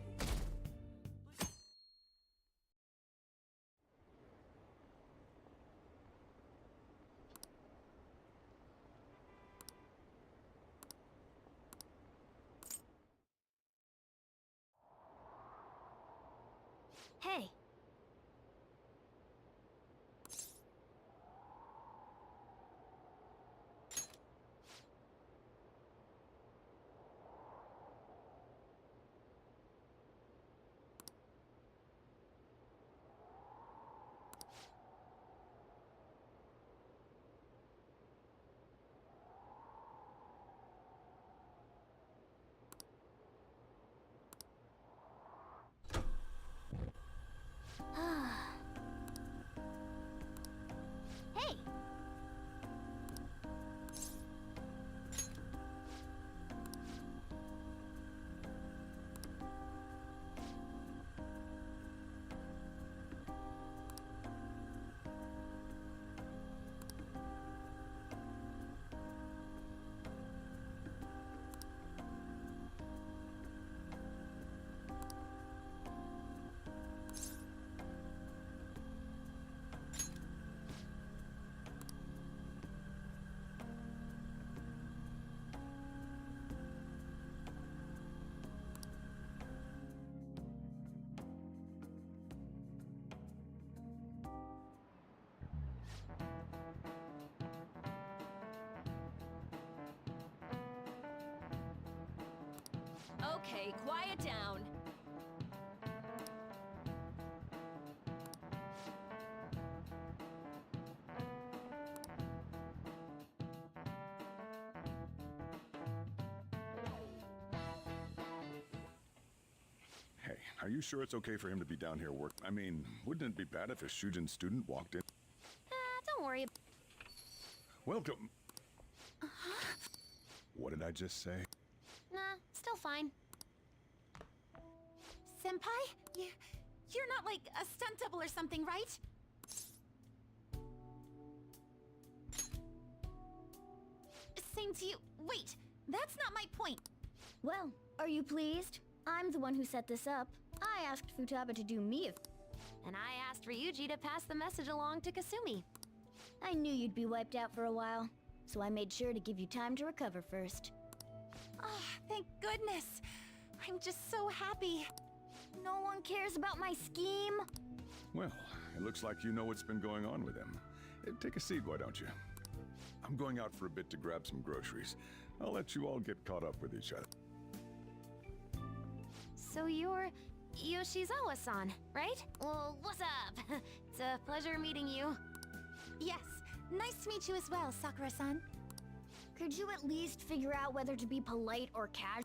Hey. Hey. Okay, quiet down. Hey, Are you sure it's okay for him to be down here I mean, wouldn't it be bad if a Shujin student walked in? Don't worry. Welcome. What did I just say? Nah, still fine. Senpai? You're not like a stunt double or something, right? Same to you. Wait, that's not my point. Well, are you pleased? I'm the one who set this up. I asked Futaba to do me And I asked Ryuji to pass the message along to Kasumi. I knew you'd be wiped out for a while, so I made sure to give you time to recover first. Oh, thank goodness. I'm just so happy. No one cares about my scheme. Well, it looks like you know what's been going on with him. Take a seat, why don't you? I'm going out for a bit to grab some groceries. I'll let you all get caught up with each other. So you're Yoshizawa-san, right? Well, what's up? It's a pleasure meeting you. Yes, nice to meet you as well, Sakura-san. Could you at least figure out whether to be polite or casual?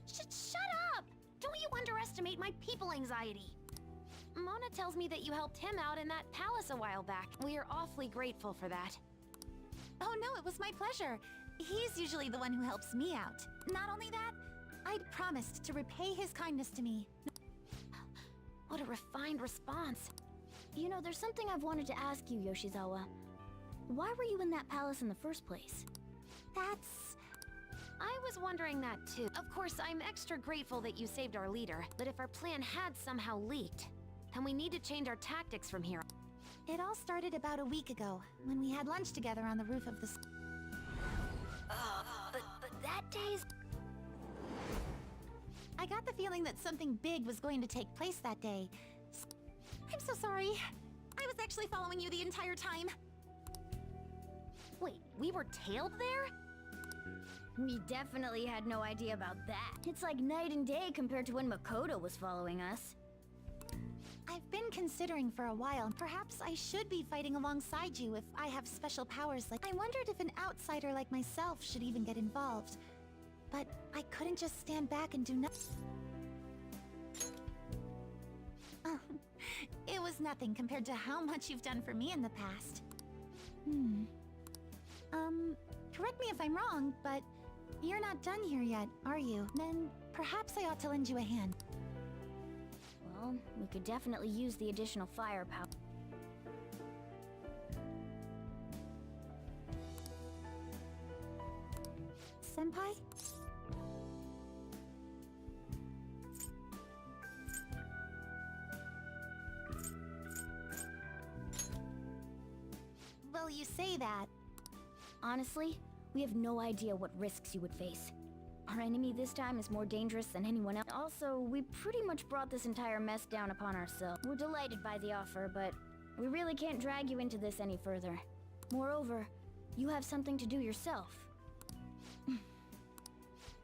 Shut up! Don't you underestimate my people anxiety. Mona tells me that you helped him out in that palace a while back. We are awfully grateful for that. Oh no, it was my pleasure. He's usually the one who helps me out. Not only that, I'd promised to repay his kindness to me. What a refined response. You know, there's something I've wanted to ask you, Yoshizawa. Why were you in that palace in the first place? I was wondering that too. Of course, I'm extra grateful that you saved our leader, but if our plan had somehow leaked, then we need to change our tactics from here. It all started about a week ago, when we had lunch together on the roof of the But that day's... I got the feeling that something big was going to take place that day. I'm so sorry. I was actually following you the entire time. Wait, we were tailed there? We definitely had no idea about that. It's like night and day compared to when Makoto was following us. I've been considering for a while. Perhaps I should be fighting alongside you if I have special powers like... I wondered if an outsider like myself should even get involved. But I couldn't just stand back and do nothing. It was nothing compared to how much you've done for me in the past. Correct me if I'm wrong, but you're not done here yet, are you? Then perhaps I ought to lend you a hand. Well, we could definitely use the additional firepower. Senpai? Well, you say that. Honestly, we have no idea what risks you would face. Our enemy this time is more dangerous than anyone else. Also, we pretty much brought this entire mess down upon ourselves. We're delighted by the offer, but we really can't drag you into this any further. Moreover, you have something to do yourself.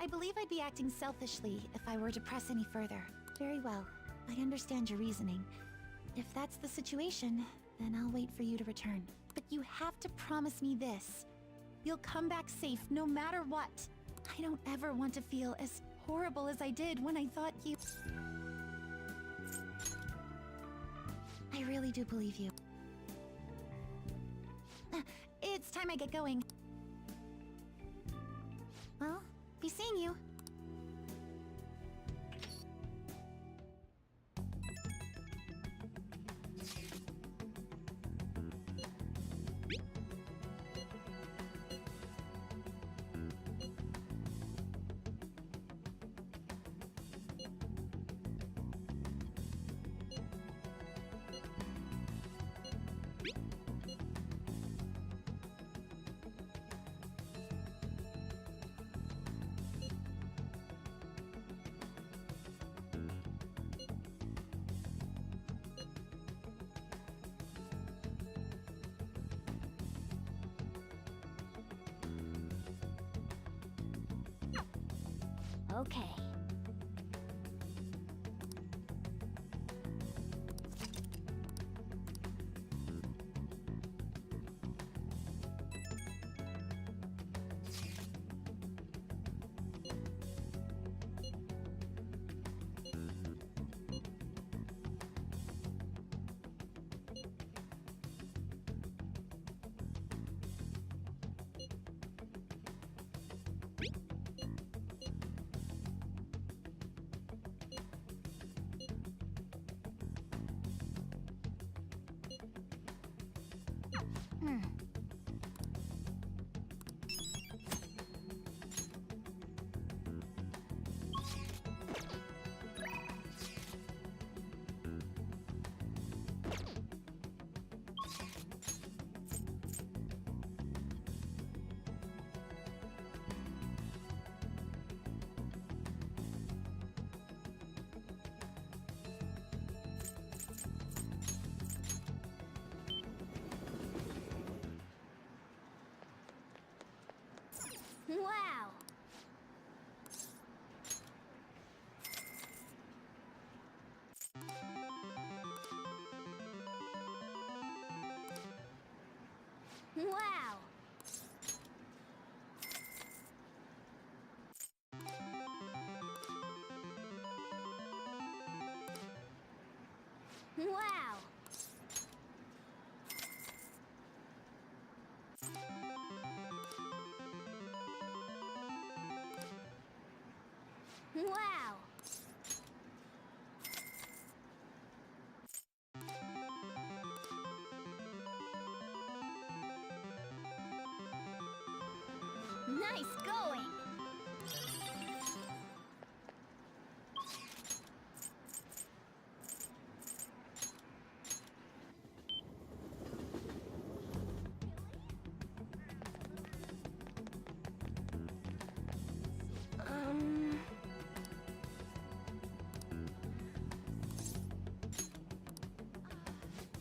I believe I'd be acting selfishly if I were to press any further. Very well. I understand your reasoning. If that's the situation, then I'll wait for you to return. But you have to promise me this. You'll come back safe no matter what. I don't ever want to feel as horrible as I did when I thought you... I really do believe you. It's time I get going. Well, be seeing you. Okay. Wow! Wow! Wow! Nice going!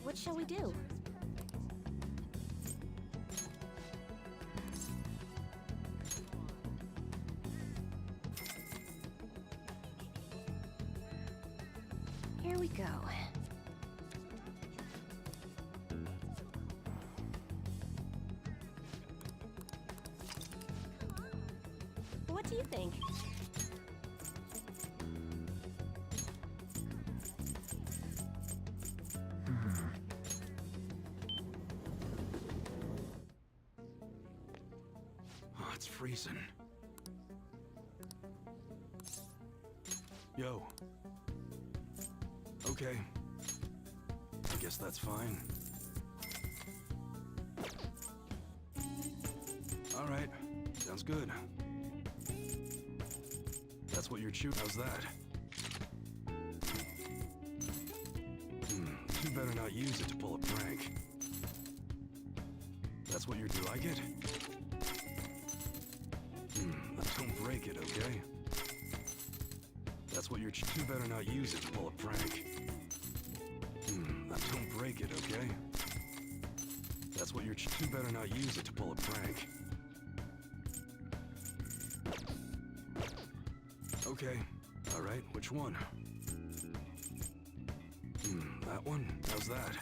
What shall we do? Here we go. What do you think? Oh, it's freezing. Yo. Okay. I guess that's fine. Alright. Sounds good. That's what you're shooting. How's that? You better not use it to pull a prank. That's what you're... Do you like it? Don't break it, okay? That's what you're... You better not use it to pull a prank. Don't break it, okay? That's what you're... You better not use it to pull a prank. Okay. Alright, which one? That one? How's that?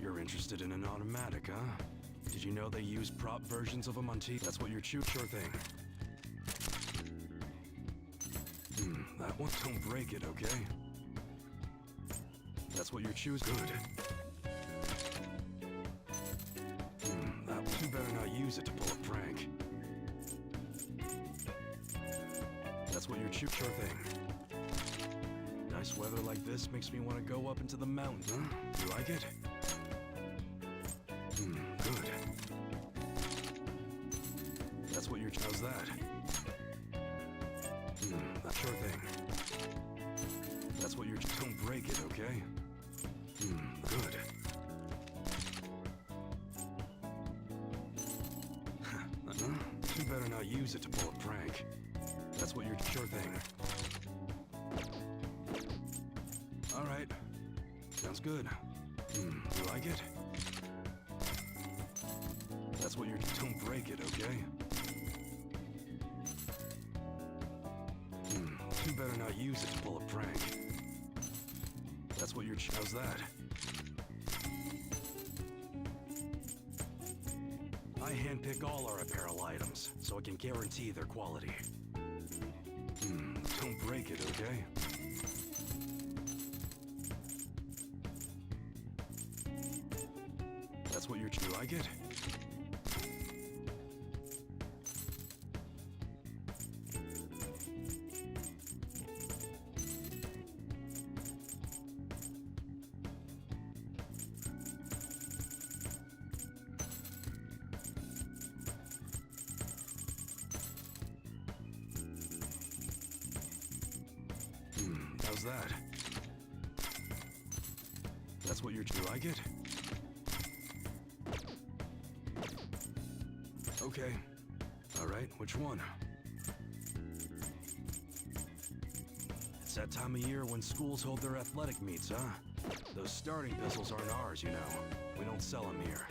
You're interested in an automatic, huh? Did you know they use prop versions of them on TV? That's what you're shooting. Sure thing. That one. Don't break it, okay? That's what you're choosing. Good. That one. You better not use it to pull a prank. That's what you're shooting. Sure thing. Nice weather like this makes me want to go up into the mountains, huh? You like it? Good. That's what you're... How's that? Sure thing. That's what you're... Don't break it, okay? Good. You better not use it to pull a prank. That's what you're... Sure thing. Alright. Sounds good. You like it? That's what you're... Don't break it, okay? You better not use it to pull a prank. That's what you're... How's that? I handpick all our apparel items, so I can guarantee their quality. Don't break it, okay? That's what you're... You like it? How's that? That's what you're... You like it? Okay. Alright, which one? It's that time of year when schools hold their athletic meets, huh? Those starting pistols aren't ours, you know. We don't sell them here.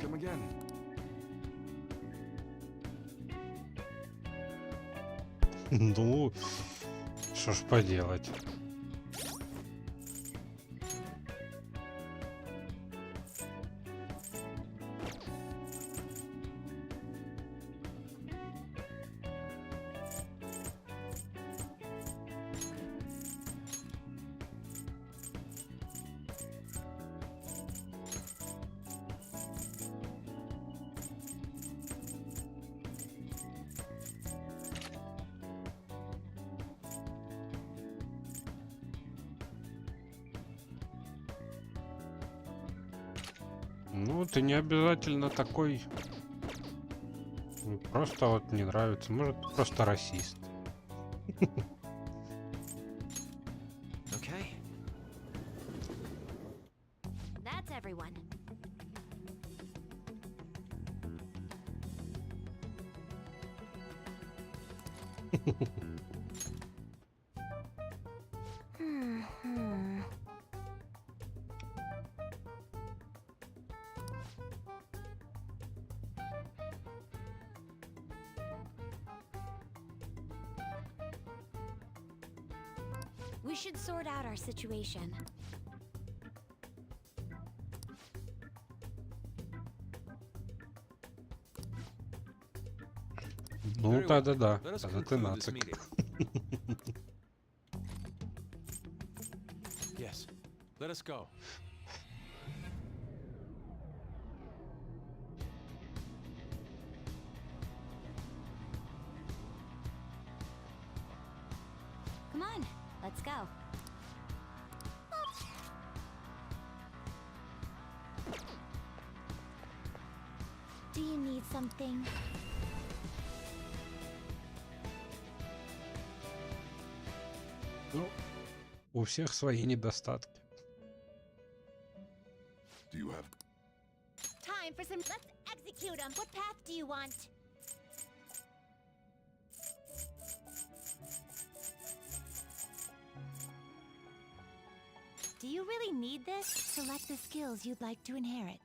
Come again. Ну, что ж поделать. Ну, ты не обязательно такой. Просто вот не нравится. Может, просто расист. Okay. That's everyone. We should sort out our situation. Ну, да-да-да. Это ты нацик. Yes. Let us go. Come on, let's go. Do you need something? Ну, у всех свои недостатки. Do you have... Time for some. Let's execute him. What path do you want? Do you really need this? Select the skills you'd like to inherit.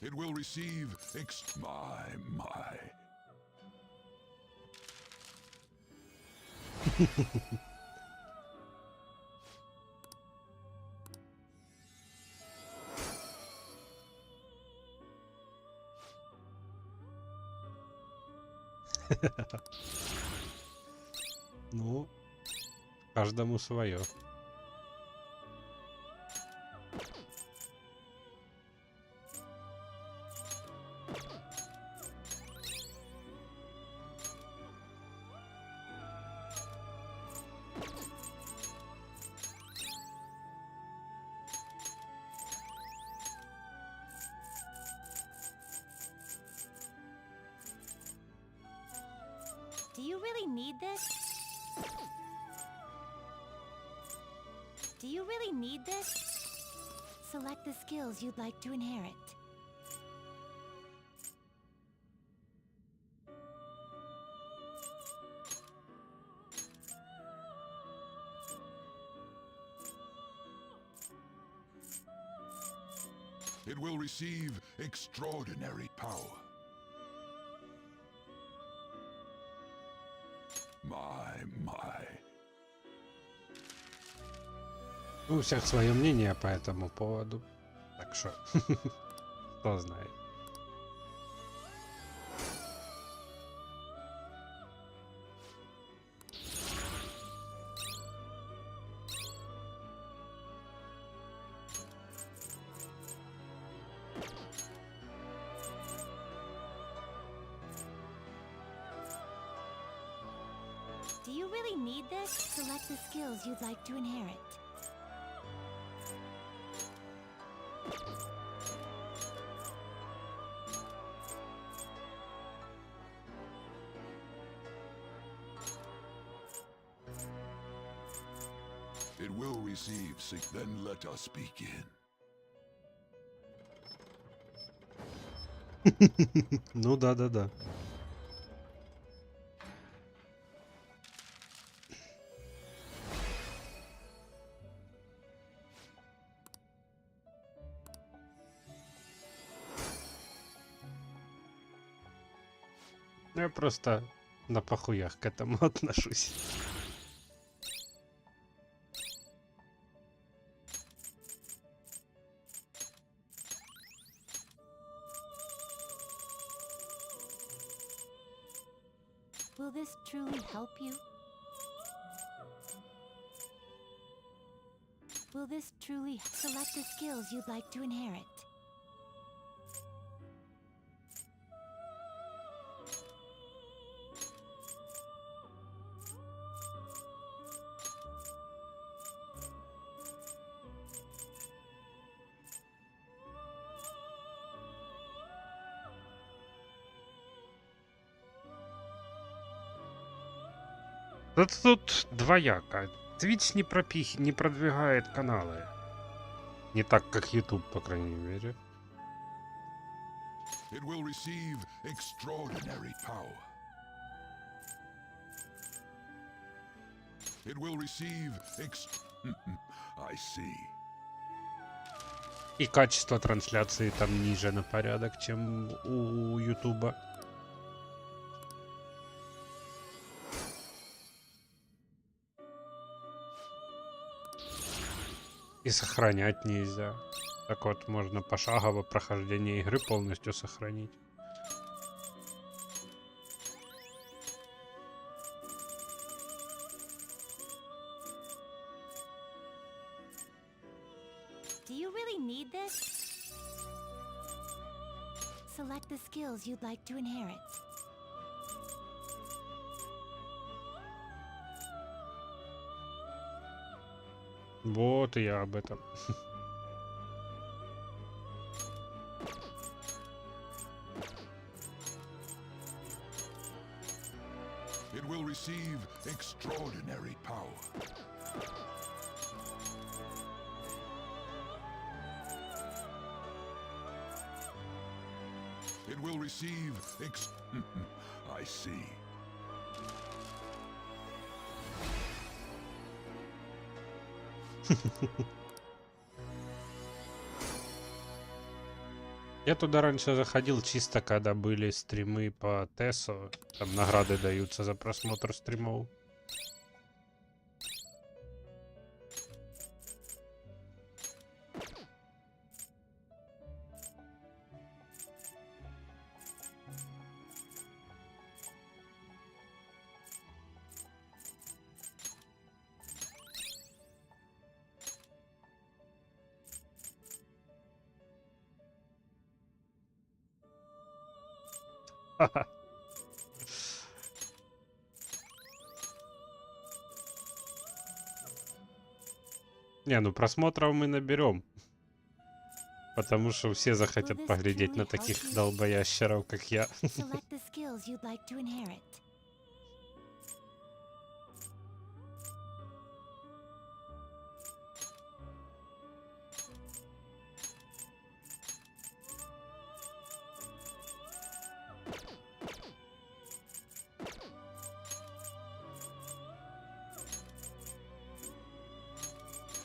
It will receive my. Ну, каждому свое. Do you really need this? Do you really need this? Select the skills you'd like to inherit. It will receive extraordinary power. My. У всех свое мнение по этому поводу. Так что, кто знает. Do you really need this? Select the skills you'd like to inherit. It will receive then let us begin. Ну да-да-да. Я просто на похуях к этому отношусь. Will this truly help you? Will this truly select the skills you'd like to inherit? Тут двояко. Twitch не продвигает каналы. Не так, как YouTube, по крайней мере. It will receive extraordinary power. It will receive I see. И качество трансляции там ниже на порядок, чем у YouTube. И сохранять нельзя. Так вот, можно пошагово прохождение игры полностью сохранить. Do you really need this? Select the skills you'd like to inherit. Вот и я об этом. It will receive extraordinary power. It will receive I see. Я туда раньше заходил чисто, когда были стримы по Тесу. Там награды даются за просмотр стримов. Не, ну просмотров мы наберем. Потому что все захотят поглядеть на таких долбоящеров, как я. Select the skills you'd like to inherit.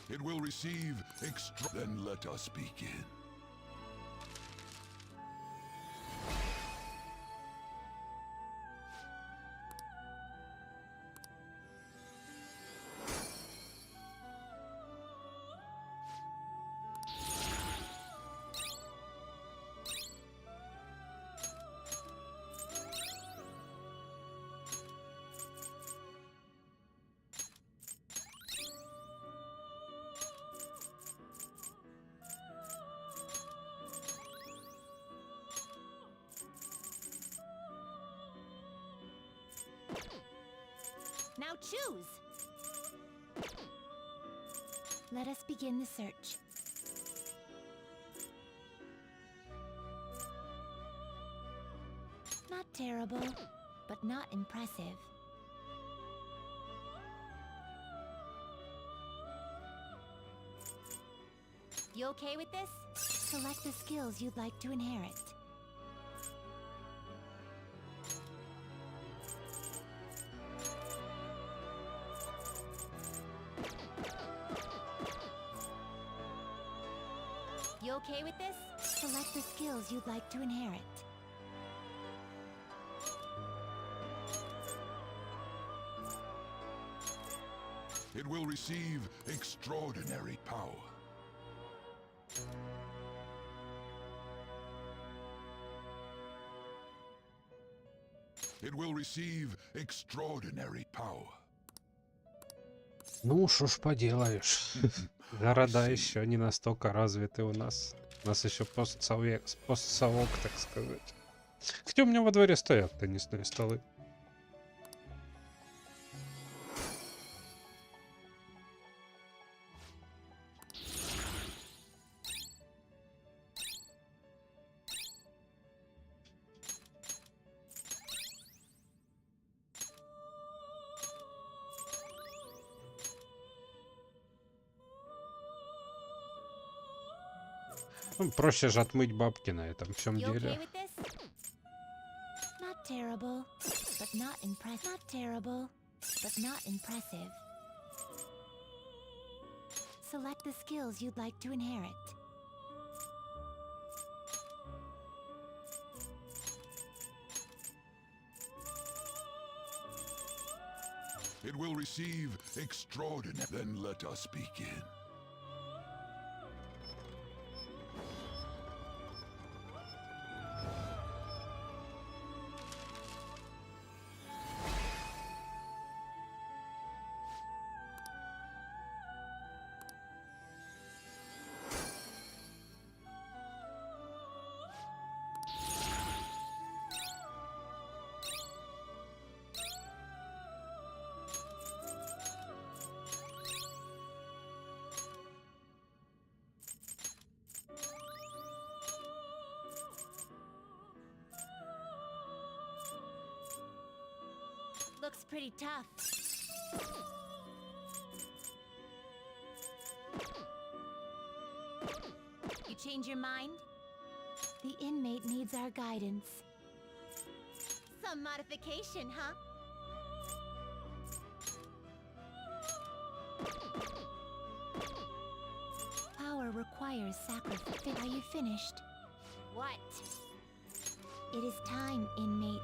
It will receive Then let us begin. Now choose! Let us begin the search. Not terrible, but not impressive. You okay with this? Select the skills you'd like to inherit. You okay with this? Select the skills you'd like to inherit. It will receive extraordinary power. It will receive extraordinary power. Ну, что ж поделаешь. Города еще не настолько развиты у нас. У нас еще постсовок, так сказать. Хотя у меня во дворе стоят теннисные столы. Ну, проще же отмыть бабки на этом всем You okay деле. with this? Not terrible, but not impressive. Not terrible, but not impressive. Select the skills you'd like to inherit. It will receive extraordinary. Then let us begin. Looks pretty tough. You change your mind? The inmate needs our guidance. Some modification, huh? Power requires sacrifice. Are you finished? What? It is time, inmate.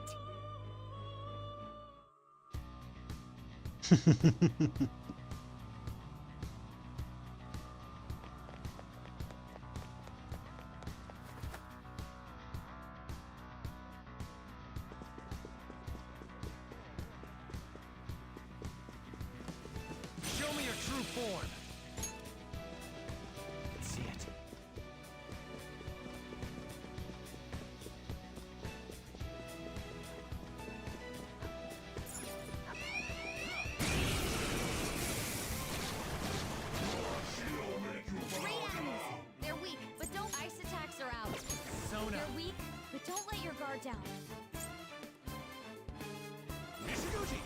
Show me your true form. Let's see it. Great enemies. They're weak, but don't. Ice attacks are out. Sona. They're weak, but don't let your guard down. Nishiguchi.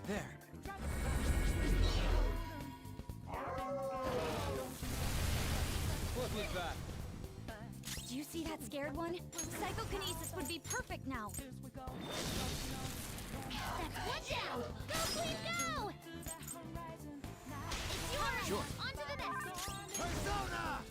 There. Look at that. Do you see that scared one? Psychokinesis would be perfect now. That's one down. Go, Queen, go! It's yours. Sure. On to the next. Persona!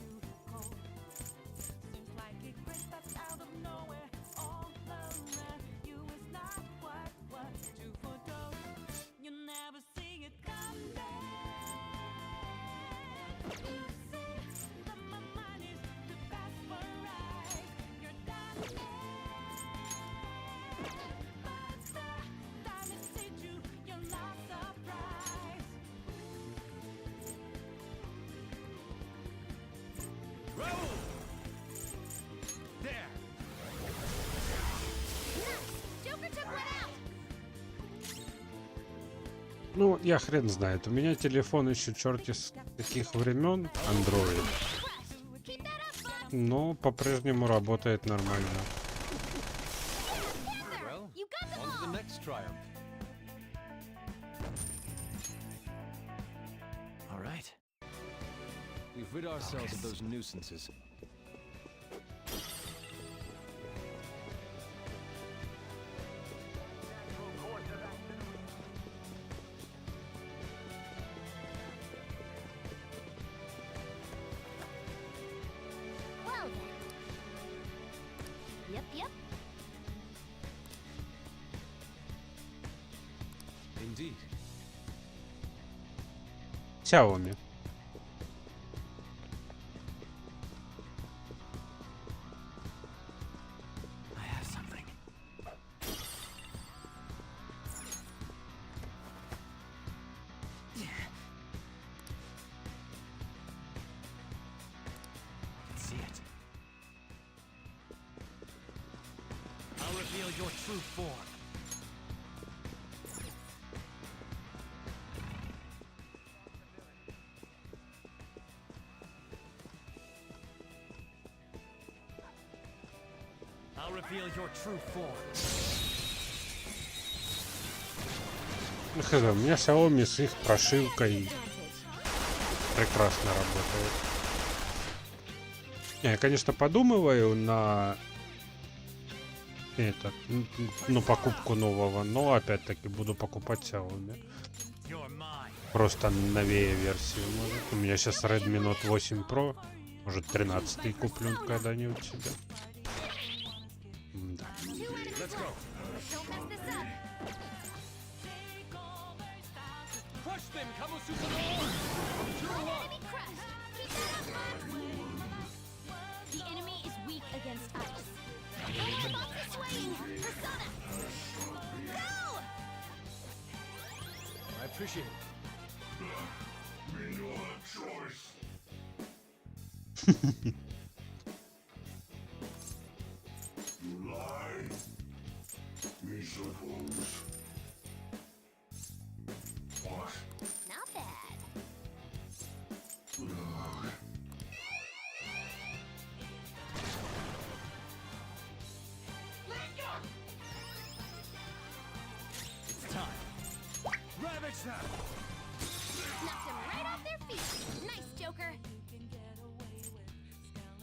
There. Joker took one out. Ну, я хрен знает. У меня телефон еще черти с каких времен, Android. Но по-прежнему работает нормально. Well, on to the next triumph. All right. We've rid ourselves of those nuisances. Well then. Yep, yep. Indeed. Xiaomi. I have something. See it. I'll reveal your true form. I'll reveal your true form. Ну, хз, у меня Xiaomi с их прошивкой прекрасно работает. Я, конечно, подумываю на это, ну, покупку нового, но опять-таки буду покупать Xiaomi. Просто новее версию, может. У меня сейчас Redmi Note 8 Pro, может 13 куплю когда-нибудь себе. Да. The enemy is weak against ice. Swaying! Persona! Go! I appreciate it. Me no choice. You lie. Me suppose. What? Not bad. It's time. Ravage them! Knocked them right off their feet. Nice, Joker.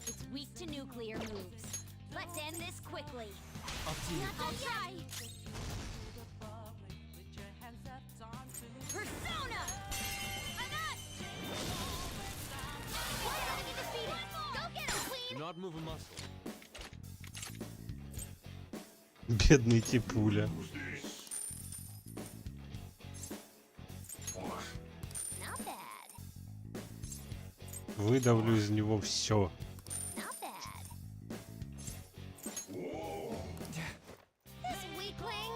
It's weak to nuclear moves. Let's end this quickly. Up to you. I'll try. Persona! Enough! One enemy defeated. Go get him, Queen! Do not move a muscle. Бедный Типуля. Not bad. Выдавлю из него все. Not bad. This weakling!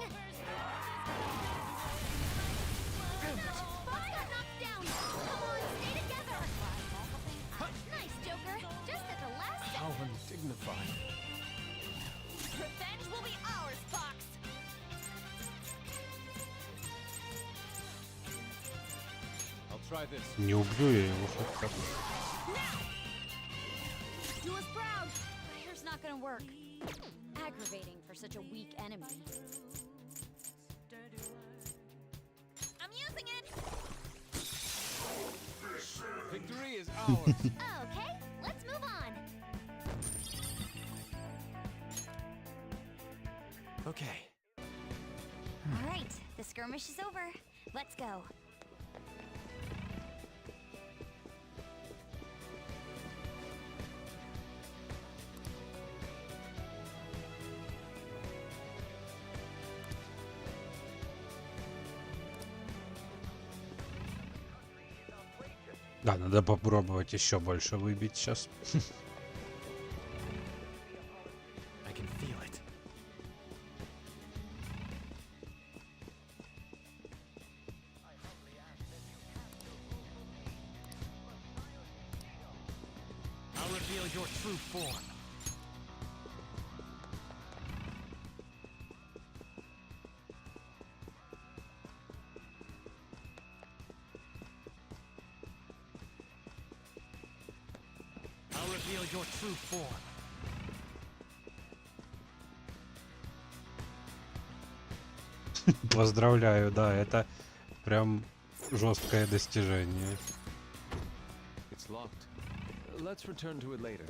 Fox got knocked down! Come on, stay together! Nice, Joker! Just at the last second! How undignified. Revenge will be ours, Fox! I'll try this. Не убью я его хоть как. Do us proud! Here's not gonna work. Aggravating for such a weak enemy. I'm using it! Victory is ours. Okay, let's move on. Okay. All right, the skirmish is over. Let's go. Да, надо попробовать еще больше выбить сейчас. I can feel it. I'll reveal your true form. I'll reveal your true form. Поздравляю, да, это прям жесткое достижение. It's locked. Let's return to it later.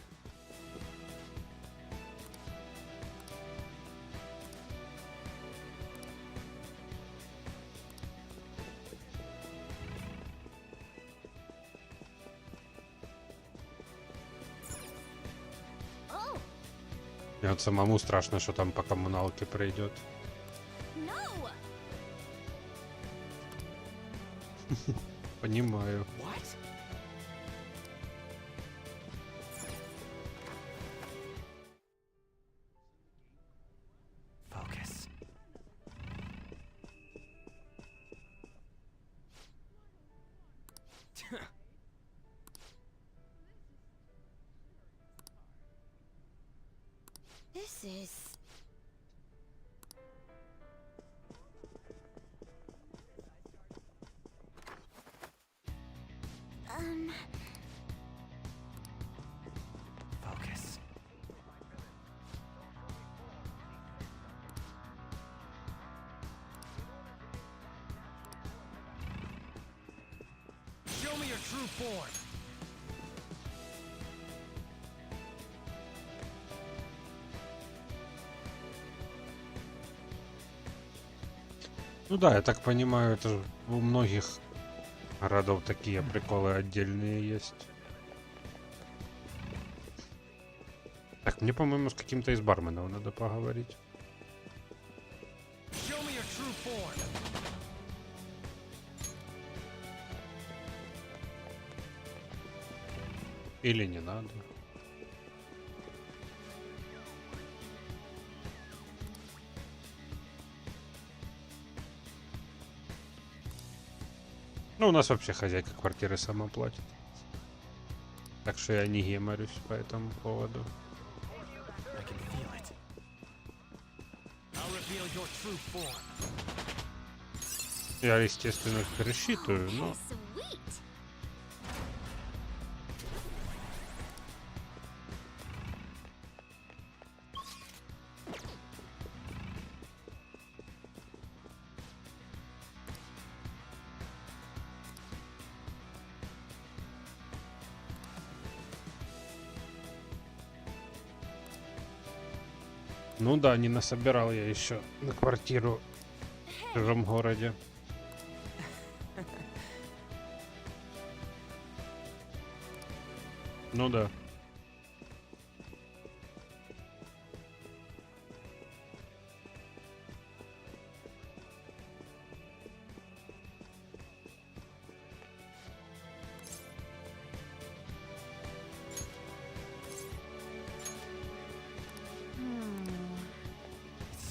Oh, Мне вот самому страшно, что там по коммуналке пройдет. No! Понимаю. What? Focus. This is... Focus. Show me your true form. Ну да, я так понимаю, это ж у многих городов такие приколы отдельные есть. Так, мне, по-моему, с каким-то из барменов надо поговорить. Show me your true form. Или не надо. Ну, у нас вообще хозяйка квартиры сама платит. Так что я не геморюсь по этому поводу. I can feel it. I'll reveal your true form. Я, естественно, их пересчитываю, но... Ну да, не насобирал я еще на квартиру в чужом городе. Ну да.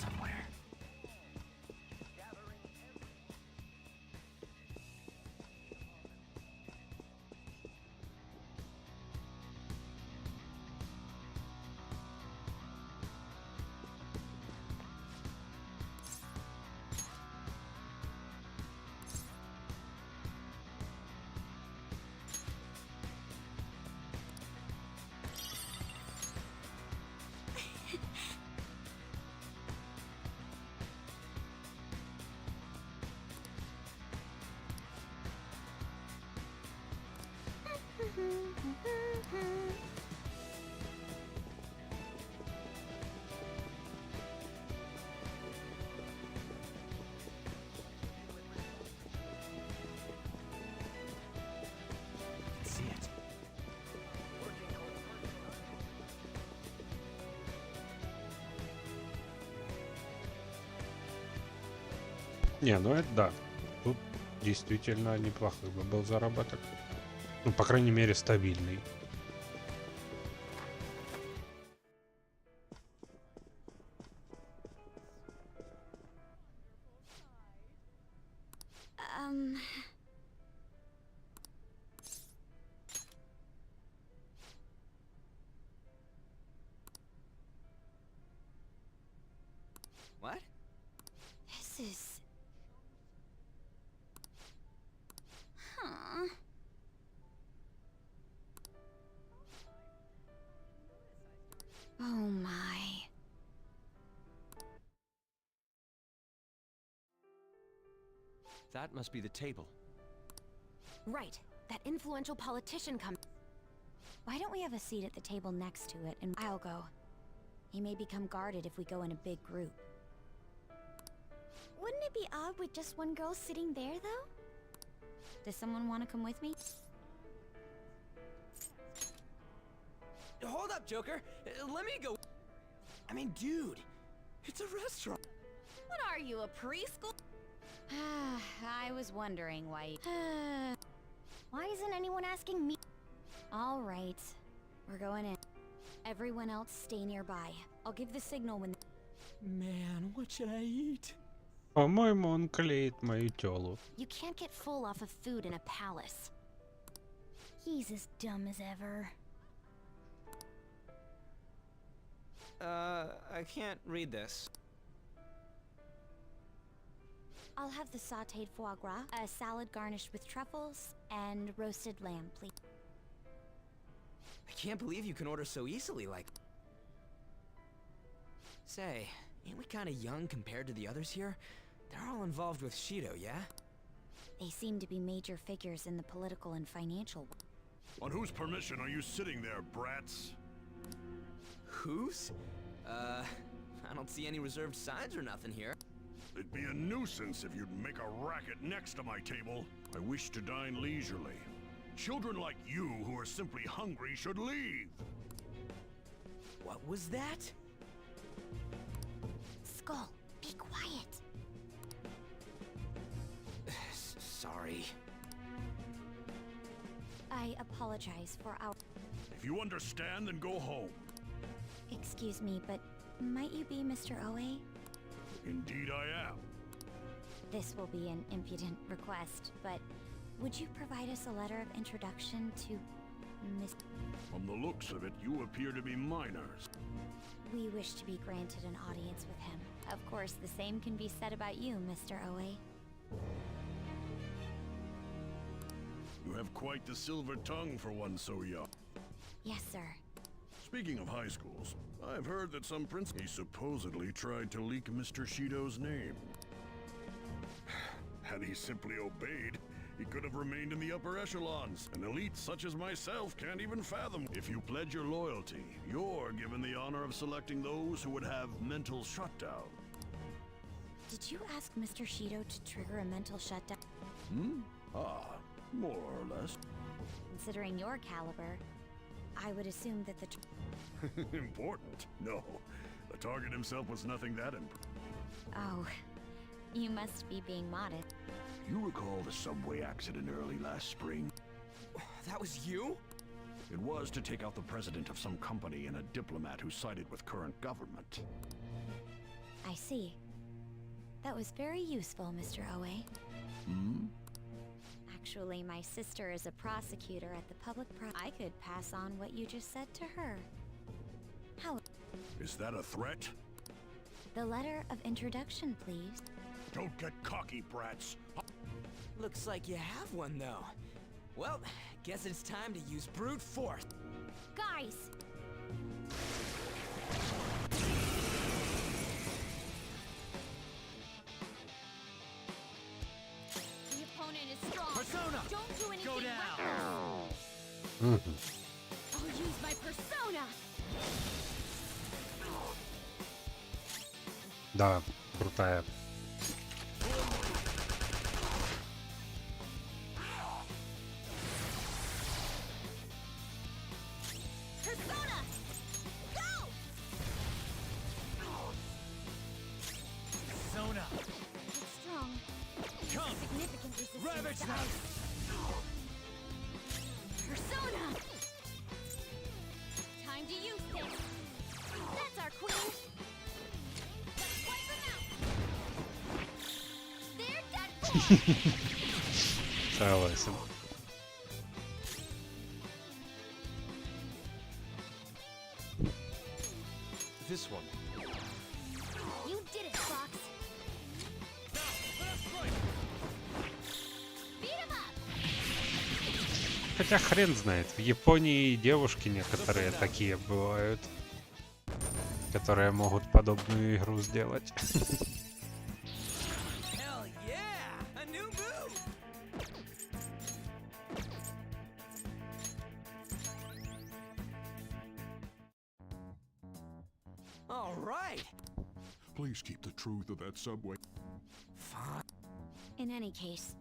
Somewhere. See it. Не, ну это да. Тут действительно неплохой бы был заработок. Ну, по крайней мере, стабильный. What? This is... Huh. Oh my. That must be the table. Right. That influential politician come. Why don't we have a seat at the table next to it and I'll go. He may become guarded if we go in a big group. Wouldn't it be odd with just one girl sitting there, though? Does someone want to come with me? Hold up, Joker. Let me go. I mean, dude, it's a restaurant. What are you, a preschool? I was wondering why... Why isn't anyone asking me? All right. We're going in. Everyone else stay nearby. I'll give the signal when... Man, what should I eat? По-моему, он клеит мою тёлу. You can't get full off of food in a palace. He's as dumb as ever. I can't read this. I'll have the sautéed foie gras, a salad garnished with truffles, and roasted lamb, please. I can't believe you can order so easily like... Say, ain't we kinda young compared to the others here? They're all involved with Shido, yeah? They seem to be major figures in the political and financial world. On whose permission are you sitting there, brats? Whose? I don't see any reserved signs or nothing here. It'd be a nuisance if you'd make a racket next to my table. I wish to dine leisurely. Children like you who are simply hungry should leave. What was that? Skull, be quiet. Sorry. I apologize for our... If you understand, then go home. Excuse me, but might you be Mr. Oe? Indeed I am. This will be an impudent request, but would you provide us a letter of introduction to Miss... From the looks of it, you appear to be minors. We wish to be granted an audience with him. Of course, the same can be said about you, Mr. Oe. You have quite the silver tongue for one so young. Yes, sir. Speaking of high schools, I've heard that some prince... He supposedly tried to leak Mr. Shido's name. Had he simply obeyed, he could have remained in the upper echelons. An elite such as myself can't even fathom. If you pledge your loyalty, you're given the honor of selecting those who would have mental shutdown. Did you ask Mr. Shido to trigger a mental shutdown? More or less. Considering your caliber, I would assume that the... Important? No. The target himself was nothing that important. Oh, you must be being modest. You recall the subway accident early last spring? That was you? It was to take out the president of some company and a diplomat who sided with current government. I see. That was very useful, Mr. Oe. Actually, my sister is a prosecutor at the public I could pass on what you just said to her. How... Is that a threat? The letter of introduction, please. Don't get cocky, brats. Looks like you have one, though. Well, guess it's time to use brute force. Guys! The opponent is strong. Persona! Don't do anything. Go down! I'll use my persona! Да, крутая. Persona! Go! Persona! Strong. Come! Significant resistance Ravage to them! Persona! Time to use this! That's our queen! Let's wipe them out! They're dead for! Согласен. This one. You did it, Fox! Beat him up! Хотя хрен знает, в Японии девушки некоторые такие бывают, которые могут подобную игру сделать. Hell yeah! A new move! All right! Please keep the truth of that subway. Fine. In any case,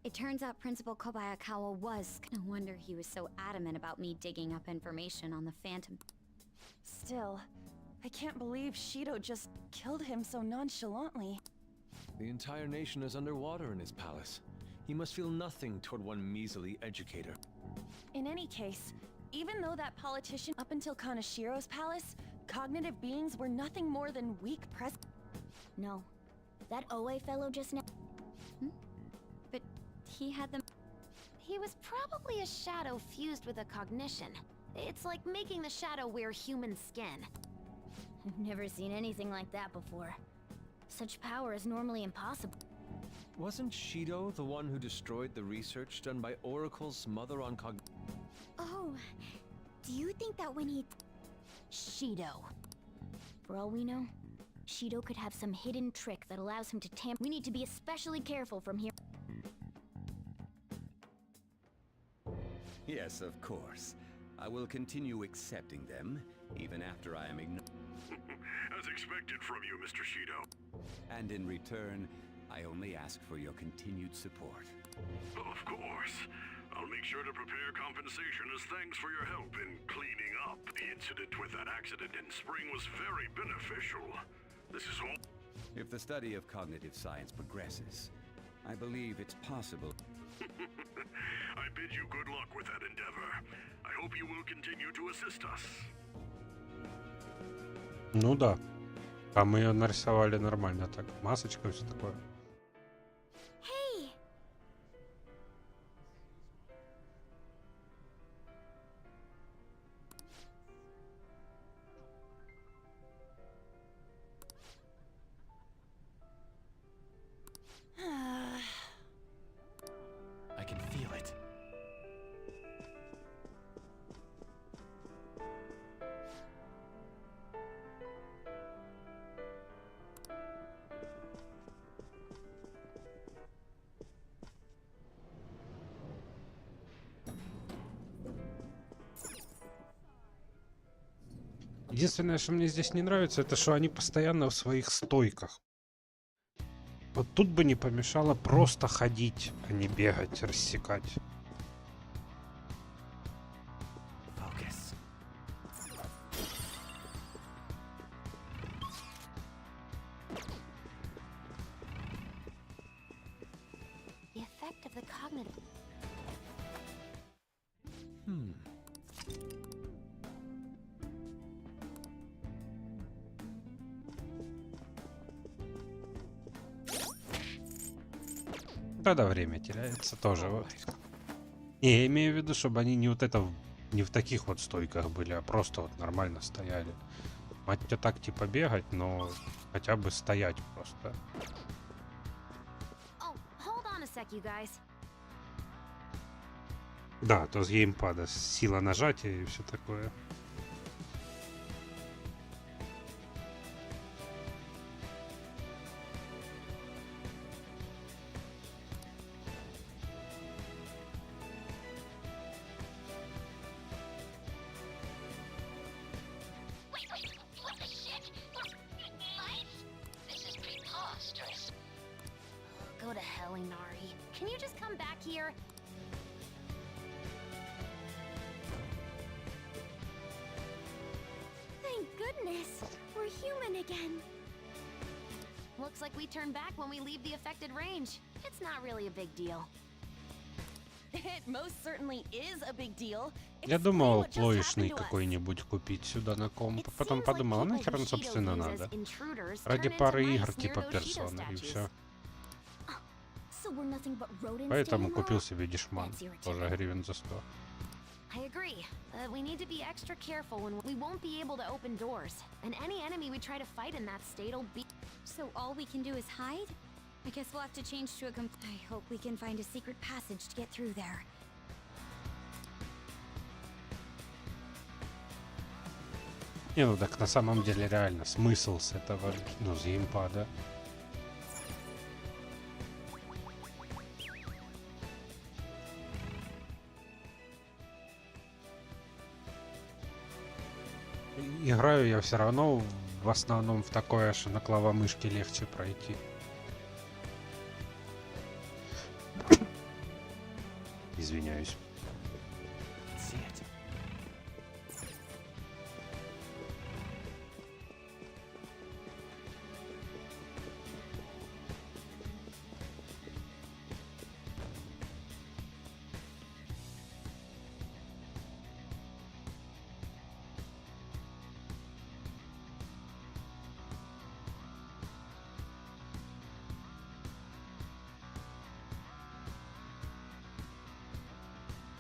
it turns out Principal Kobayakawa was... No wonder he was so adamant about me digging up information on the Phantom. Still, I can't believe Shido just killed him so nonchalantly. The entire nation is underwater in his palace. He must feel nothing toward one measly educator. In any case, even though that politician up until Kanashiro's palace, cognitive beings were nothing more than weak No. That Oe fellow just now... But he had them... He was probably a shadow fused with a cognition. It's like making the shadow wear human skin. I've never seen anything like that before. Such power is normally impossible. Wasn't Shido the one who destroyed the research done by Oracle's mother on Oh, do you think that when he... Shido. For all we know, Shido could have some hidden trick that allows him to tamper... We need to be especially careful from here. Yes, of course. I will continue accepting them, even after I am ignored. As expected from you, Mr. Shido. And in return, I only ask for your continued support. Of course. I'll make sure to prepare compensation as thanks for your help in cleaning up. The incident with that accident in spring was very beneficial. This is all. If the study of cognitive science progresses, I believe it's possible. I bid you good luck with that endeavor. I hope you will continue to assist us. Ну да. А мы ее нарисовали нормально так. Масочка и все такое. Hey! I can feel it. Единственное, что мне здесь не нравится, это что они постоянно в своих стойках. Вот тут бы не помешало просто ходить, а не бегать, рассекать. Focus. The effect of the cognitive... Тогда время теряется тоже. Вот. Не, я имею в виду, чтобы они не вот это, не в таких вот стойках были, а просто вот нормально стояли. Мать тебя так типа бегать, но хотя бы стоять просто. Oh, hold on a sec, you guys. Да, то с геймпада сила нажатия и все такое. What the shit? Lights? This is preposterous. Go to hell, Inari. Can you just come back here? Thank goodness! We're human again. Looks like we turn back when we leave the affected range. It's not really a big deal. It most certainly is a big deal. Я думал плоечный какой-нибудь купить сюда на комп, потом подумал, а нахер он собственно надо. Ради пары игр типа персоны и все. Поэтому купил себе дешман, тоже гривен за 100. I agree. We need to be extra careful when we won't be able to open doors. And any enemy we try to fight in that state'll be... So all we can do is hide? I guess we'll have to change to a I hope we can find a secret passage to get through there. Не, ну так на самом деле реально смысл с этого, ну, с геймпада. Играю я все равно в основном в такое, что на клавомышке легче пройти. Извиняюсь.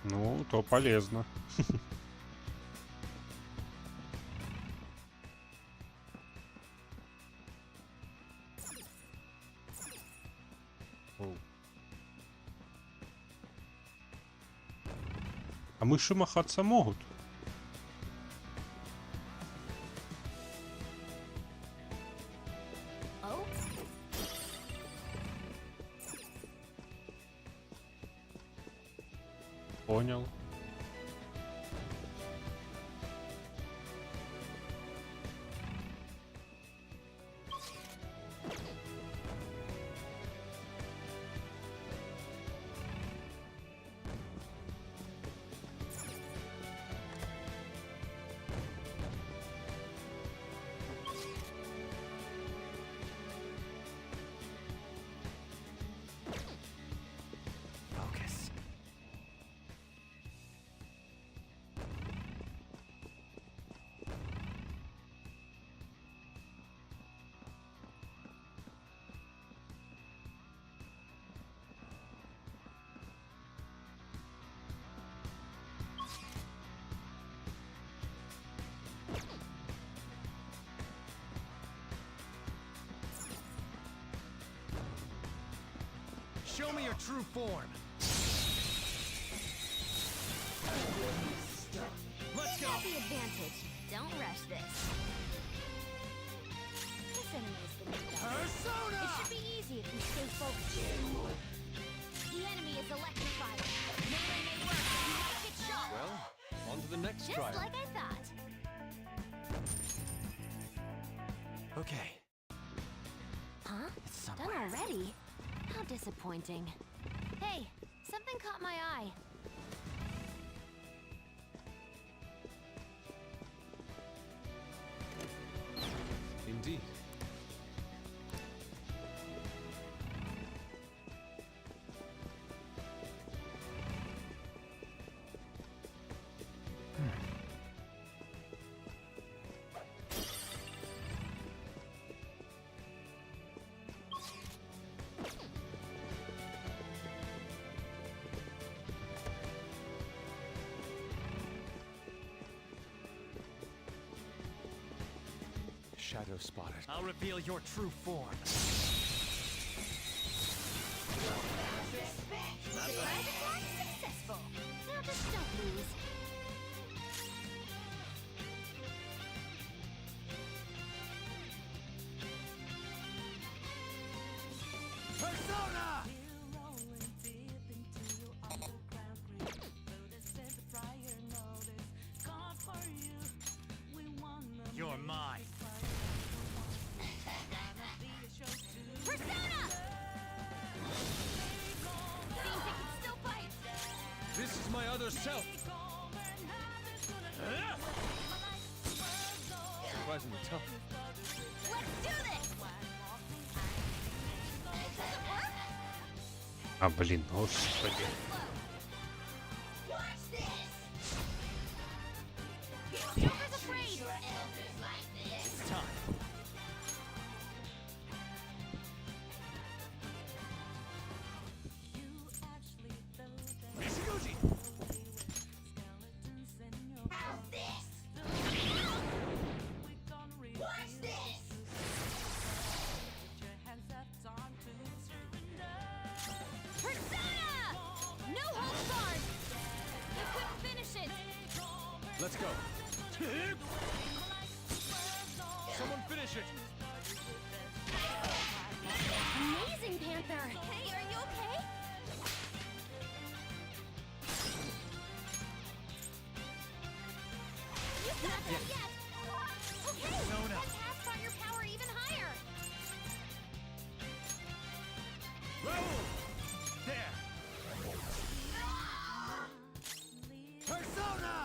Ну, то полезно. А мыши махаться могут? Понял. Show me your true form. Let's go. Have the advantage. Don't rush this. This enemy has been done. Persona! It should be easy if you stay focused. The enemy is electrified. Melee may work if you like it sharp. Well, on to the next Just trial. like I thought. Okay. Huh? It's Done somewhere. already? How disappointing. Hey, something caught my eye. Indeed. Shadow spotted. I'll reveal your true form. Surprise attack successful. Now just don't lose. Persona! You're mine. Persona! Seems it can still fight. This is my other self. Surprisingly tough. Let's do this! Does it work? А, блин, господи. Watch this! Joker's afraid! It's time. Michiguchi! How's this? Watch this! Persona! No holds barred! You couldn't finish it! Let's go. Someone finish it. Amazing, Panther! Hey, are you okay? You've not done yet! Okay, Persona. let's have your power even higher! Raoul! There! Persona!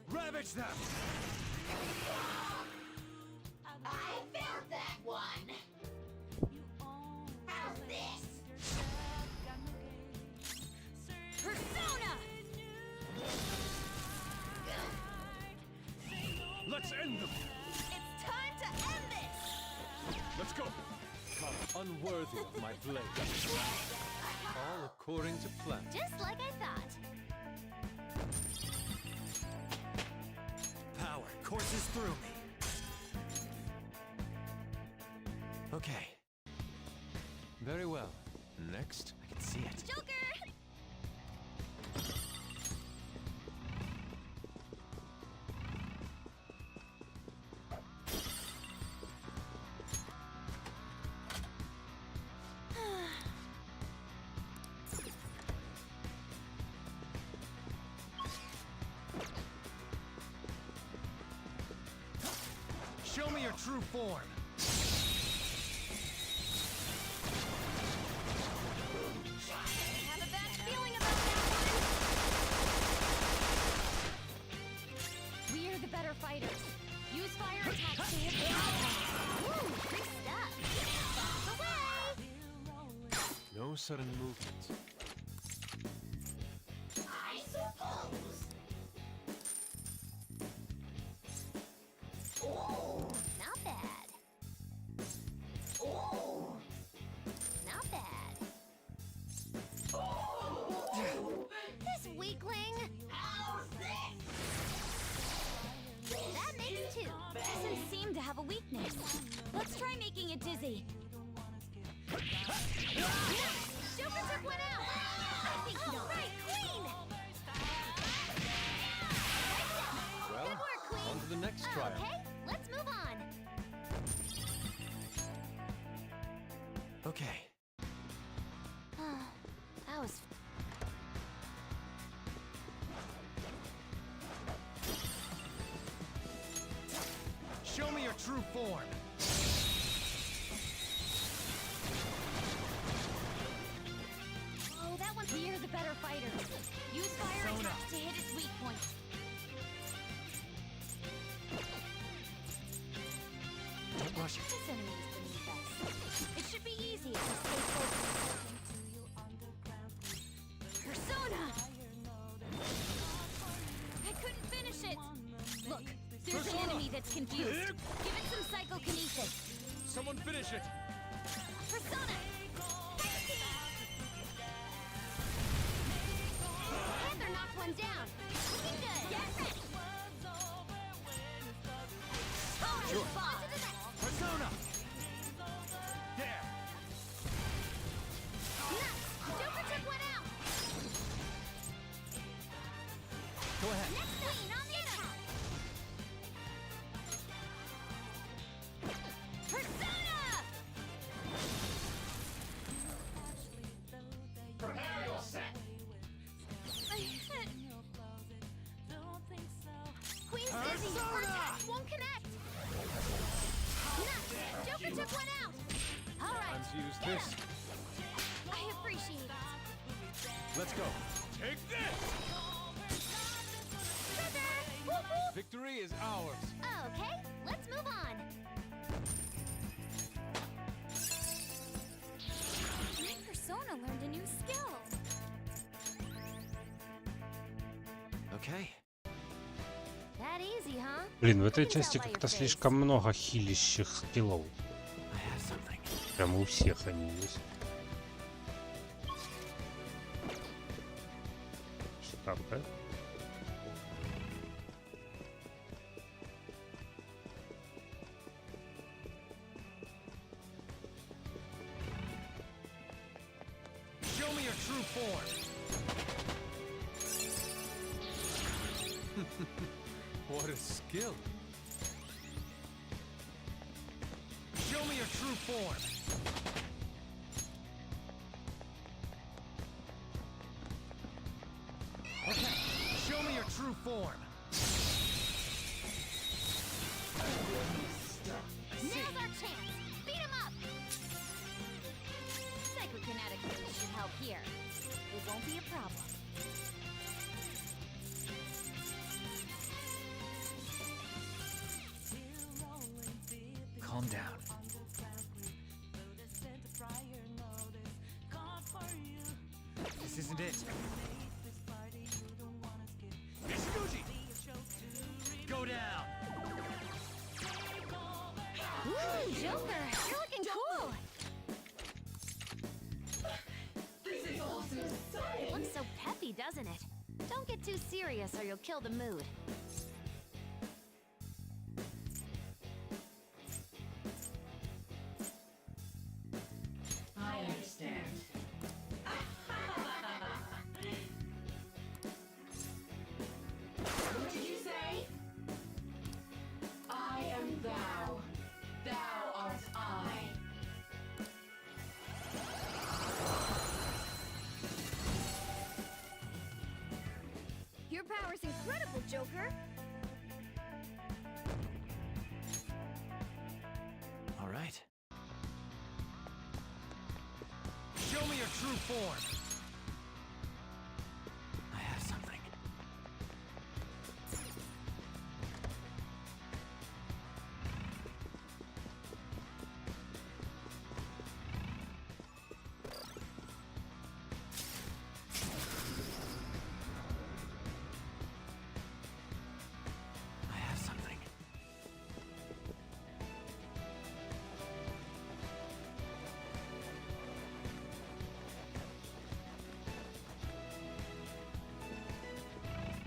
Ravage them! I felt that one! How's this? Persona! Let's end them. It's time to end this! Let's go. Unworthy of my blade. All according to plan. Just like I thought. Power courses through me. Okay. Very well. Next. I can see it. Joker! Show me your true form. I have a bad feeling about that one. We're the better fighters. Use fire attack to hit the Woo! Free stuff. Away! No sudden movement. I suppose. Ooh, not bad. Ooh, not bad. Ooh. This weakling. How's this? That makes two. Doesn't seem to have a weakness. Let's dizzy. Joker took one out! I think you right, Queen! Well, Good work, Queen! on to the next trial. Okay, let's move on. Okay. That was... Show me your true form. Oh, that one... We're the better fighter. Use fire attacks to hit its weak points. Don't rush it. This enemy is beneath us. It should be easy if we stay focused. Persona! I couldn't finish it! Look, there's an enemy that's confused. Give it some psychokinesis. Someone finish it. Persona! Panther knocked one down. Looking good. Get ready. Sure. On to the next. Persona. There. Nice. Joker took one out. Go ahead. Next Queen on the attack. Persona! Prepare yourself! I hit. Queen's dizzy. Her attacks won't connect. Nice. Joker took one out. All right. Time to use this. I appreciate it. Let's go. Take this! Trigger! Whoop whoop! Victory is ours. Okay, let's move on. My persona learned a new skill. Okay. That easy, huh? Блин, в этой части как-то слишком много хилящих скиллов. I have something. Прямо у всех они есть. Что там, да? Show me your true form. What a skill. Show me your true form. Okay, show me your true form. Now's our chance. Beat him up. Psychokinetic moves should help here. It won't be a problem. Calm down. This isn't it. Miscusi! Go down! Ooh, Joker, you're looking cool. It looks so peppy, doesn't it? Don't get too serious or you'll kill the mood. I understand. What did you say? I am thou. Thou art I. Your power's incredible, Joker. All right. Show me your true form. I have something. I have something.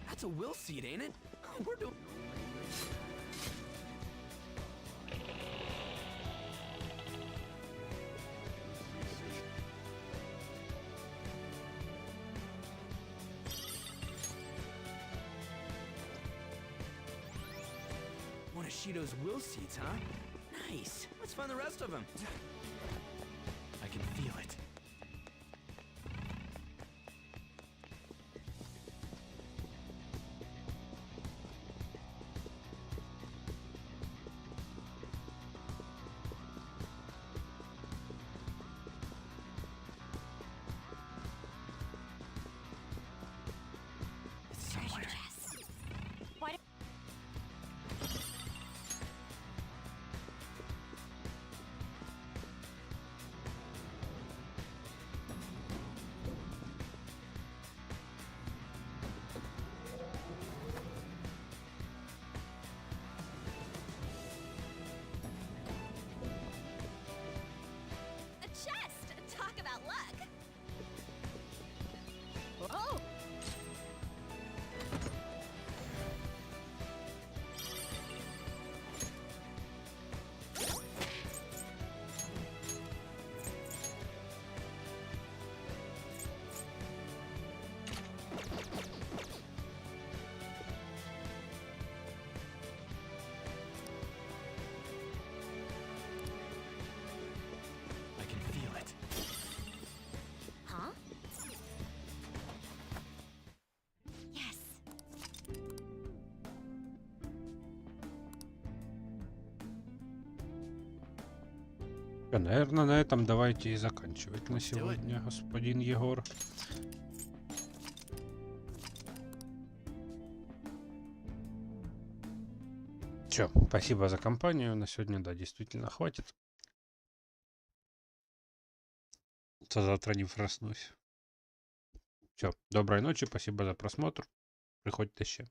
That's a will seed, ain't it? We're doing... Shido's will seats, huh? Nice. Let's find the rest of them. I can feel it. A chest! Talk about luck! Oh! I can feel it. Huh? Yes. Наверное, на этом давайте и заканчивать на сегодня, господин Егор. Все, спасибо за компанию. На сегодня, да, действительно хватит. То завтра не проснусь. Все, доброй ночи, спасибо за просмотр. Приходите еще.